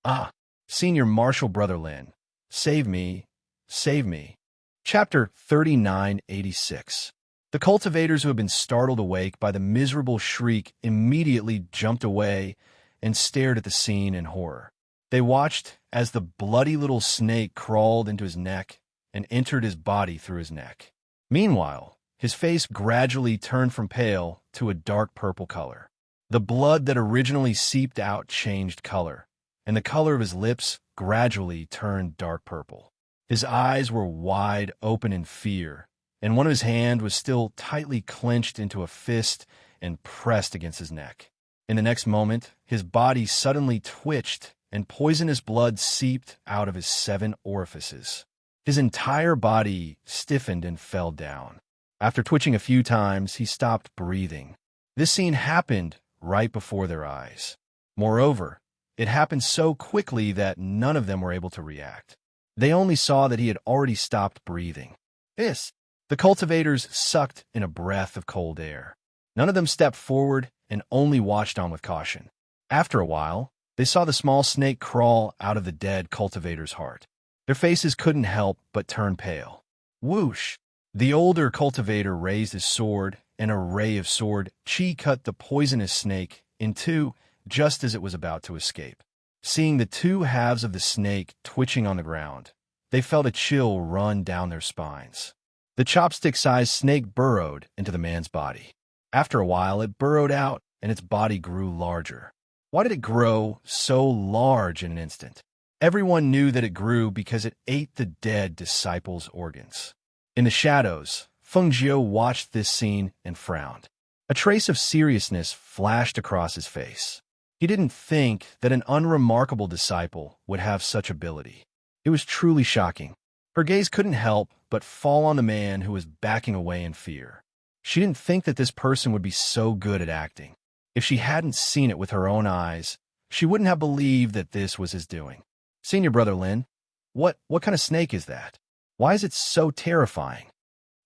Ah! Senior Marshal Brother Lin, save me, save me. Chapter 3986. The cultivators who had been startled awake by the miserable shriek immediately jumped away and stared at the scene in horror. They watched as the bloody little snake crawled into his neck and entered his body through his neck. Meanwhile, his face gradually turned from pale to a dark purple color. The blood that originally seeped out changed color, and the color of his lips gradually turned dark purple. His eyes were wide open in fear, and one of his hands was still tightly clenched into a fist and pressed against his neck. In the next moment, his body suddenly twitched and poisonous blood seeped out of his 7 orifices. His entire body stiffened and fell down. After twitching a few times, he stopped breathing. This scene happened right before their eyes. Moreover, it happened so quickly that none of them were able to react. They only saw that he had already stopped breathing. The cultivators sucked in a breath of cold air. None of them stepped forward and only watched on with caution. After a while, they saw the small snake crawl out of the dead cultivator's heart. Their faces couldn't help but turn pale. Whoosh! The older cultivator raised his sword, and a ray of sword chi cut the poisonous snake in two just as it was about to escape. Seeing the 2 halves of the snake twitching on the ground, they felt a chill run down their spines. The chopstick-sized snake burrowed into the man's body. After a while, it burrowed out, and its body grew larger. Why did it grow so large in an instant? Everyone knew that it grew because it ate the dead disciples' organs. In the shadows, Feng Jiu watched this scene and frowned. A trace of seriousness flashed across his face. He didn't think that an unremarkable disciple would have such ability. It was truly shocking. Her gaze couldn't help but fall on the man who was backing away in fear. She didn't think that this person would be so good at acting. If she hadn't seen it with her own eyes, she wouldn't have believed that this was his doing. Senior Brother Lin, what kind of snake is that? Why is it so terrifying?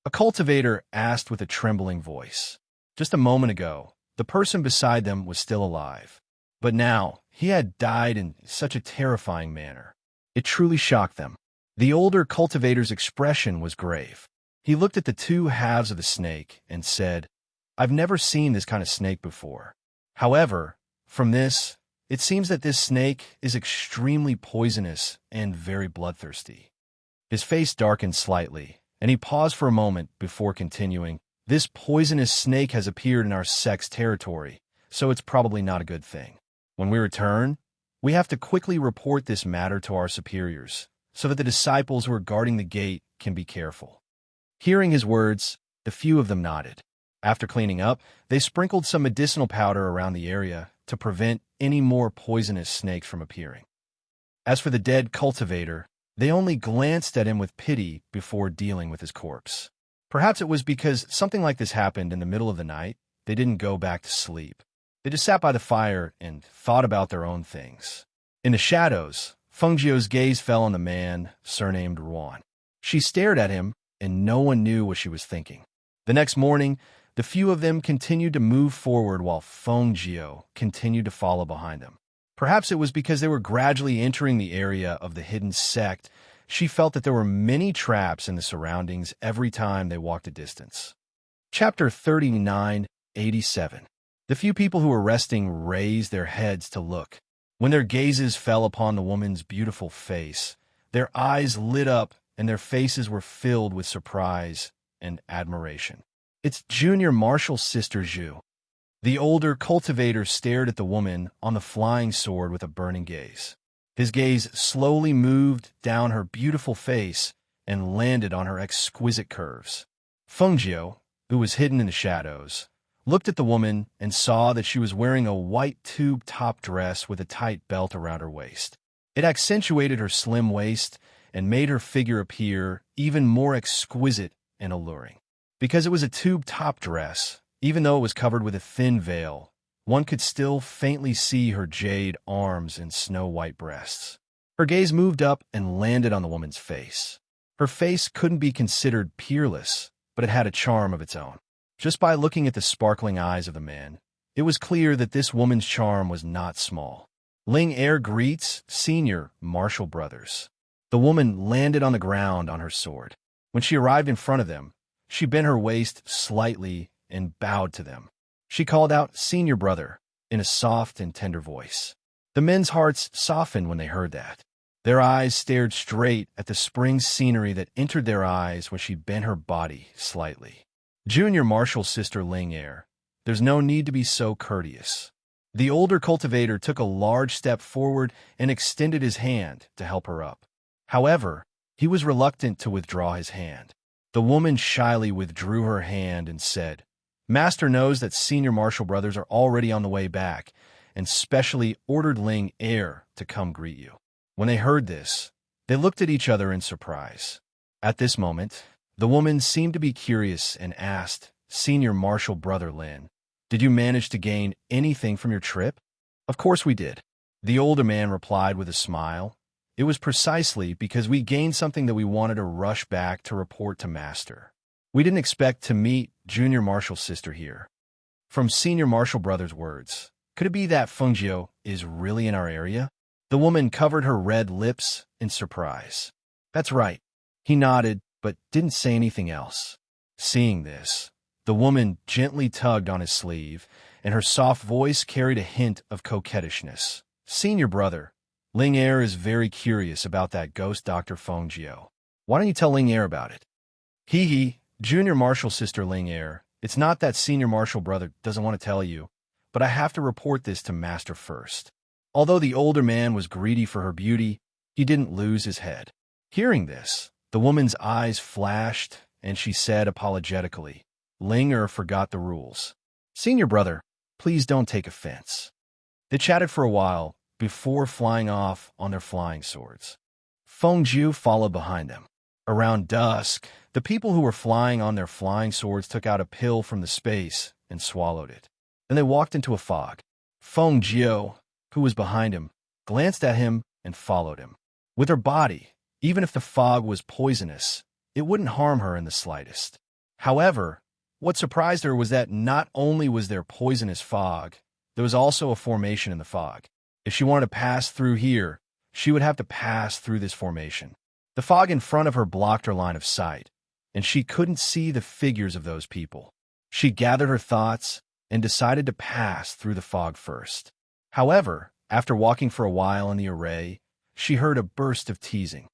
A cultivator asked with a trembling voice. Just a moment ago, the person beside them was still alive. But now, he had died in such a terrifying manner. It truly shocked them. The older cultivator's expression was grave. He looked at the 2 halves of the snake and said, "I've never seen this kind of snake before. However, from this, it seems that this snake is extremely poisonous and very bloodthirsty." His face darkened slightly, and he paused for a moment before continuing, "This poisonous snake has appeared in our sect's territory, so it's probably not a good thing. When we return, we have to quickly report this matter to our superiors, so that the disciples who are guarding the gate can be careful." Hearing his words, the few of them nodded. After cleaning up, they sprinkled some medicinal powder around the area to prevent any more poisonous snakes from appearing. As for the dead cultivator, they only glanced at him with pity before dealing with his corpse. Perhaps it was because something like this happened in the middle of the night, they didn't go back to sleep. They just sat by the fire and thought about their own things. In the shadows, Feng Jiu's gaze fell on the man surnamed Ruan. She stared at him, and no one knew what she was thinking. The next morning, the few of them continued to move forward while Feng Jiu continued to follow behind them. Perhaps it was because they were gradually entering the area of the hidden sect. She felt that there were many traps in the surroundings every time they walked a distance. Chapter 3987. The few people who were resting raised their heads to look. When their gazes fell upon the woman's beautiful face, their eyes lit up and their faces were filled with surprise and admiration. "It's Junior Marshal's sister Zhu." The older cultivator stared at the woman on the flying sword with a burning gaze. His gaze slowly moved down her beautiful face and landed on her exquisite curves. Feng Jiu, who was hidden in the shadows, looked at the woman and saw that she was wearing a white tube-top dress with a tight belt around her waist. It accentuated her slim waist and made her figure appear even more exquisite and alluring. Because it was a tube-top dress, Even though it was covered with a thin veil, one could still faintly see her jade arms and snow-white breasts. Her gaze moved up and landed on the woman's face. Her face couldn't be considered peerless, but it had a charm of its own. Just by looking at the sparkling eyes of the man, it was clear that this woman's charm was not small. Ling Er greets Senior Marshall Brothers. The woman landed on the ground on her sword. When she arrived in front of them, she bent her waist slightly and bowed to them. She called out, "Senior brother," in a soft and tender voice. The men's hearts softened when they heard that. Their eyes stared straight at the spring scenery that entered their eyes when she bent her body slightly. "Junior Marshall's sister Ling Er, there's no need to be so courteous." The older cultivator took a large step forward and extended his hand to help her up. However, he was reluctant to withdraw his hand. The woman shyly withdrew her hand and said, "Master knows that Senior Marshall Brothers are already on the way back, and specially ordered Ling Er to come greet you." When they heard this, they looked at each other in surprise. At this moment, the woman seemed to be curious and asked, "Senior Marshall Brother Lin, did you manage to gain anything from your trip?" "Of course we did," the older man replied with a smile. "It was precisely because we gained something that we wanted to rush back to report to Master. We didn't expect to meet Junior Marshall's sister here." From Senior Marshall Brothers' words, could it be that Fengjiu is really in our area? The woman covered her red lips in surprise. "That's right." He nodded, but didn't say anything else. Seeing this, the woman gently tugged on his sleeve, and her soft voice carried a hint of coquettishness. "Senior brother, Ling Er is very curious about that ghost Dr. Fengjiu. Why don't you tell Ling Er about it?" "Hee, Junior Marshall's sister Ling Er, it's not that Senior Marshall brother doesn't want to tell you, but I have to report this to Master first." Although the older man was greedy for her beauty, he didn't lose his head. Hearing this, the woman's eyes flashed, and she said apologetically, "Ling Er forgot the rules. Senior brother, please don't take offense." They chatted for a while before flying off on their flying swords. Fengjiu followed behind them. Around dusk, the people who were flying on their flying swords took out a pill from the space and swallowed it. Then they walked into a fog. Fengjiu, who was behind him, glanced at him and followed him. With her body, even if the fog was poisonous, it wouldn't harm her in the slightest. However, what surprised her was that not only was there poisonous fog, there was also a formation in the fog. If she wanted to pass through here, she would have to pass through this formation. The fog in front of her blocked her line of sight, and she couldn't see the figures of those people. She gathered her thoughts and decided to pass through the fog first. However, after walking for a while in the array, she heard a burst of teasing.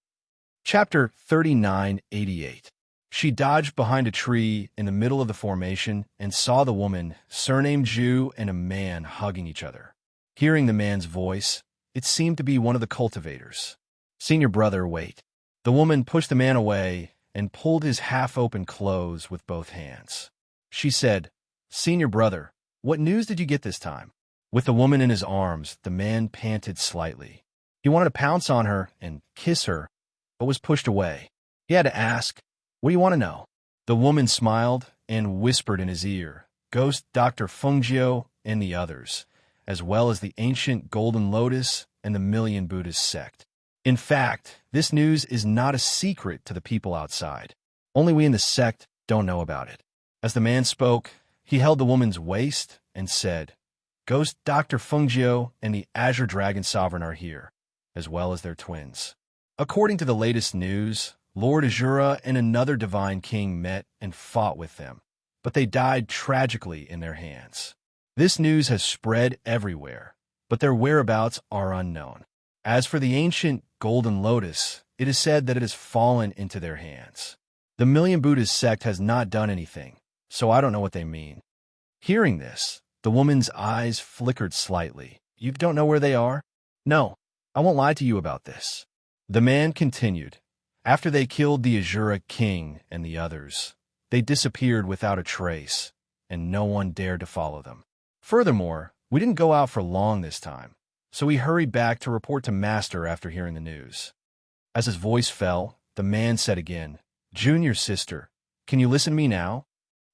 Chapter 3988. She dodged behind a tree in the middle of the formation and saw the woman, surnamed Zhu, and a man hugging each other. Hearing the man's voice, it seemed to be one of the cultivators. "Senior brother, wait." The woman pushed the man away and pulled his half-open clothes with both hands. She said, "Senior brother, what news did you get this time?" With the woman in his arms, the man panted slightly. He wanted to pounce on her and kiss her, but was pushed away. He had to ask, "What do you want to know?" The woman smiled and whispered in his ear, "Ghost Dr. Fengjiu and the others, as well as the ancient Golden Lotus and the Million Buddhist sect. In fact, this news is not a secret to the people outside. Only we in the sect don't know about it." As the man spoke, he held the woman's waist and said, "Ghost Dr. Fengjiu and the Azure Dragon Sovereign are here, as well as their twins." According to the latest news, Lord Azura and another divine king met and fought with them, but they died tragically in their hands. This news has spread everywhere, but their whereabouts are unknown. As for the ancient Golden Lotus, it is said that it has fallen into their hands. The Million Buddhist sect has not done anything, so I don't know what they mean. Hearing this, the woman's eyes flickered slightly. "You don't know where they are?" "No, I won't lie to you about this." The man continued, "After they killed the Azura king and the others, they disappeared without a trace, and no one dared to follow them. Furthermore, we didn't go out for long this time, so we hurried back to report to Master after hearing the news." As his voice fell, the man said again, "Junior sister, can you listen to me now?"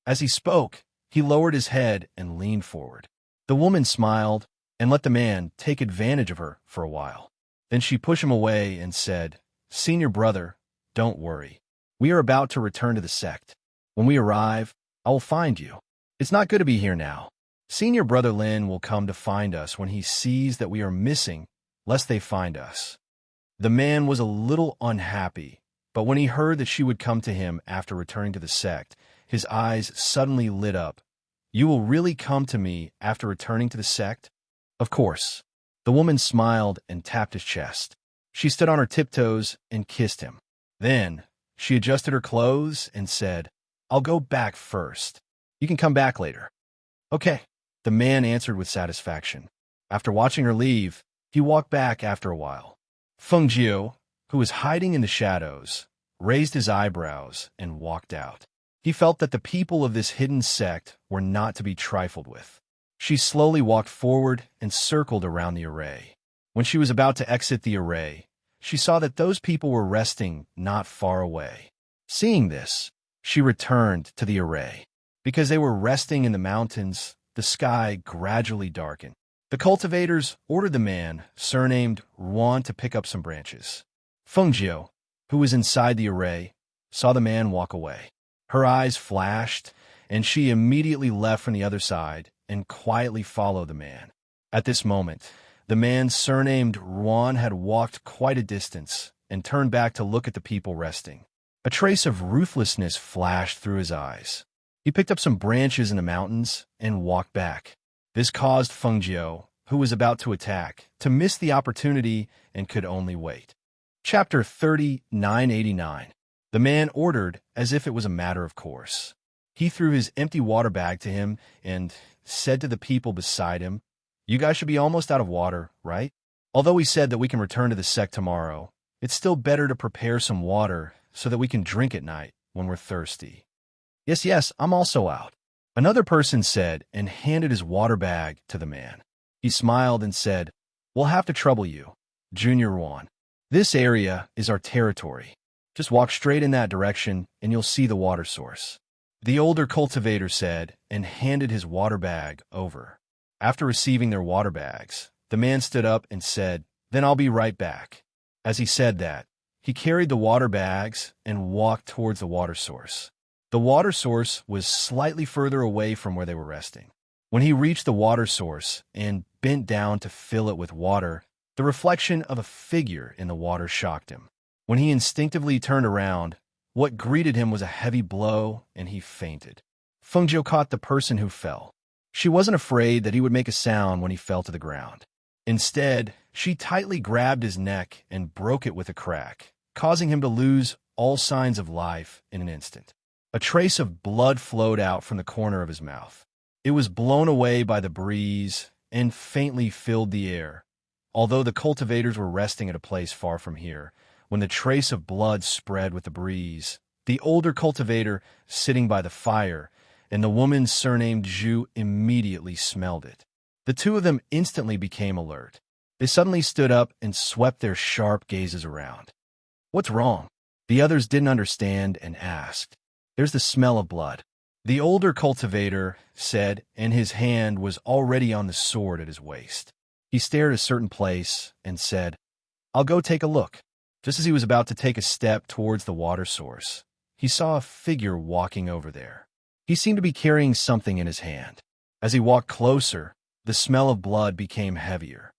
As he spoke, He lowered his head and leaned forward. The woman smiled and let the man take advantage of her for a while. Then she pushed him away and said, "Senior brother, don't worry. We are about to return to the sect. When we arrive, I will find you. It's not good to be here now. Senior brother Lin will come to find us when he sees that we are missing, lest they find us." The man was a little unhappy, but when he heard that she would come to him after returning to the sect, his eyes suddenly lit up. "You will really come to me after returning to the sect?" "Of course." The woman smiled and tapped his chest. She stood on her tiptoes and kissed him. Then she adjusted her clothes and said, "I'll go back first. You can come back later." "Okay," the man answered with satisfaction. After watching her leave, he walked back after a while. Feng Jiu, who was hiding in the shadows, raised his eyebrows and walked out. He felt that the people of this hidden sect were not to be trifled with. She slowly walked forward and circled around the array. When she was about to exit the array, she saw that those people were resting not far away. Seeing this, she returned to the array. Because they were resting in the mountains, the sky gradually darkened. The cultivators ordered the man, surnamed Ruan, to pick up some branches. Feng Jiu, who was inside the array, saw the man walk away. Her eyes flashed, and she immediately left from the other side and quietly followed the man. At this moment, the man surnamed Ruan had walked quite a distance and turned back to look at the people resting. A trace of ruthlessness flashed through his eyes. He picked up some branches in the mountains and walked back. This caused Feng Jiu, who was about to attack, to miss the opportunity and could only wait. Chapter 3989. The man ordered as if it was a matter of course. He threw his empty water bag to him and said to the people beside him, "You guys should be almost out of water, right? Although we said that we can return to the sect tomorrow, it's still better to prepare some water so that we can drink at night when we're thirsty." Yes, I'm also out," another person said and handed his water bag to the man. He smiled and said, "We'll have to trouble you, Junior Ruan. This area is our territory. Just walk straight in that direction and you'll see the water source." The older cultivator said and handed his water bag over. After receiving their water bags, the man stood up and said, "Then I'll be right back." As he said that, he carried the water bags and walked towards the water source. The water source was slightly further away from where they were resting. When he reached the water source and bent down to fill it with water, the reflection of a figure in the water shocked him. When he instinctively turned around, what greeted him was a heavy blow, and he fainted. Feng Jiu caught the person who fell. She wasn't afraid that he would make a sound when he fell to the ground. Instead, she tightly grabbed his neck and broke it with a crack, causing him to lose all signs of life in an instant. A trace of blood flowed out from the corner of his mouth. It was blown away by the breeze and faintly filled the air. Although the cultivators were resting at a place far from here, when the trace of blood spread with the breeze, the older cultivator sitting by the fire and the woman surnamed Zhu immediately smelled it. The two of them instantly became alert. They suddenly stood up and swept their sharp gazes around. "What's wrong?" The others didn't understand and asked. "There's the smell of blood," the older cultivator said, and his hand was already on the sword at his waist. He stared at a certain place and said, "I'll go take a look." Just as he was about to take a step towards the water source, he saw a figure walking over there. He seemed to be carrying something in his hand. As he walked closer, the smell of blood became heavier.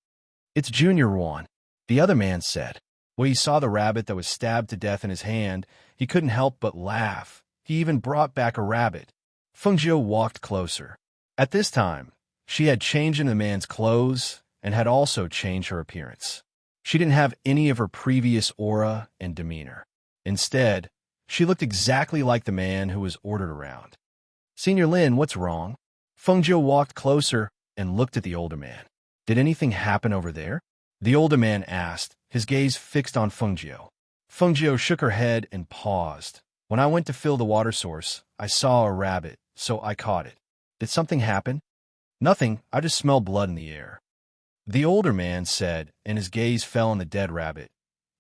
"It's Junior Ruan," the other man said. When he saw the rabbit that was stabbed to death in his hand, he couldn't help but laugh. He even brought back a rabbit. Feng Jiu walked closer. At this time, she had changed into the man's clothes and had also changed her appearance. She didn't have any of her previous aura and demeanor. Instead, she looked exactly like the man who was ordered around. "Senior Lin, what's wrong?" Feng Jiu walked closer and looked at the older man. "Did anything happen over there?" the older man asked, his gaze fixed on Feng Jiu. Feng Jiu shook her head and paused. "When I went to fill the water source, I saw a rabbit, so I caught it. Did something happen?" "Nothing, I just smelled blood in the air," the older man said, and his gaze fell on the dead rabbit,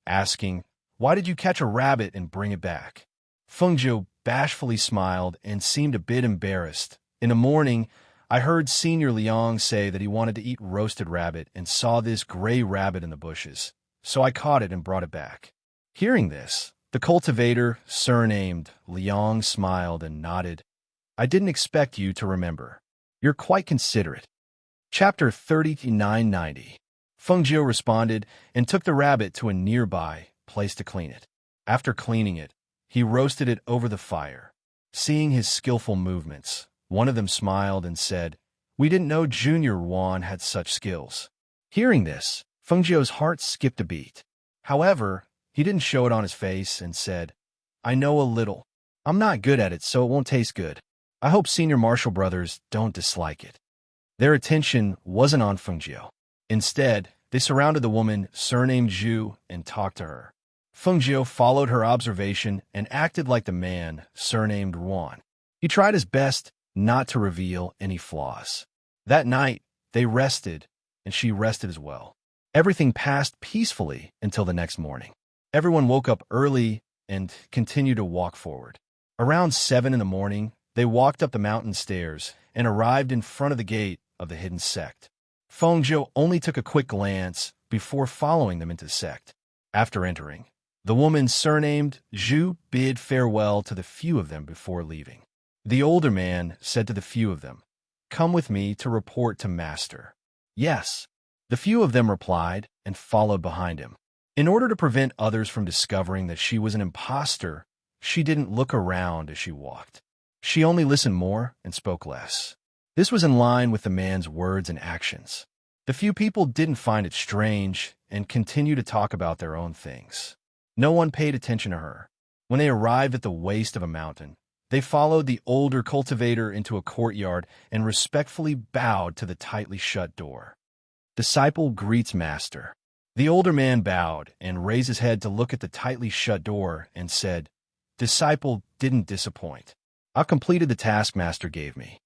asking, "Why did you catch a rabbit and bring it back?" Feng Jiu bashfully smiled and seemed a bit embarrassed, In the morning, I heard Senior Liang say that he wanted to eat roasted rabbit and saw this gray rabbit in the bushes, so I caught it and brought it back. Hearing this, the cultivator, surnamed Liang, smiled and nodded. I didn't expect you to remember. You're quite considerate. Chapter 3990. Feng Jiu responded and took the rabbit to a nearby place to clean it. After cleaning it, he roasted it over the fire. Seeing his skillful movements, one of them smiled and said, "We didn't know Junior Yuan had such skills." Hearing this, Feng Jiu's heart skipped a beat. However, he didn't show it on his face and said, "I know a little. I'm not good at it, so it won't taste good. I hope Senior Marshall brothers don't dislike it." Their attention wasn't on Feng Jiu. Instead, they surrounded the woman, surnamed Zhu, and talked to her. Feng Jiu followed her observation and acted like the man, surnamed Yuan. He tried his best not to reveal any flaws. That night, they rested, and she rested as well. Everything passed peacefully until the next morning. Everyone woke up early and continued to walk forward. Around 7 in the morning, they walked up the mountain stairs and arrived in front of the gate of the hidden sect. Feng Jiu only took a quick glance before following them into the sect. After entering, the woman surnamed Zhu bid farewell to the few of them before leaving. The older man said to the few of them, "Come with me to report to Master." "Yes." The few of them replied and followed behind him. In order to prevent others from discovering that she was an imposter, she didn't look around as she walked. She only listened more and spoke less. This was in line with the man's words and actions. The few people didn't find it strange and continued to talk about their own things. No one paid attention to her. When they arrived at the waist of a mountain, they followed the older cultivator into a courtyard and respectfully bowed to the tightly shut door. Disciple greets master. The older man bowed and raised his head to look at the tightly shut door and said, "Disciple didn't disappoint. I've completed the task master gave me.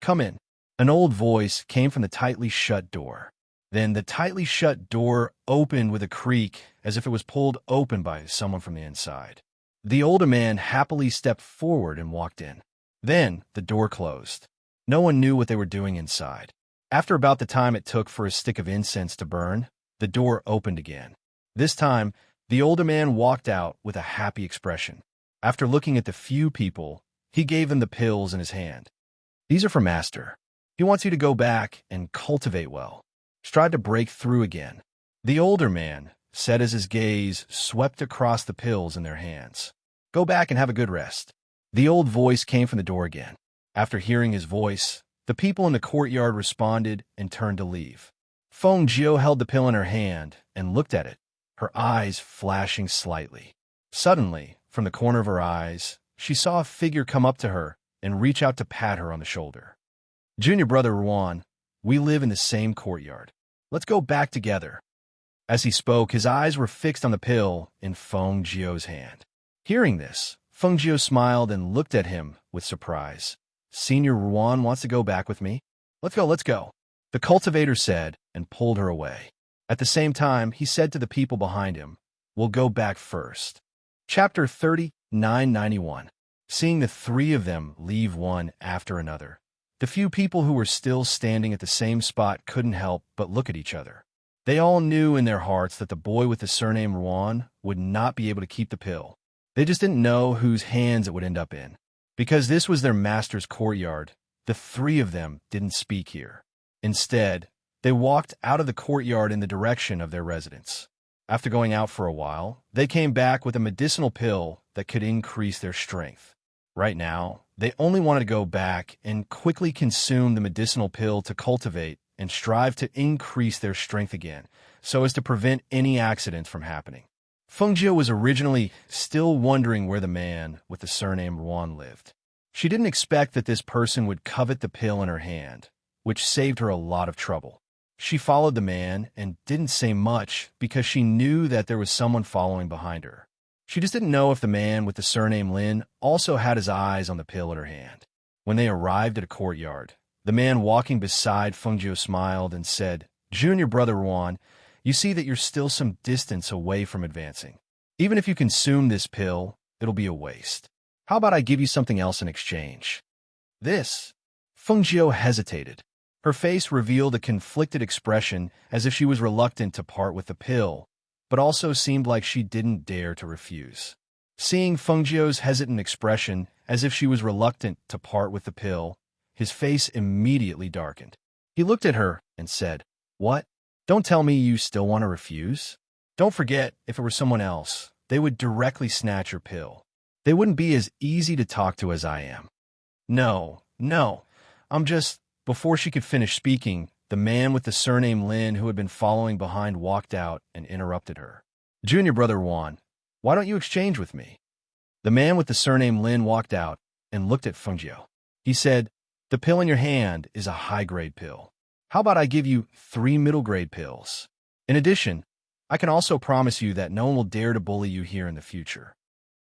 Come in." An old voice came from the tightly shut door. Then the tightly shut door opened with a creak as if it was pulled open by someone from the inside. The older man happily stepped forward and walked in. Then the door closed. No one knew what they were doing inside. After about the time it took for a stick of incense to burn, the door opened again. This time, the older man walked out with a happy expression. After looking at the few people, he gave them the pills in his hand. "These are for Master. He wants you to go back and cultivate well. Strive to break through again." The older man said as his gaze swept across the pills in their hands. "Go back and have a good rest." The old voice came from the door again. After hearing his voice, the people in the courtyard responded and turned to leave. Feng Jiu held the pill in her hand and looked at it, her eyes flashing slightly. Suddenly, from the corner of her eyes, she saw a figure come up to her and reach out to pat her on the shoulder. "Junior brother Yuan, we live in the same courtyard. Let's go back together." As he spoke, his eyes were fixed on the pill in Feng Jiu's hand. Hearing this, Feng Jiu smiled and looked at him with surprise. "Senior Yuan wants to go back with me? Let's go, let's go," the cultivator said and pulled her away. At the same time, he said to the people behind him, "We'll go back first." Chapter 3991. Seeing the three of them leave one after another, the few people who were still standing at the same spot couldn't help but look at each other. They all knew in their hearts that the boy with the surname Yuan would not be able to keep the pill. They just didn't know whose hands it would end up in. Because this was their master's courtyard, the three of them didn't speak here. Instead, they walked out of the courtyard in the direction of their residence. After going out for a while, they came back with a medicinal pill that could increase their strength. Right now, they only wanted to go back and quickly consume the medicinal pill to cultivate and strive to increase their strength again, so as to prevent any accidents from happening. Feng Jiu was originally still wondering where the man with the surname Yuan lived. She didn't expect that this person would covet the pill in her hand, which saved her a lot of trouble. She followed the man and didn't say much because she knew that there was someone following behind her. She just didn't know if the man with the surname Lin also had his eyes on the pill in her hand. When they arrived at a courtyard, the man walking beside Feng Jiu smiled and said, "Junior brother Yuan, you see that you're still some distance away from advancing. Even if you consume this pill, it'll be a waste. How about I give you something else in exchange?" This. Fengjiu hesitated. Her face revealed a conflicted expression, as if she was reluctant to part with the pill, but also seemed like she didn't dare to refuse. Seeing Fengjiu's hesitant expression, as if she was reluctant to part with the pill, his face immediately darkened. He looked at her and said, "What? Don't tell me you still want to refuse? Don't forget, if it were someone else, they would directly snatch your pill. They wouldn't be as easy to talk to as I am." No, I'm just... Before she could finish speaking, the man with the surname Lin who had been following behind walked out and interrupted her. "Junior brother Juan, why don't you exchange with me?" The man with the surname Lin walked out and looked at Fengjiu. He said, "The pill in your hand is a high-grade pill. How about I give you 3 middle-grade pills? In addition, I can also promise you that no one will dare to bully you here in the future."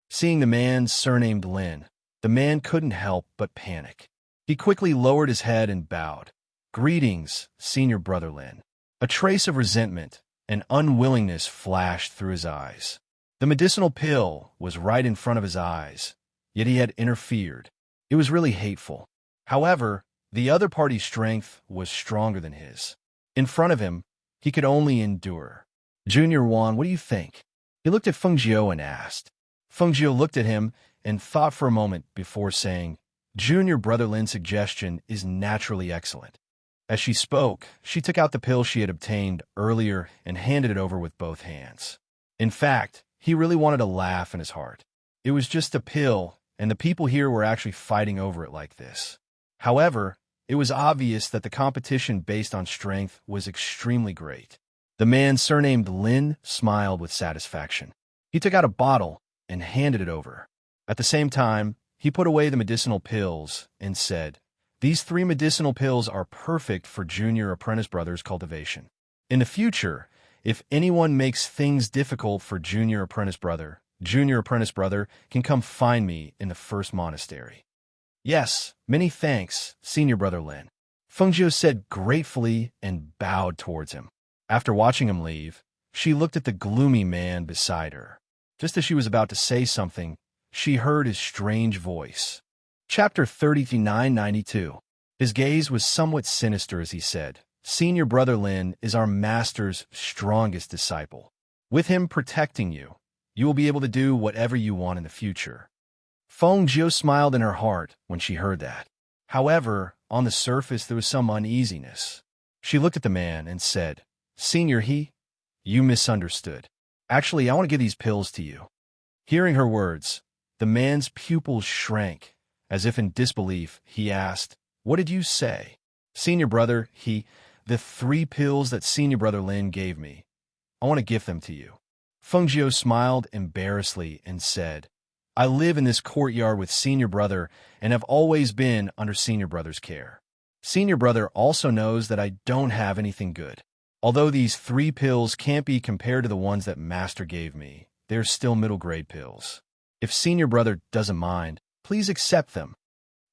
Seeing the man surnamed Lin, the man couldn't help but panic. He quickly lowered his head and bowed. "Greetings, senior brother Lin." A trace of resentment and unwillingness flashed through his eyes. The medicinal pill was right in front of his eyes, yet he had interfered. It was really hateful. However, the other party's strength was stronger than his. In front of him, he could only endure. "Junior Juan, what do you think?" He looked at Fengjiu and asked. Fengjiu looked at him and thought for a moment before saying, "Junior brother Lin's suggestion is naturally excellent." As she spoke, she took out the pill she had obtained earlier and handed it over with both hands. In fact, he really wanted to laugh in his heart. It was just a pill, and the people here were actually fighting over it like this. However, it was obvious that the competition based on strength was extremely great. The man surnamed Lin smiled with satisfaction. He took out a bottle and handed it over. At the same time, he put away the medicinal pills and said, "These 3 medicinal pills are perfect for junior apprentice brothers' cultivation. In the future, if anyone makes things difficult for junior apprentice brother can come find me in the first monastery." "Yes, many thanks, senior brother Lin," Fengjiu said gratefully and bowed towards him. After watching him leave, she looked at the gloomy man beside her. Just as she was about to say something, she heard his strange voice. Chapter 3992. His gaze was somewhat sinister as he said, "Senior brother Lin is our master's strongest disciple. With him protecting you, you will be able to do whatever you want in the future." Fengjiu smiled in her heart when she heard that. However, on the surface there was some uneasiness. She looked at the man and said, "Senior you misunderstood. Actually, I want to give these pills to you." Hearing her words, the man's pupils shrank. As if in disbelief, he asked, "What did you say?" "Senior brother, the 3 pills that senior brother Lin gave me. I want to give them to you." Fengjiu smiled embarrassedly and said, "I live in this courtyard with senior brother and have always been under senior brother's care. Senior brother also knows that I don't have anything good. Although these 3 pills can't be compared to the ones that master gave me, they're still middle-grade pills. If senior brother doesn't mind, please accept them."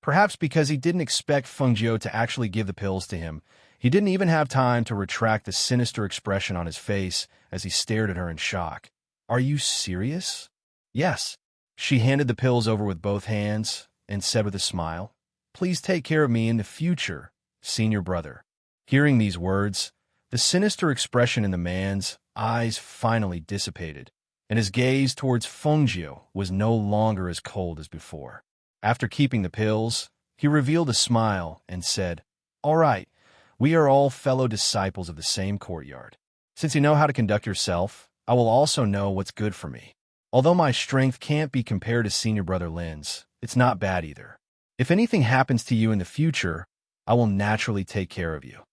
Perhaps because he didn't expect Fengjiu to actually give the pills to him, he didn't even have time to retract the sinister expression on his face as he stared at her in shock. "Are you serious?" "Yes." She handed the pills over with both hands and said with a smile, "Please take care of me in the future, senior brother." Hearing these words, the sinister expression in the man's eyes finally dissipated, and his gaze towards Fengjiu was no longer as cold as before. After keeping the pills, he revealed a smile and said, "All right, we are all fellow disciples of the same courtyard. Since you know how to conduct yourself, I will also know what's good for me. Although my strength can't be compared to senior brother Lin's, it's not bad either. If anything happens to you in the future, I will naturally take care of you."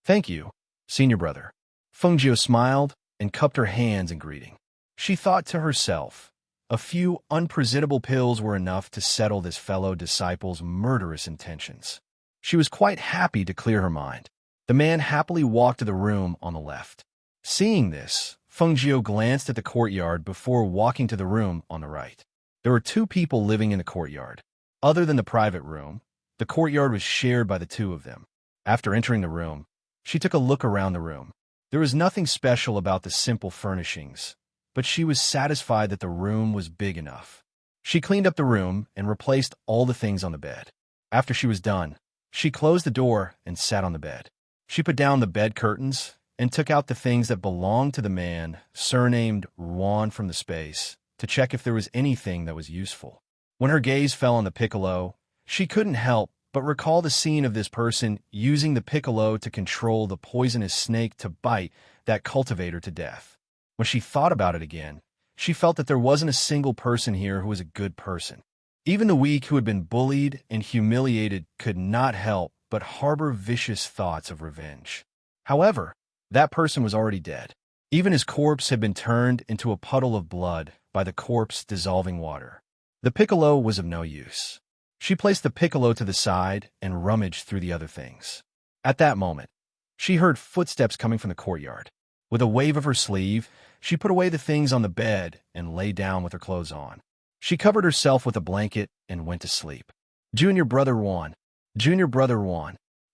"Thank you, senior brother." Fengjiu smiled and cupped her hands in greeting. She thought to herself, a few unpresentable pills were enough to settle this fellow disciple's murderous intentions. She was quite happy to clear her mind. The man happily walked to the room on the left. Seeing this, Fengjiu glanced at the courtyard before walking to the room on the right. There were 2 people living in the courtyard. Other than the private room, the courtyard was shared by the 2 of them. After entering the room, she took a look around the room. There was nothing special about the simple furnishings, but she was satisfied that the room was big enough. She cleaned up the room and replaced all the things on the bed. After she was done, She closed the door and sat on the bed. She put down the bed curtains and took out the things that belonged to the man, surnamed Juan, from the space, to check if there was anything that was useful. When her gaze fell on the piccolo, she couldn't help but recall the scene of this person using the piccolo to control the poisonous snake to bite that cultivator to death. When she thought about it again, she felt that there wasn't a single person here who was a good person. Even the weak who had been bullied and humiliated could not help but harbor vicious thoughts of revenge. However, that person was already dead. Even his corpse had been turned into a puddle of blood by the corpse dissolving water. The piccolo was of no use. She placed the piccolo to the side and rummaged through the other things. At that moment, she heard footsteps coming from the courtyard. With a wave of her sleeve, she put away the things on the bed and lay down with her clothes on. She covered herself with a blanket and went to sleep. Junior brother Juan,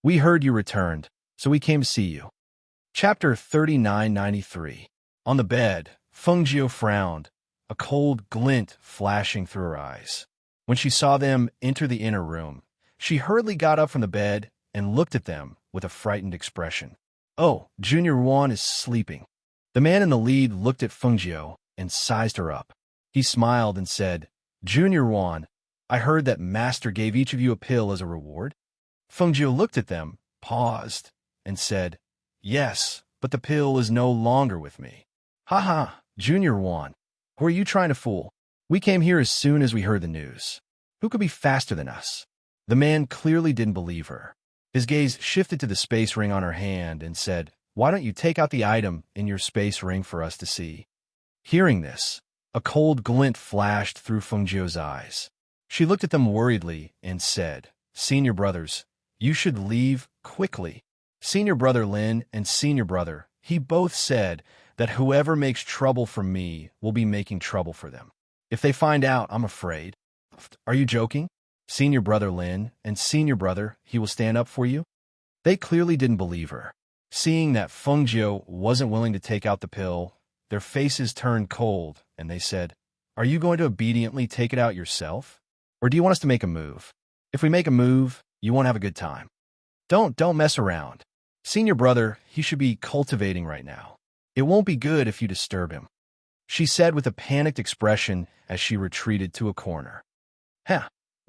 we heard you returned, so we came to see you. Chapter 3993. On the bed, Fengjiu frowned, a cold glint flashing through her eyes. When she saw them enter the inner room, she hurriedly got up from the bed and looked at them with a frightened expression. Oh, Junior Juan is sleeping. The man in the lead looked at Fengjiu and sized her up. He smiled and said, Junior Juan, I heard that Master gave each of you a pill as a reward. Fengjiu looked at them, paused, and said, Yes, but the pill is no longer with me. Ha ha, Junior Juan, who are you trying to fool? We came here as soon as we heard the news. Who could be faster than us? The man clearly didn't believe her. His gaze shifted to the space ring on her hand and said, Why don't you take out the item in your space ring for us to see? Hearing this, a cold glint flashed through Fengjiu's eyes. She looked at them worriedly and said, Senior brothers, you should leave quickly. Senior brother Lin and senior brother, he both said that whoever makes trouble for me will be making trouble for them. If they find out, I'm afraid. Are you joking? Senior brother Lin and senior brother, he will stand up for you? They clearly didn't believe her. Seeing that Fengjiu wasn't willing to take out the pill, their faces turned cold, and they said, Are you going to obediently take it out yourself? Or do you want us to make a move? If we make a move, you won't have a good time. Don't mess around. Senior brother, he should be cultivating right now. It won't be good if you disturb him, she said with a panicked expression as she retreated to a corner.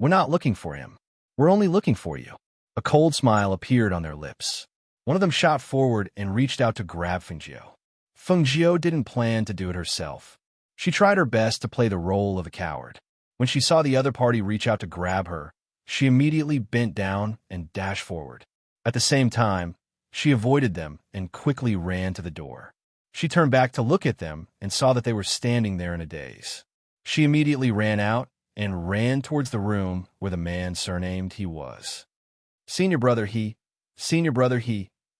We're not looking for him. We're only looking for you. A cold smile appeared on their lips. One of them shot forward and reached out to grab Fengjiu. Fengjiu didn't plan to do it herself. She tried her best to play the role of a coward. When she saw the other party reach out to grab her, she immediately bent down and dashed forward. At the same time, she avoided them and quickly ran to the door. She turned back to look at them and saw that they were standing there in a daze. She immediately ran out and ran towards the room where the man surnamed he was. Senior brother he,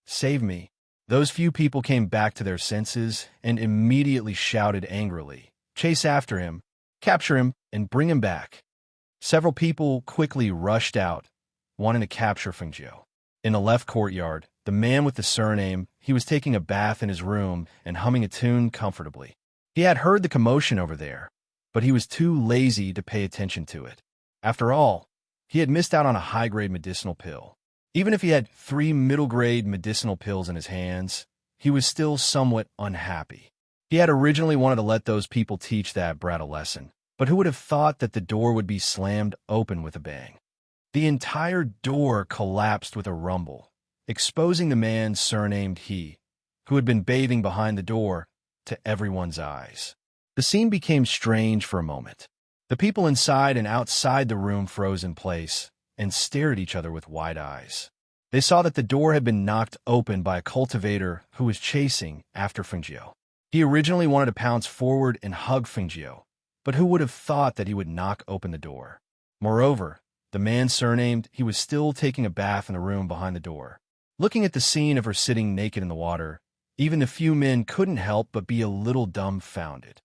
save me. Those few people came back to their senses and immediately shouted angrily, Chase after him, capture him, and bring him back. Several people quickly rushed out, wanting to capture Fengjiu. In the left courtyard, the man with the surname, he was taking a bath in his room and humming a tune comfortably. He had heard the commotion over there, but he was too lazy to pay attention to it. After all, he had missed out on a high-grade medicinal pill. Even if he had 3 middle-grade medicinal pills in his hands, he was still somewhat unhappy. He had originally wanted to let those people teach that brat a lesson, but who would have thought that the door would be slammed open with a bang? The entire door collapsed with a rumble, exposing the man surnamed he, who had been bathing behind the door, to everyone's eyes. The scene became strange for a moment. The people inside and outside the room froze in place and stared at each other with wide eyes. They saw that the door had been knocked open by a cultivator who was chasing after Fengjiu. He originally wanted to pounce forward and hug Fengjiu, but who would have thought that he would knock open the door? Moreover, the man surnamed, he was still taking a bath in the room behind the door. Looking at the scene of her sitting naked in the water, even the few men couldn't help but be a little dumbfounded.